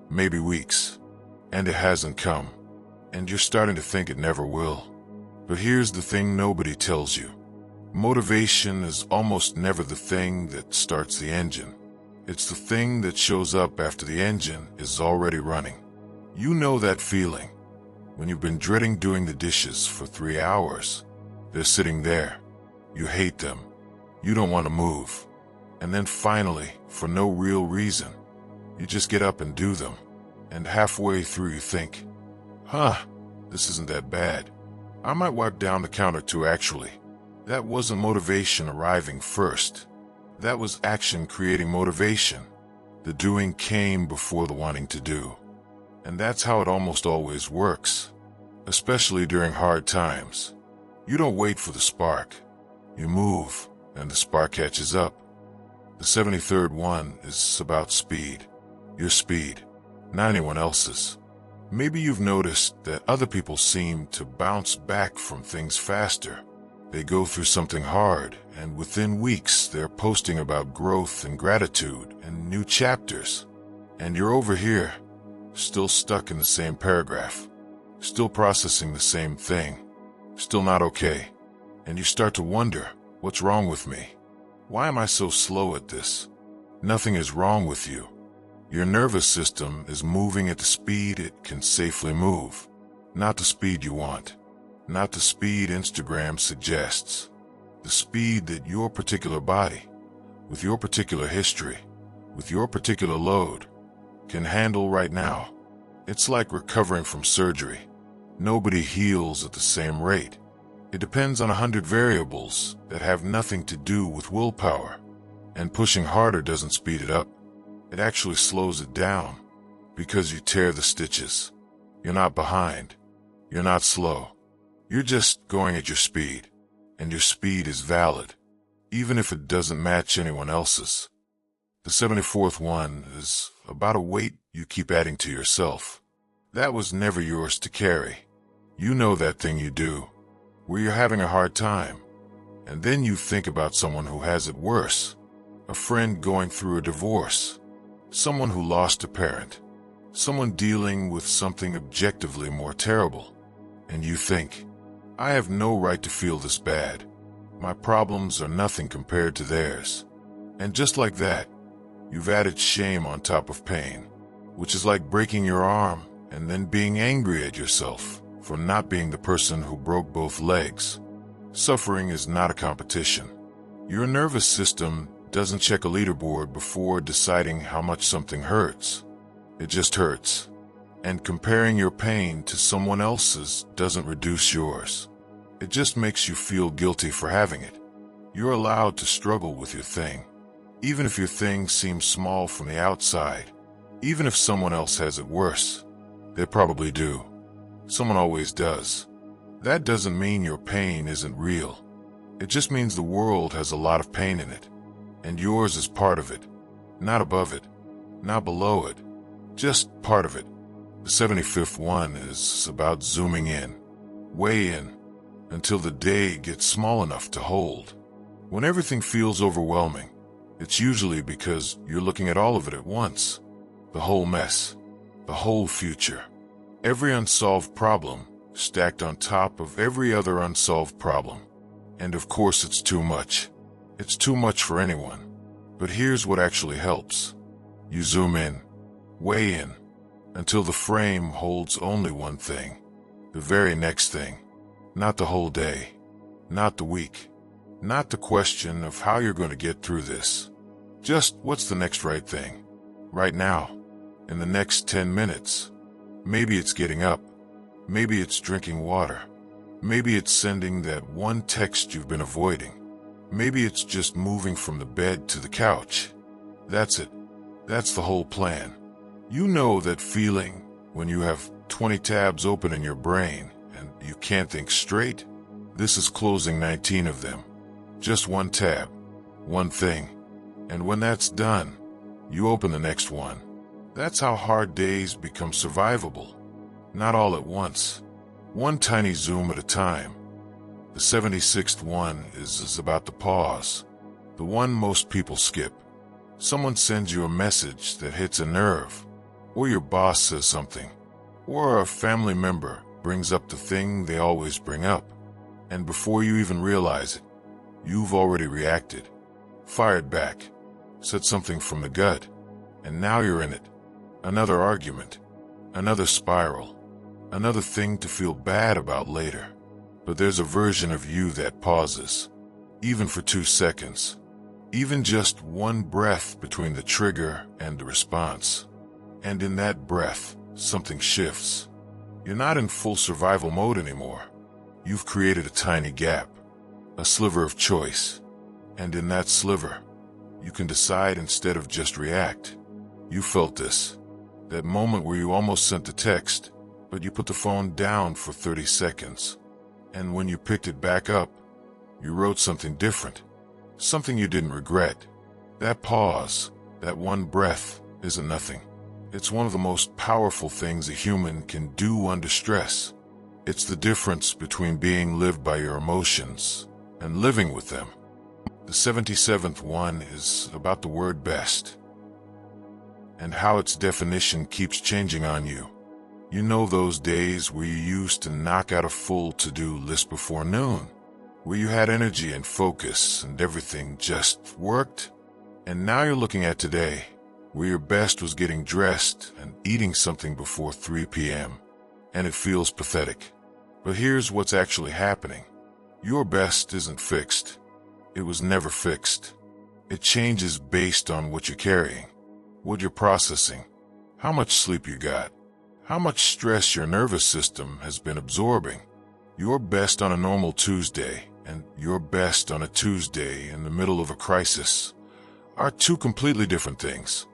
maybe weeks, and it hasn't come. And you're starting to think it never will. But here's the thing nobody tells you. Motivation is almost never the thing that starts the engine. It's the thing that shows up after the engine is already running. You know that feeling when you've been dreading doing the dishes for 3 hours. They're sitting there. You hate them. You don't want to move. And then finally, for no real reason, you just get up and do them. And halfway through you think, this isn't that bad. I might wipe down the counter too actually. That wasn't motivation arriving first. That was action creating motivation. The doing came before the wanting to do. And that's how it almost always works, especially during hard times. You don't wait for the spark. You move, and the spark catches up. The 73rd one is about speed. Your speed, not anyone else's. Maybe you've noticed that other people seem to bounce back from things faster. They go through something hard, and within weeks they're posting about growth and gratitude and new chapters. And you're over here, still stuck in the same paragraph, still processing the same thing, still not okay. And you start to wonder, what's wrong with me? Why am I so slow at this? Nothing is wrong with you. Your nervous system is moving at the speed it can safely move, not the speed you want. Not the speed Instagram suggests. The speed that your particular body, with your particular history, with your particular load, can handle right now. It's like recovering from surgery. Nobody heals at the same rate. It depends on 100 variables that have nothing to do with willpower. And pushing harder doesn't speed it up. It actually slows it down because you tear the stitches. You're not behind. You're not slow. You're just going at your speed, and your speed is valid, even if it doesn't match anyone else's. The 74th one is about a weight you keep adding to yourself. That was never yours to carry. You know that thing you do, where you're having a hard time, and then you think about someone who has it worse, a friend going through a divorce, someone who lost a parent, someone dealing with something objectively more terrible, and you think, I have no right to feel this bad. My problems are nothing compared to theirs. And just like that, you've added shame on top of pain, which is like breaking your arm and then being angry at yourself for not being the person who broke both legs. Suffering is not a competition. Your nervous system doesn't check a leaderboard before deciding how much something hurts. It just hurts. And comparing your pain to someone else's doesn't reduce yours. It just makes you feel guilty for having it. You're allowed to struggle with your thing, even if your thing seems small from the outside. Even if someone else has it worse. They probably do. Someone always does. That doesn't mean your pain isn't real. It just means the world has a lot of pain in it. And yours is part of it. Not above it. Not below it. Just part of it. The 75th one is about zooming in. Way in. Until the day gets small enough to hold. When everything feels overwhelming, it's usually because you're looking at all of it at once. The whole mess. The whole future. Every unsolved problem stacked on top of every other unsolved problem. And of course it's too much. It's too much for anyone. But here's what actually helps. You zoom in. Way in. Until the frame holds only one thing. The very next thing. Not the whole day. Not the week. Not the question of how you're going to get through this. Just what's the next right thing? Right now. In the next 10 minutes. Maybe it's getting up. Maybe it's drinking water. Maybe it's sending that one text you've been avoiding. Maybe it's just moving from the bed to the couch. That's it. That's the whole plan. You know that feeling when you have 20 tabs open in your brain and you can't think straight? This is closing 19 of them. Just one tab. One thing. And when that's done, you open the next one. That's how hard days become survivable. Not all at once. One tiny zoom at a time. The 76th one is about the pause. The one most people skip. Someone sends you a message that hits a nerve. Or your boss says something. Or a family member brings up the thing they always bring up. And before you even realize it, you've already reacted. Fired back. Said something from the gut. And now you're in it. Another argument. Another spiral. Another thing to feel bad about later. But there's a version of you that pauses. Even for 2 seconds. Even just one breath between the trigger and the response. And in that breath, something shifts. You're not in full survival mode anymore. You've created a tiny gap. A sliver of choice. And in that sliver, you can decide instead of just react. You felt this. That moment where you almost sent the text, but you put the phone down for 30 seconds. And when you picked it back up, you wrote something different. Something you didn't regret. That pause, that one breath, isn't nothing. It's one of the most powerful things a human can do under stress. It's the difference between being lived by your emotions and living with them. The 77th one is about the word best. And how its definition keeps changing on you. You know those days where you used to knock out a full to-do list before noon? Where you had energy and focus and everything just worked? And now you're looking at today, where your best was getting dressed and eating something before 3 p.m. And it feels pathetic. But here's what's actually happening. Your best isn't fixed. It was never fixed. It changes based on what you're carrying. What you're processing, how much sleep you got, how much stress your nervous system has been absorbing. Your best on a normal Tuesday and your best on a Tuesday in the middle of a crisis are two completely different things.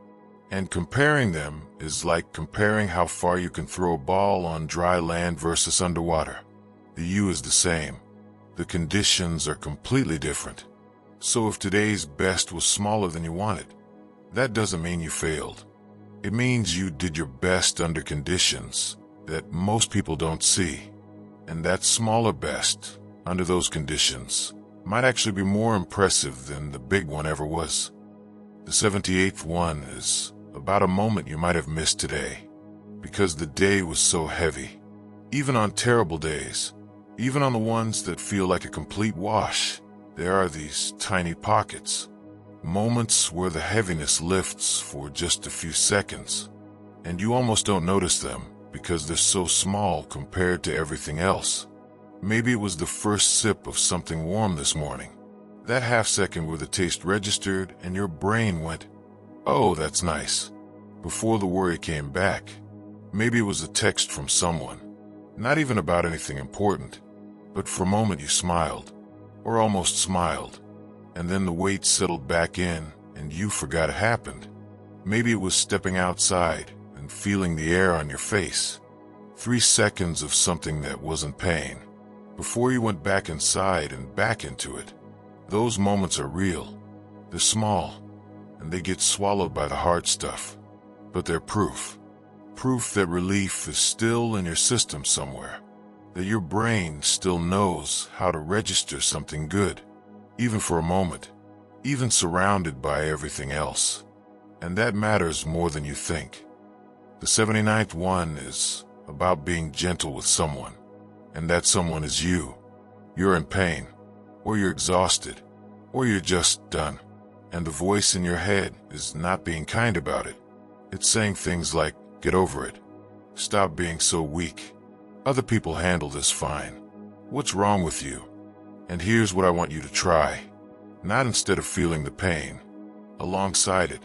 And comparing them is like comparing how far you can throw a ball on dry land versus underwater. The you is the same. The conditions are completely different. So if today's best was smaller than you wanted, that doesn't mean you failed. It means you did your best under conditions that most people don't see. And that smaller best, under those conditions, might actually be more impressive than the big one ever was. The 78th one is about a moment you might have missed today, because the day was so heavy. Even on terrible days, Even on the ones that feel like a complete wash, there are these tiny pockets. Moments where the heaviness lifts for just a few seconds, and you almost don't notice them because they're so small compared to everything else. Maybe it was the first sip of something warm this morning. That half second where the taste registered and your brain went, "Oh, that's nice," before the worry came back. Maybe it was a text from someone, not even about anything important, but for a moment you smiled, or almost smiled, and then the weight settled back in and you forgot it happened. Maybe it was stepping outside and feeling the air on your face. 3 seconds of something that wasn't pain, before you went back inside and back into it. Those moments are real. They're small, and they get swallowed by the hard stuff. But they're proof. Proof that relief is still in your system somewhere. That your brain still knows how to register something good, even for a moment, even surrounded by everything else. And that matters more than you think. The 79th one is about being gentle with someone, and that someone is you. You're in pain, or you're exhausted, or you're just done. And the voice in your head is not being kind about it. It's saying things like, "Get over it. Stop being so weak. Other people handle this fine. What's wrong with you? And here's what I want you to try." Not instead of feeling the pain, alongside it.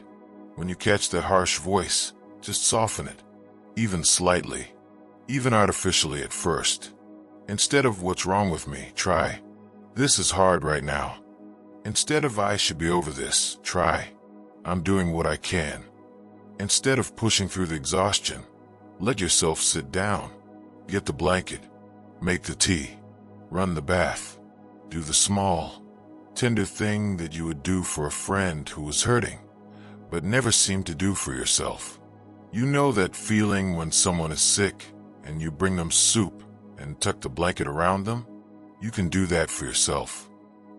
When you catch that harsh voice, just soften it, even slightly, even artificially at first. Instead of "What's wrong with me?" try, "This is hard right now." Instead of "I should be over this," try, "I'm doing what I can." Instead of pushing through the exhaustion, let yourself sit down, get the blanket, make the tea, run the bath, do the small, tender thing that you would do for a friend who was hurting, but never seemed to do for yourself. You know that feeling when someone is sick and you bring them soup and tuck the blanket around them? You can do that for yourself.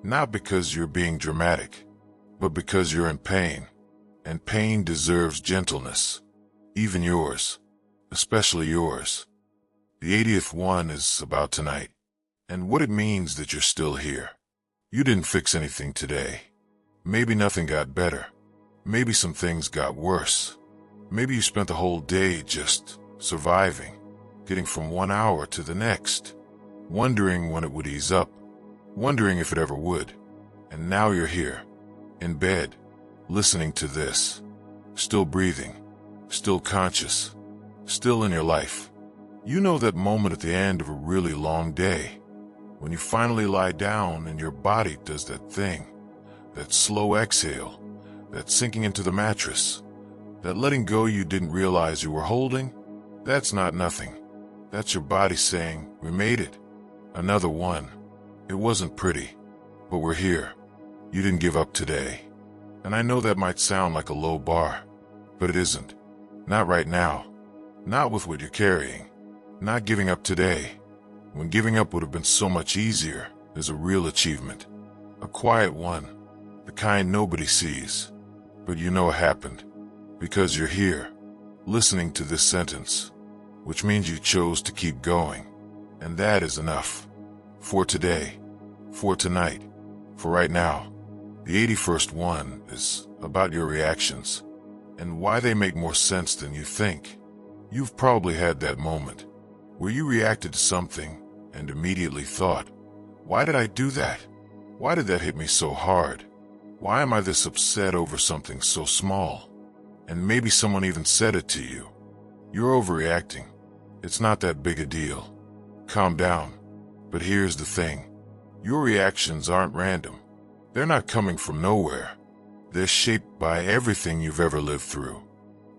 Not because you're being dramatic, but because you're in pain. And pain deserves gentleness. Even yours. Especially yours. The 80th one is about tonight, and what it means that you're still here. You didn't fix anything today. Maybe nothing got better. Maybe some things got worse. Maybe you spent the whole day just surviving, getting from 1 hour to the next, wondering when it would ease up, wondering if it ever would. And now you're here, in bed, listening to this, still breathing, still conscious, still in your life. You know that moment at the end of a really long day, when you finally lie down and your body does that thing, that slow exhale, that sinking into the mattress, that letting go you didn't realize you were holding. That's not nothing. That's your body saying, "We made it. Another one. It wasn't pretty, but we're here. You didn't give up today." And I know that might sound like a low bar, but it isn't. Not right now. Not with what you're carrying. Not giving up today, when giving up would have been so much easier, is a real achievement. A quiet one, the kind nobody sees. But you know it happened, because you're here, listening to this sentence, which means you chose to keep going. And that is enough. For today, for tonight, for right now. The 81st one is about your reactions, and why they make more sense than you think. You've probably had that moment, where you reacted to something and immediately thought, "Why did I do that? Why did that hit me so hard? Why am I this upset over something so small?" And maybe someone even said it to you. "You're overreacting. It's not that big a deal. Calm down." But here's the thing. Your reactions aren't random. They're not coming from nowhere. They're shaped by everything you've ever lived through.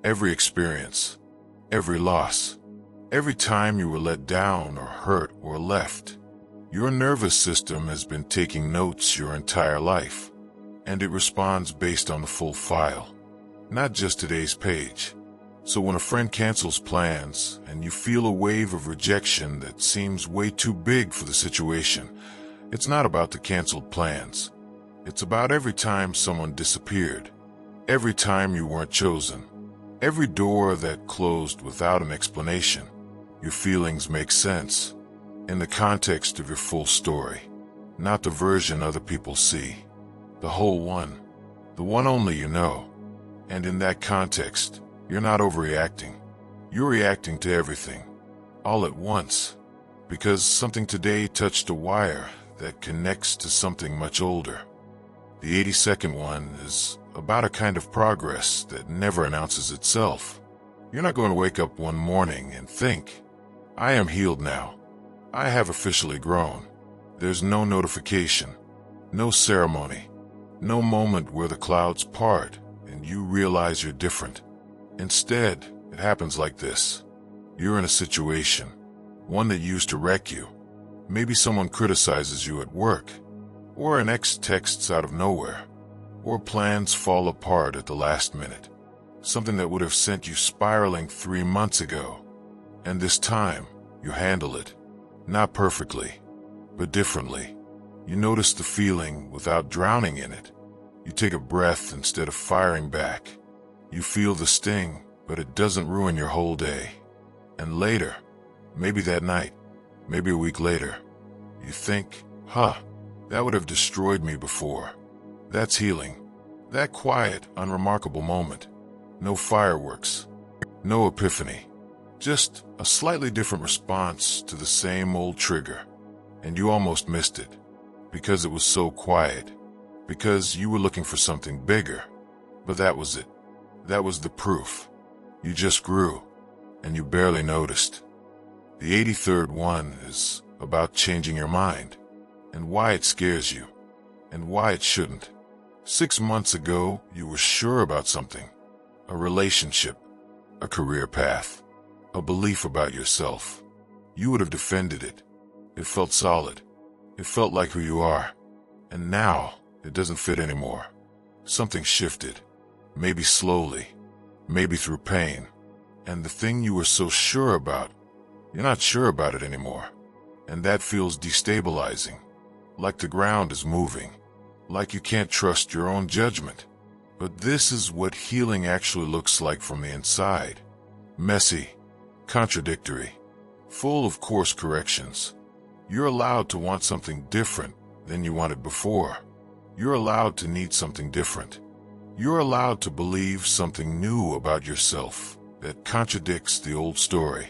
Every experience. Every loss. Every time you were let down or hurt or left. Your nervous system has been taking notes your entire life, and it responds based on the full file, not just today's page. So when a friend cancels plans and you feel a wave of rejection that seems way too big for the situation, it's not about the canceled plans. It's about every time someone disappeared, every time you weren't chosen, every door that closed without an explanation. Your feelings make sense. in the context of your full story, not the version other people see, the whole one, the one only you know. And in that context, you're not overreacting. You're reacting to everything, all at once, because something today touched a wire that connects to something much older. The 82nd one is about a kind of progress that never announces itself. You're not going to wake up one morning and think, I am healed now. I have officially grown. There's no notification, no ceremony, no moment where the clouds part and you realize you're different. Instead, it happens like this. You're in a situation, one that used to wreck you. Maybe someone criticizes you at work, or an ex texts out of nowhere, or plans fall apart at the last minute. Something that would have sent you spiraling 3 months ago. And this time, you handle it. Not perfectly, but differently. You notice the feeling without drowning in it. You take a breath instead of firing back. You feel the sting, but it doesn't ruin your whole day. And later, maybe that night, maybe a week later, you think, that would have destroyed me before. That's healing. That quiet, unremarkable moment. No fireworks. No epiphany. Just a slightly different response to the same old trigger. And you almost missed it. Because it was so quiet. Because you were looking for something bigger. But that was it. That was the proof. You just grew. And you barely noticed. The 83rd one is about changing your mind. And why it scares you. And why it shouldn't. 6 months ago, you were sure about something. A relationship. A career path. A belief about yourself. You would have defended it. It felt solid. It felt like who you are. And now, it doesn't fit anymore. Something shifted. Maybe slowly. Maybe through pain. And the thing you were so sure about, you're not sure about it anymore. And that feels destabilizing. Like the ground is moving. Like you can't trust your own judgment. But this is what healing actually looks like from the inside. Messy. Contradictory. Full of course corrections. You're allowed to want something different than you wanted before. You're allowed to need something different. You're allowed to believe something new about yourself that contradicts the old story.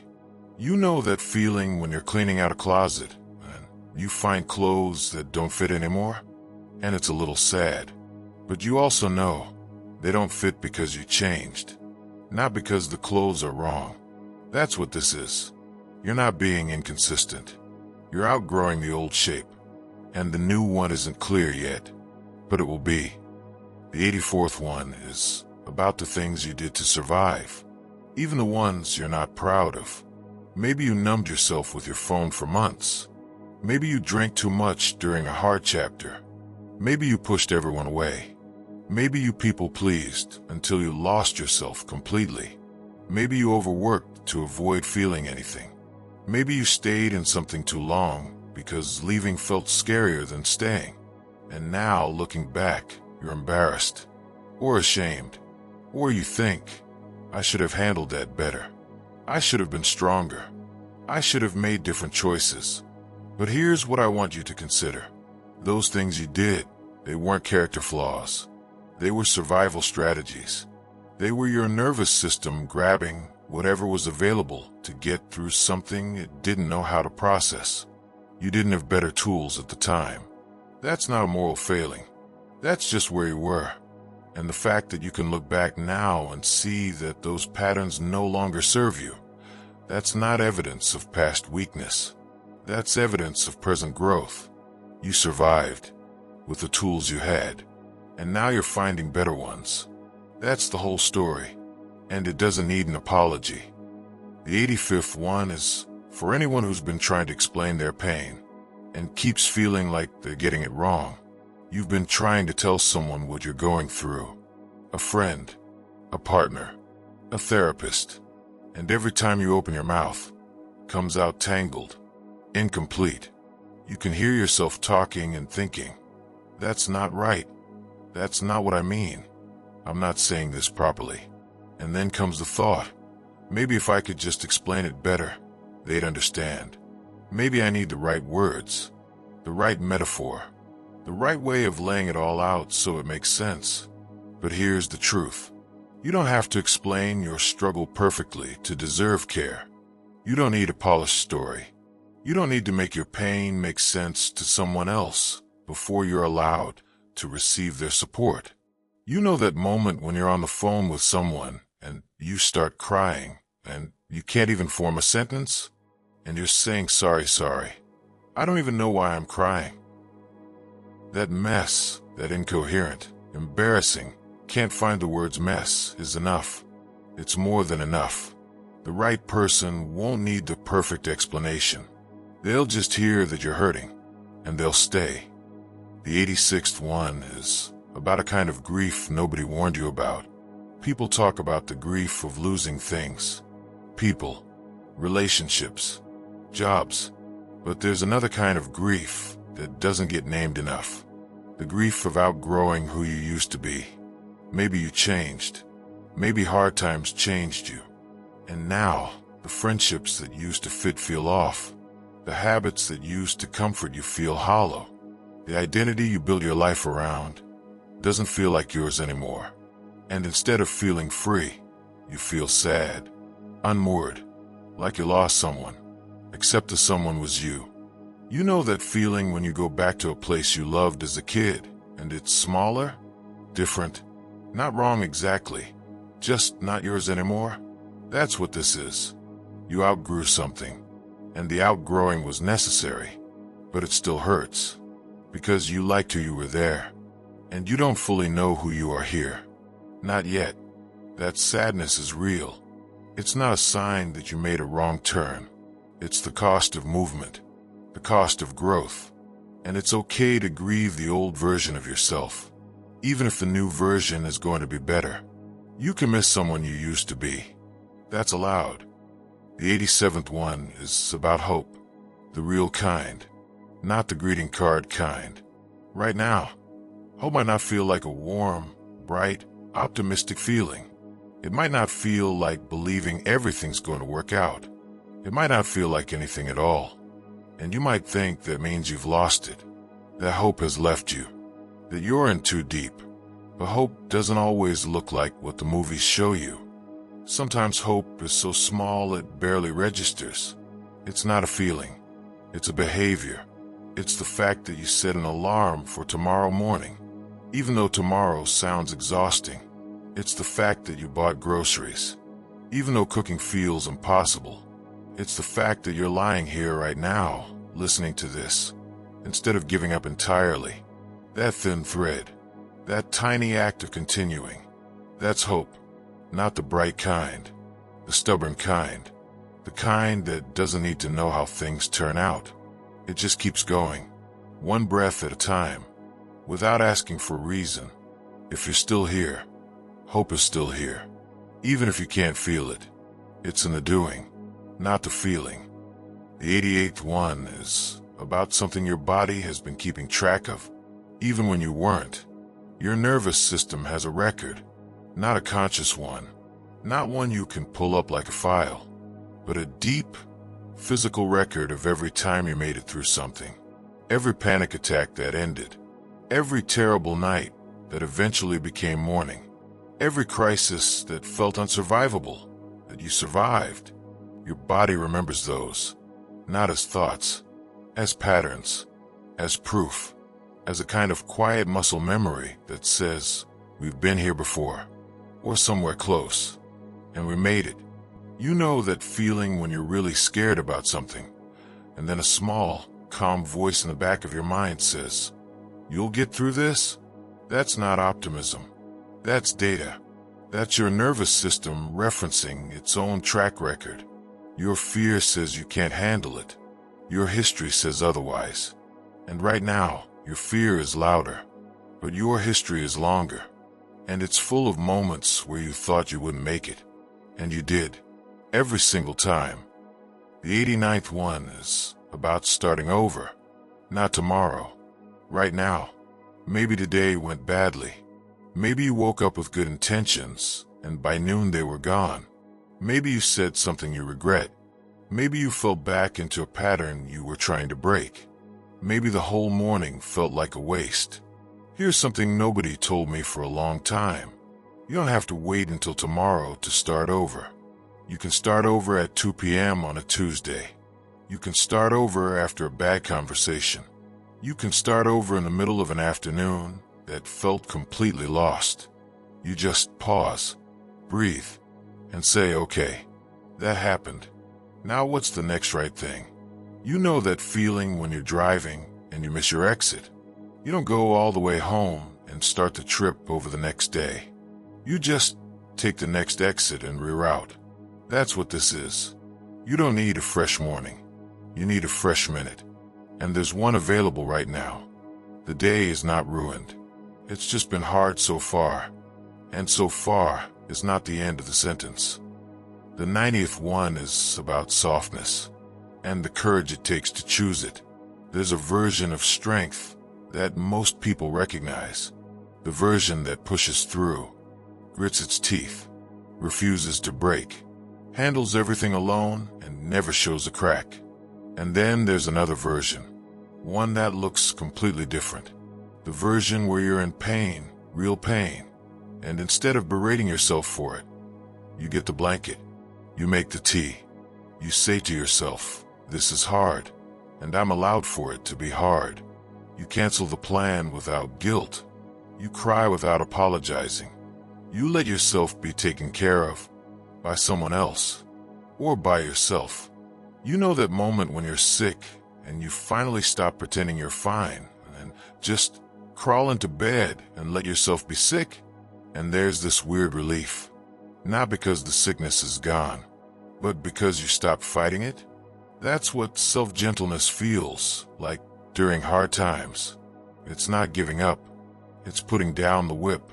You know that feeling when you're cleaning out a closet and you find clothes that don't fit anymore? And it's a little sad. But you also know they don't fit because you changed. Not because the clothes are wrong. That's what this is. You're not being inconsistent. You're outgrowing the old shape. And the new one isn't clear yet. But it will be. The 84th one is about the things you did to survive. Even the ones you're not proud of. Maybe you numbed yourself with your phone for months. Maybe you drank too much during a hard chapter. Maybe you pushed everyone away. Maybe you people-pleased until you lost yourself completely. Maybe you overworked to avoid feeling anything. Maybe you stayed in something too long because leaving felt scarier than staying. And now, looking back, you're embarrassed. Or ashamed. Or you think, I should have handled that better. I should have been stronger. I should have made different choices. But here's what I want you to consider. Those things you did, they weren't character flaws. They were survival strategies. They were your nervous system grabbing whatever was available to get through something it didn't know how to process. You didn't have better tools at the time. That's not a moral failing. That's just where you were. And the fact that you can look back now and see that those patterns no longer serve you, that's not evidence of past weakness. That's evidence of present growth. You survived with the tools you had, and now you're finding better ones. That's the whole story, and it doesn't need an apology. The 85th one is for anyone who's been trying to explain their pain and keeps feeling like they're getting it wrong. You've been trying to tell someone what you're going through. A friend, a partner, a therapist. And every time you open your mouth, it comes out tangled, incomplete. You can hear yourself talking and thinking, that's not right. That's not what I mean. I'm not saying this properly. And then comes the thought, maybe if I could just explain it better, they'd understand. Maybe I need the right words, the right metaphor, the right way of laying it all out so it makes sense. But here's the truth. You don't have to explain your struggle perfectly to deserve care. You don't need a polished story. You don't need to make your pain make sense to someone else before you're allowed to receive their support. You know that moment when you're on the phone with someone and you start crying and you can't even form a sentence? And you're saying, sorry. I don't even know why I'm crying. That mess, that incoherent, embarrassing, can't find the words mess is enough. It's more than enough. The right person won't need the perfect explanation. They'll just hear that you're hurting, and they'll stay. The 86th one is about a kind of grief nobody warned you about. People talk about the grief of losing things. People, relationships, jobs. But there's another kind of grief that doesn't get named enough. The grief of outgrowing who you used to be. Maybe you changed. Maybe hard times changed you. And now, the friendships that used to fit feel off. The habits that used to comfort you feel hollow. The identity you built your life around doesn't feel like yours anymore. And instead of feeling free, you feel sad, unmoored, like you lost someone, except the someone was you. You know that feeling when you go back to a place you loved as a kid, and it's smaller, different, not wrong exactly, just not yours anymore? That's what this is. You outgrew something, and the outgrowing was necessary, but it still hurts, because you liked who you were there, and you don't fully know who you are here. Not yet. That sadness is real. It's not a sign that you made a wrong turn. It's the cost of movement, the cost of growth, and it's okay to grieve the old version of yourself, even if the new version is going to be better. You can miss someone you used to be. That's allowed. The 87th one is about hope, the real kind, not the greeting card kind. Right now, hope might not feel like a warm, bright, optimistic feeling. It might not feel like believing everything's going to work out. It might not feel like anything at all. And you might think that means you've lost it, that hope has left you, that you're in too deep. But hope doesn't always look like what the movies show you. Sometimes hope is so small it barely registers. It's not a feeling. It's a behavior. It's the fact that you set an alarm for tomorrow morning, even though tomorrow sounds exhausting. It's the fact that you bought groceries, even though cooking feels impossible. It's the fact that you're lying here right now, listening to this, instead of giving up entirely. That thin thread, that tiny act of continuing, that's hope. Not the bright kind, the stubborn kind, the kind that doesn't need to know how things turn out. It just keeps going, one breath at a time, without asking for a reason. If you're still here, hope is still here. Even if you can't feel it, it's in the doing, not the feeling. The 88th one is about something your body has been keeping track of, even when you weren't. Your nervous system has a record. Not a conscious one, not one you can pull up like a file, but a deep, physical record of every time you made it through something, every panic attack that ended, every terrible night that eventually became morning, every crisis that felt unsurvivable, that you survived. Your body remembers those, not as thoughts, as patterns, as proof, as a kind of quiet muscle memory that says, we've been here before. Or somewhere close, and we made it. You know that feeling when you're really scared about something, and then a small, calm voice in the back of your mind says, you'll get through this? That's not optimism. That's data. That's your nervous system referencing its own track record. Your fear says you can't handle it. Your history says otherwise. And right now, your fear is louder, but your history is longer. And it's full of moments where you thought you wouldn't make it. And you did. Every single time. The 89th one is about starting over. Not tomorrow. Right now. Maybe today went badly. Maybe you woke up with good intentions, and by noon they were gone. Maybe you said something you regret. Maybe you fell back into a pattern you were trying to break. Maybe the whole morning felt like a waste. Here's something nobody told me for a long time. You don't have to wait until tomorrow to start over. You can start over at 2 p.m. on a Tuesday. You can start over after a bad conversation. You can start over in the middle of an afternoon that felt completely lost. You just pause, breathe, and say, okay, that happened. Now what's the next right thing? You know that feeling when you're driving and you miss your exit. You don't go all the way home and start the trip over the next day. You just take the next exit and reroute. That's what this is. You don't need a fresh morning. You need a fresh minute. And there's one available right now. The day is not ruined. It's just been hard so far. And so far is not the end of the sentence. The 90th one is about softness and the courage it takes to choose it. There's a version of strength that most people recognize. The version that pushes through, grits its teeth, refuses to break, handles everything alone and never shows a crack. And then there's another version, one that looks completely different. The version where you're in pain, real pain, and instead of berating yourself for it, you get the blanket, you make the tea, you say to yourself, this is hard, and I'm allowed for it to be hard. You cancel the plan without guilt. You cry without apologizing. You let yourself be taken care of by someone else or by yourself. You know that moment when you're sick and you finally stop pretending you're fine and just crawl into bed and let yourself be sick? And there's this weird relief. Not because the sickness is gone, but because you stopped fighting it. That's what self-gentleness feels like during hard times. It's not giving up. It's putting down the whip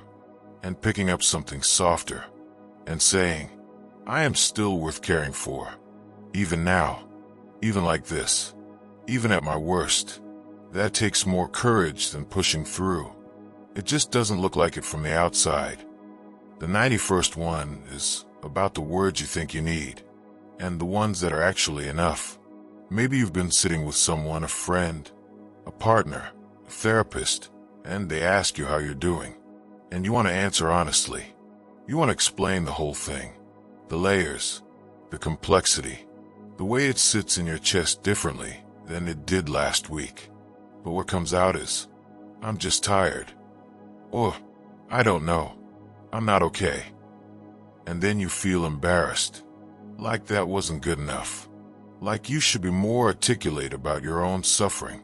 and picking up something softer and saying, I am still worth caring for. Even now, even like this, even at my worst. That takes more courage than pushing through. It just doesn't look like it from the outside. The 91st one is about the words you think you need, and the ones that are actually enough. Maybe you've been sitting with someone, a friend, a partner, a therapist, and they ask you how you're doing. And you want to answer honestly. You want to explain the whole thing, the layers, the complexity, the way it sits in your chest differently than it did last week. But what comes out is, I'm just tired. Or, I don't know. I'm not okay. And then you feel embarrassed, like that wasn't good enough. Like you should be more articulate about your own suffering.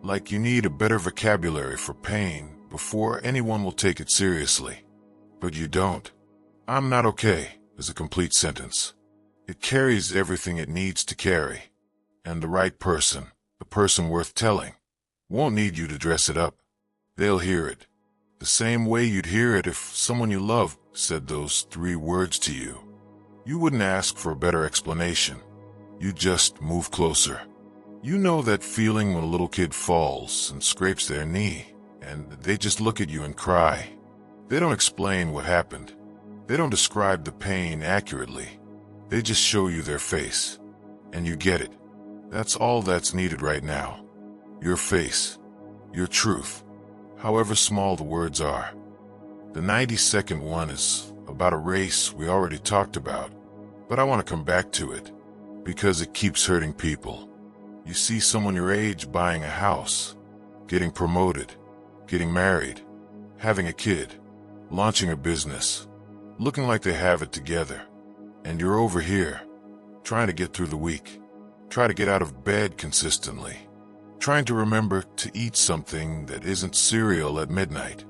Like you need a better vocabulary for pain before anyone will take it seriously. But you don't. I'm not okay is a complete sentence. It carries everything it needs to carry. And the right person, the person worth telling, won't need you to dress it up. They'll hear it. The same way you'd hear it if someone you love said those 3 words to you. You wouldn't ask for a better explanation. You just move closer. You know that feeling when a little kid falls and scrapes their knee, and they just look at you and cry. They don't explain what happened. They don't describe the pain accurately. They just show you their face, and you get it. That's all that's needed right now. Your face, your truth, however small the words are. The 92nd one is about a race we already talked about, but I want to come back to it because it keeps hurting people. You see someone your age buying a house, getting promoted, getting married, having a kid, launching a business, looking like they have it together, and you're over here, trying to get through the week, try to get out of bed consistently, trying to remember to eat something that isn't cereal at midnight.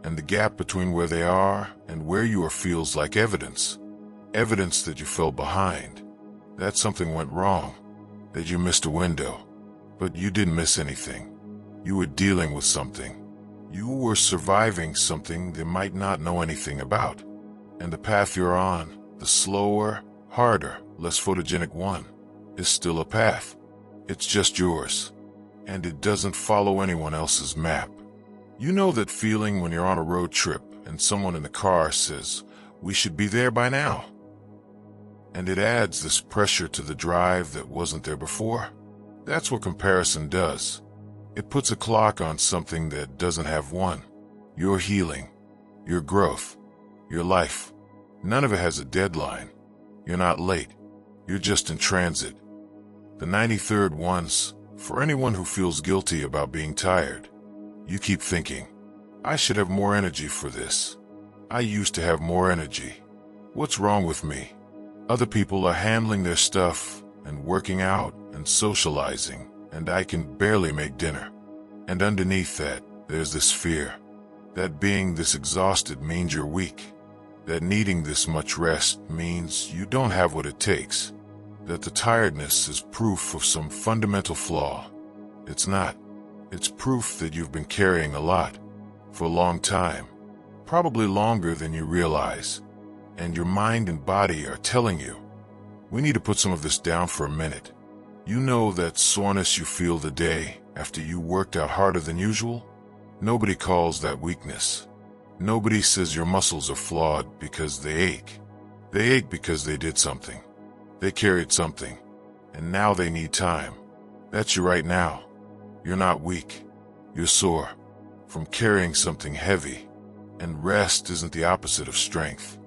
And the gap between where they are and where you are feels like evidence. Evidence that you fell behind, that something went wrong, that you missed a window. But you didn't miss anything. You were dealing with something. You were surviving something they might not know anything about. And the path you're on, the slower, harder, less photogenic one, is still a path. It's just yours. And it doesn't follow anyone else's map. You know that feeling when you're on a road trip and someone in the car says, we should be there by now. And it adds this pressure to the drive that wasn't there before. That's what comparison does. It puts a clock on something that doesn't have one. Your healing, your growth, your life. None of it has a deadline. You're not late. You're just in transit. The 93rd one's for anyone who feels guilty about being tired. You keep thinking, I should have more energy for this. I used to have more energy. What's wrong with me? Other people are handling their stuff and working out and socializing, and I can barely make dinner. And underneath that, there's this fear that being this exhausted means you're weak, that needing this much rest means you don't have what it takes, that the tiredness is proof of some fundamental flaw. It's not. It's proof that you've been carrying a lot for a long time, probably longer than you realize, and your mind and body are telling you, we need to put some of this down for a minute. You know that soreness you feel the day after you worked out harder than usual? Nobody calls that weakness. Nobody says your muscles are flawed because they ache. They ache because they did something. They carried something, and now they need time. That's you right now. You're not weak. You're sore from carrying something heavy. And rest isn't the opposite of strength.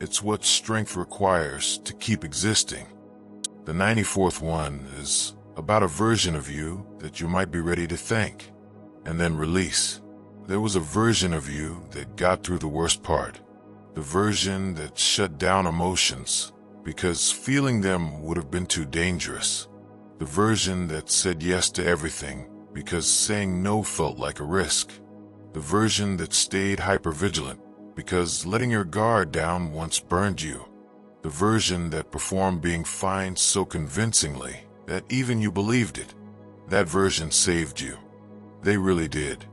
It's what strength requires to keep existing. The 94th one is about a version of you that you might be ready to thank and then release. There was a version of you that got through the worst part. The version that shut down emotions because feeling them would have been too dangerous. The version that said yes to everything because saying no felt like a risk. The version that stayed hypervigilant because letting your guard down once burned you. The version that performed being fine so convincingly that even you believed it. That version saved you. They really did.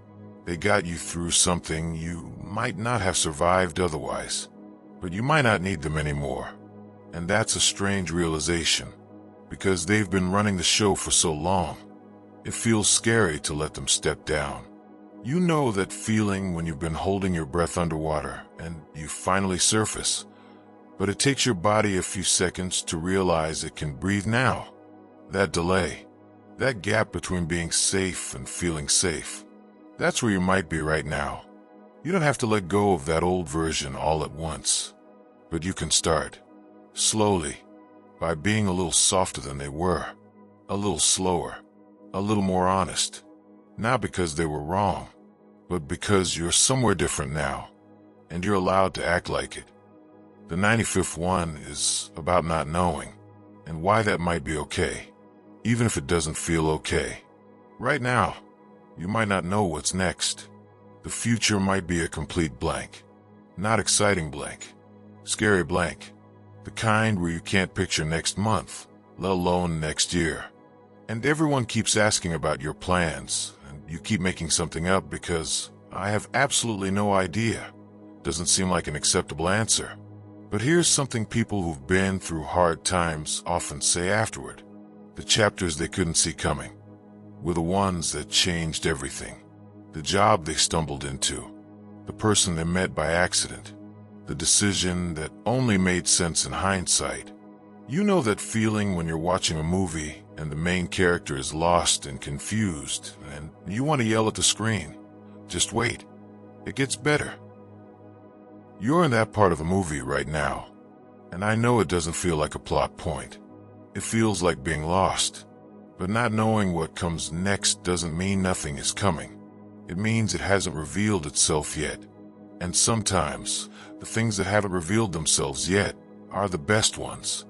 They got you through something you might not have survived otherwise. But you might not need them anymore. And that's a strange realization, because they've been running the show for so long. It feels scary to let them step down. You know that feeling when you've been holding your breath underwater and you finally surface, but it takes your body a few seconds to realize it can breathe now. That delay, that gap between being safe and feeling safe, that's where you might be right now. You don't have to let go of that old version all at once, but you can start slowly by being a little softer than they were, a little slower, a little more honest. Not because they were wrong, but because you're somewhere different now, and you're allowed to act like it. The 95th one is about not knowing, and why that might be okay, even if it doesn't feel okay. Right now, you might not know what's next. The future might be a complete blank. Not exciting blank. Scary blank. The kind where you can't picture next month, let alone next year. And everyone keeps asking about your plans, and you keep making something up because I have absolutely no idea. Doesn't seem like an acceptable answer. But here's something people who've been through hard times often say afterward. The chapters they couldn't see coming were the ones that changed everything. The job they stumbled into, the person they met by accident, the decision that only made sense in hindsight. You know that feeling when you're watching a movie and the main character is lost and confused, and you want to yell at the screen. Just wait. It gets better. You're in that part of the movie right now, and I know it doesn't feel like a plot point. It feels like being lost. But not knowing what comes next doesn't mean nothing is coming. It means it hasn't revealed itself yet. And sometimes, the things that haven't revealed themselves yet are the best ones.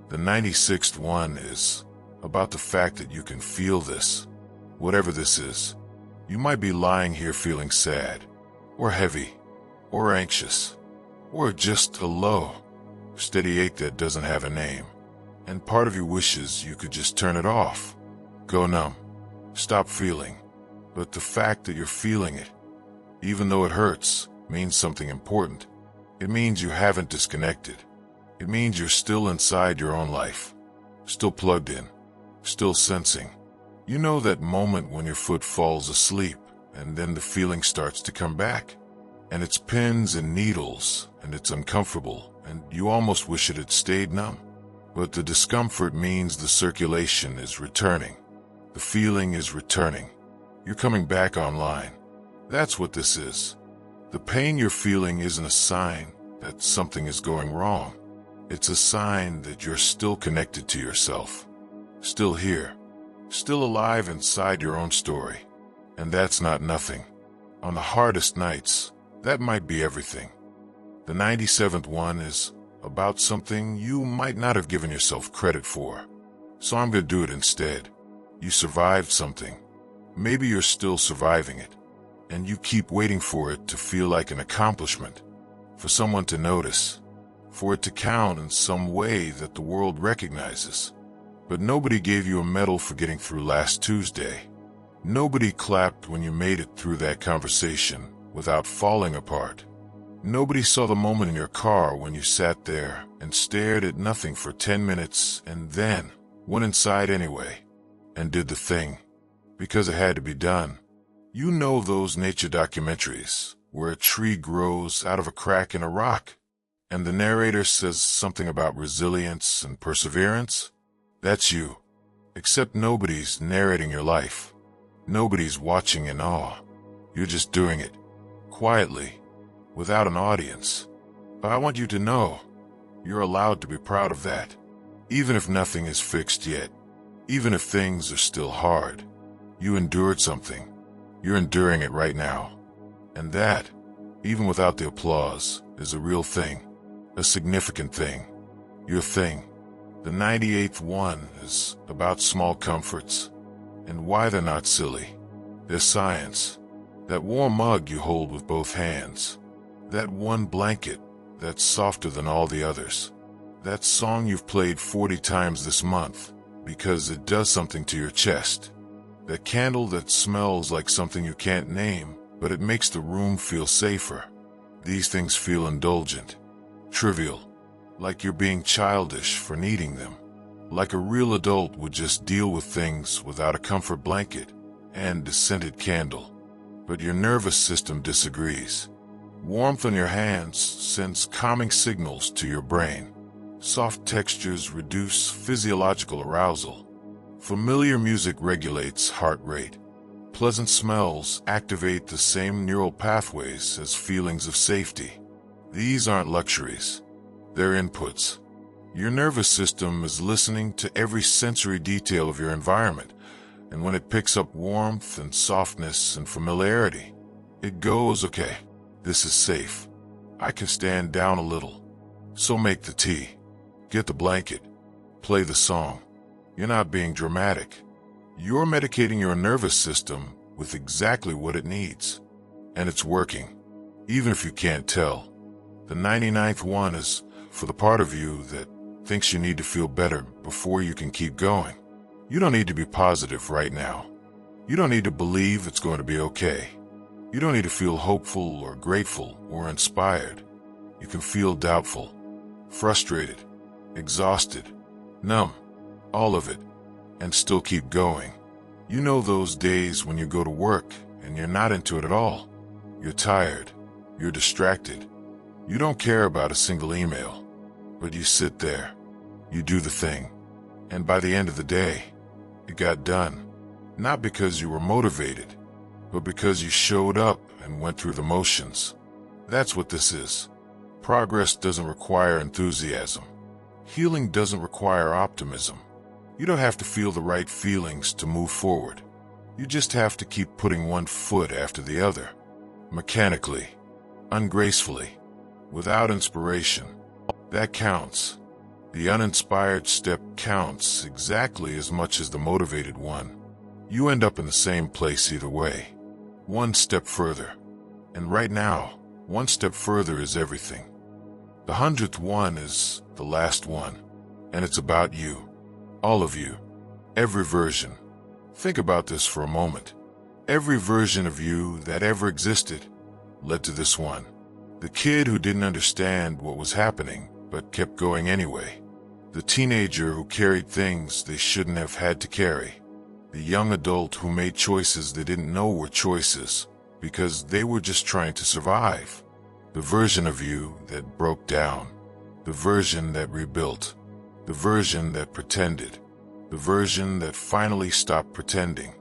The 96th one is about the fact that you can feel this, whatever this is. You might be lying here feeling sad, or heavy, or anxious, or just a low, steady ache that doesn't have a name. And part of you wishes you could just turn it off. Go numb. Stop feeling. But the fact that you're feeling it, even though it hurts, means something important. It means you haven't disconnected. It means you're still inside your own life. Still plugged in. Still sensing. You know that moment when your foot falls asleep and then the feeling starts to come back. And it's pins and needles and it's uncomfortable and you almost wish it had stayed numb. But the discomfort means the circulation is returning. The feeling is returning. You're coming back online. That's what this is. The pain you're feeling isn't a sign that something is going wrong. It's a sign that you're still connected to yourself. Still here. Still alive inside your own story. And that's not nothing. On the hardest nights, that might be everything. The 97th one is about something you might not have given yourself credit for. So I'm going to do it instead. You survived something. Maybe you're still surviving it. And you keep waiting for it to feel like an accomplishment. For someone to notice. For it to count in some way that the world recognizes. But nobody gave you a medal for getting through last Tuesday. Nobody clapped when you made it through that conversation without falling apart. Nobody saw the moment in your car when you sat there and stared at nothing for 10 minutes and then went inside anyway and did the thing because it had to be done. You know those nature documentaries where a tree grows out of a crack in a rock and the narrator says something about resilience and perseverance? That's you. Except nobody's narrating your life. Nobody's watching in awe. You're just doing it. Quietly. Without an audience. But I want you to know, you're allowed to be proud of that. Even if nothing is fixed yet. Even if things are still hard. You endured something. You're enduring it right now. And that, even without the applause, is a real thing. A significant thing. Your thing. The 98th one is about small comforts. And why they're not silly. They're science. That warm mug you hold with both hands. That one blanket that's softer than all the others. That song you've played 40 times this month because it does something to your chest. That candle that smells like something you can't name, but it makes the room feel safer. These things feel indulgent, trivial, like you're being childish for needing them. Like a real adult would just deal with things without a comfort blanket and a scented candle. But your nervous system disagrees. Warmth on your hands sends calming signals to your brain. Soft textures reduce physiological arousal. Familiar music regulates heart rate. Pleasant smells activate the same neural pathways as feelings of safety. These aren't luxuries. They're inputs. Your nervous system is listening to every sensory detail of your environment, and when it picks up warmth and softness and familiarity, it goes, okay, this is safe. I can stand down a little. So make the tea. Get the blanket. Play the song. You're not being dramatic. You're medicating your nervous system with exactly what it needs. And it's working, even if you can't tell. The 99th one is for the part of you that thinks you need to feel better before you can keep going. You don't need to be positive right now. You don't need to believe it's going to be okay. You don't need to feel hopeful or grateful or inspired. You can feel doubtful, frustrated, exhausted, numb, all of it, and still keep going. You know those days when you go to work and you're not into it at all. You're tired. You're distracted. You don't care about a single email, but you sit there. You do the thing. And by the end of the day, it got done. Not because you were motivated, but because you showed up and went through the motions. That's what this is. Progress doesn't require enthusiasm. Healing doesn't require optimism. You don't have to feel the right feelings to move forward. You just have to keep putting one foot after the other. Mechanically, ungracefully, without inspiration. That counts. The uninspired step counts exactly as much as the motivated one. You end up in the same place either way. One step further. And right now, one step further is everything. The 100th one is the last one. And it's about you. All of you. Every version. Think about this for a moment. Every version of you that ever existed led to this one. The kid who didn't understand what was happening, but kept going anyway. The teenager who carried things they shouldn't have had to carry. The young adult who made choices they didn't know were choices because they were just trying to survive. The version of you that broke down. The version that rebuilt. the version that pretended, the version that finally stopped pretending.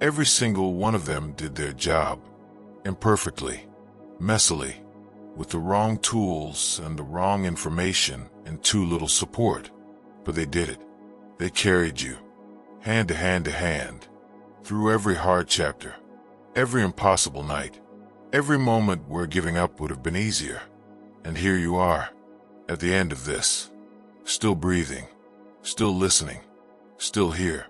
Every single one of them did their job, imperfectly, messily, with the wrong tools and the wrong information and too little support. But they did it. They carried you, hand to hand to hand, through every hard chapter, every impossible night, every moment where giving up would have been easier. And here you are, at the end of this, still breathing, still listening, still here.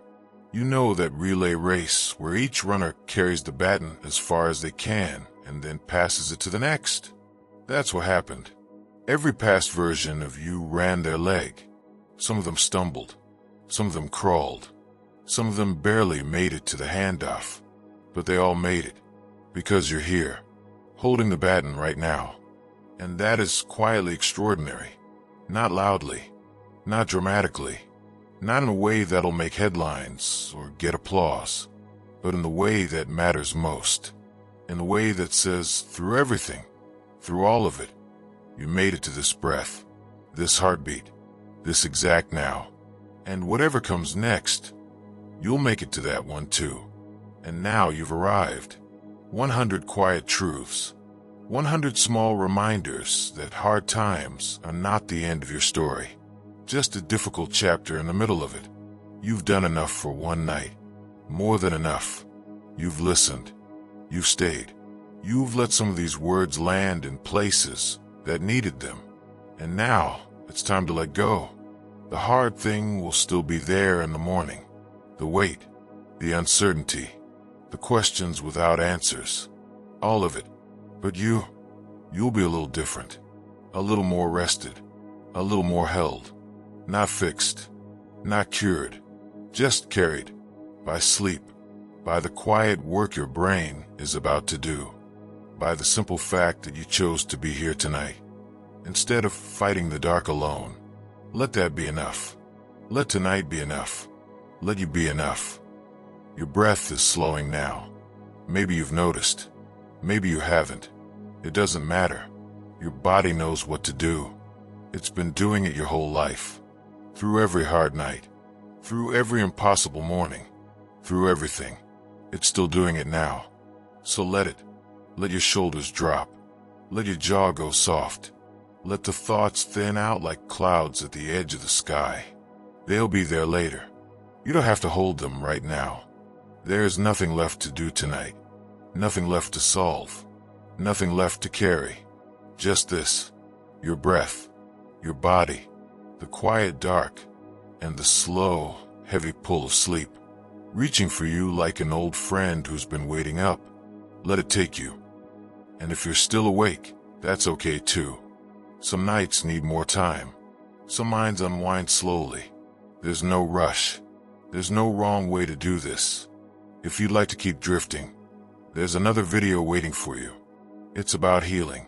You know that relay race where each runner carries the baton as far as they can and then passes it to the next. That's what happened. Every past version of you ran their leg. Some of them stumbled. Some of them crawled. Some of them barely made it to the handoff. But they all made it. Because you're here, holding the baton right now. And that is quietly extraordinary. Not loudly. Not dramatically. Not in a way that'll make headlines or get applause. But in the way that matters most. In the way that says, through everything, through all of it, you made it to this breath, this heartbeat, this exact now. And whatever comes next, you'll make it to that one too. And now you've arrived. 100 quiet truths. 100 small reminders that hard times are not the end of your story. Just a difficult chapter in the middle of it. You've done enough for one night. More than enough. You've listened. You've stayed. You've let some of these words land in places that needed them. And now it's time to let go. The hard thing will still be there in the morning. The weight, the uncertainty, the questions without answers. All of it. But you'll be a little different. A little more rested. A little more held. Not fixed. Not cured. Just carried. By sleep. By the quiet work your brain is about to do. By the simple fact that you chose to be here tonight. Instead of fighting the dark alone. Let that be enough. Let tonight be enough. Let you be enough. Your breath is slowing now. Maybe you've noticed. Maybe you haven't. It doesn't matter. Your body knows what to do. It's been doing it your whole life. Through every hard night. Through every impossible morning. Through everything. It's still doing it now. So let it. Let your shoulders drop. Let your jaw go soft. Let the thoughts thin out like clouds at the edge of the sky. They'll be there later. You don't have to hold them right now. There is nothing left to do tonight. Nothing left to solve. Nothing left to carry. Just this. Your breath. Your body. The quiet dark. And the slow, heavy pull of sleep. Reaching for you like an old friend who's been waiting up. Let it take you. And if you're still awake, that's okay too. Some nights need more time. Some minds unwind slowly. There's no rush. There's no wrong way to do this. If you'd like to keep drifting, there's another video waiting for you. It's about healing.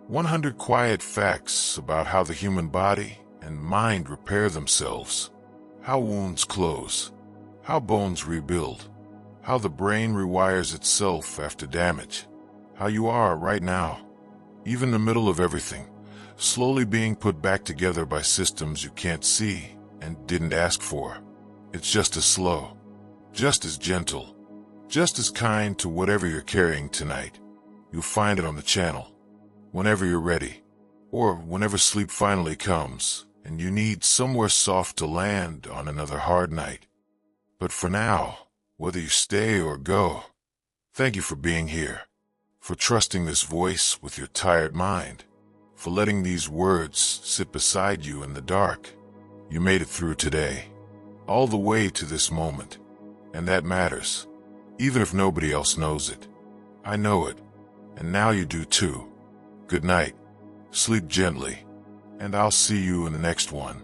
100 quiet facts about how the human body and mind repair themselves. How wounds close. How bones rebuild. How the brain rewires itself after damage. How you are right now, even in the middle of everything, slowly being put back together by systems you can't see and didn't ask for. It's just as slow, just as gentle, just as kind to whatever you're carrying tonight. You'll find it on the channel, whenever you're ready, or whenever sleep finally comes and you need somewhere soft to land on another hard night. But for now, whether you stay or go, thank you for being here. For trusting this voice with your tired mind, for letting these words sit beside you in the dark. You made it through today, all the way to this moment, and that matters, even if nobody else knows it. I know it, and now you do too. Good night, sleep gently, and I'll see you in the next one.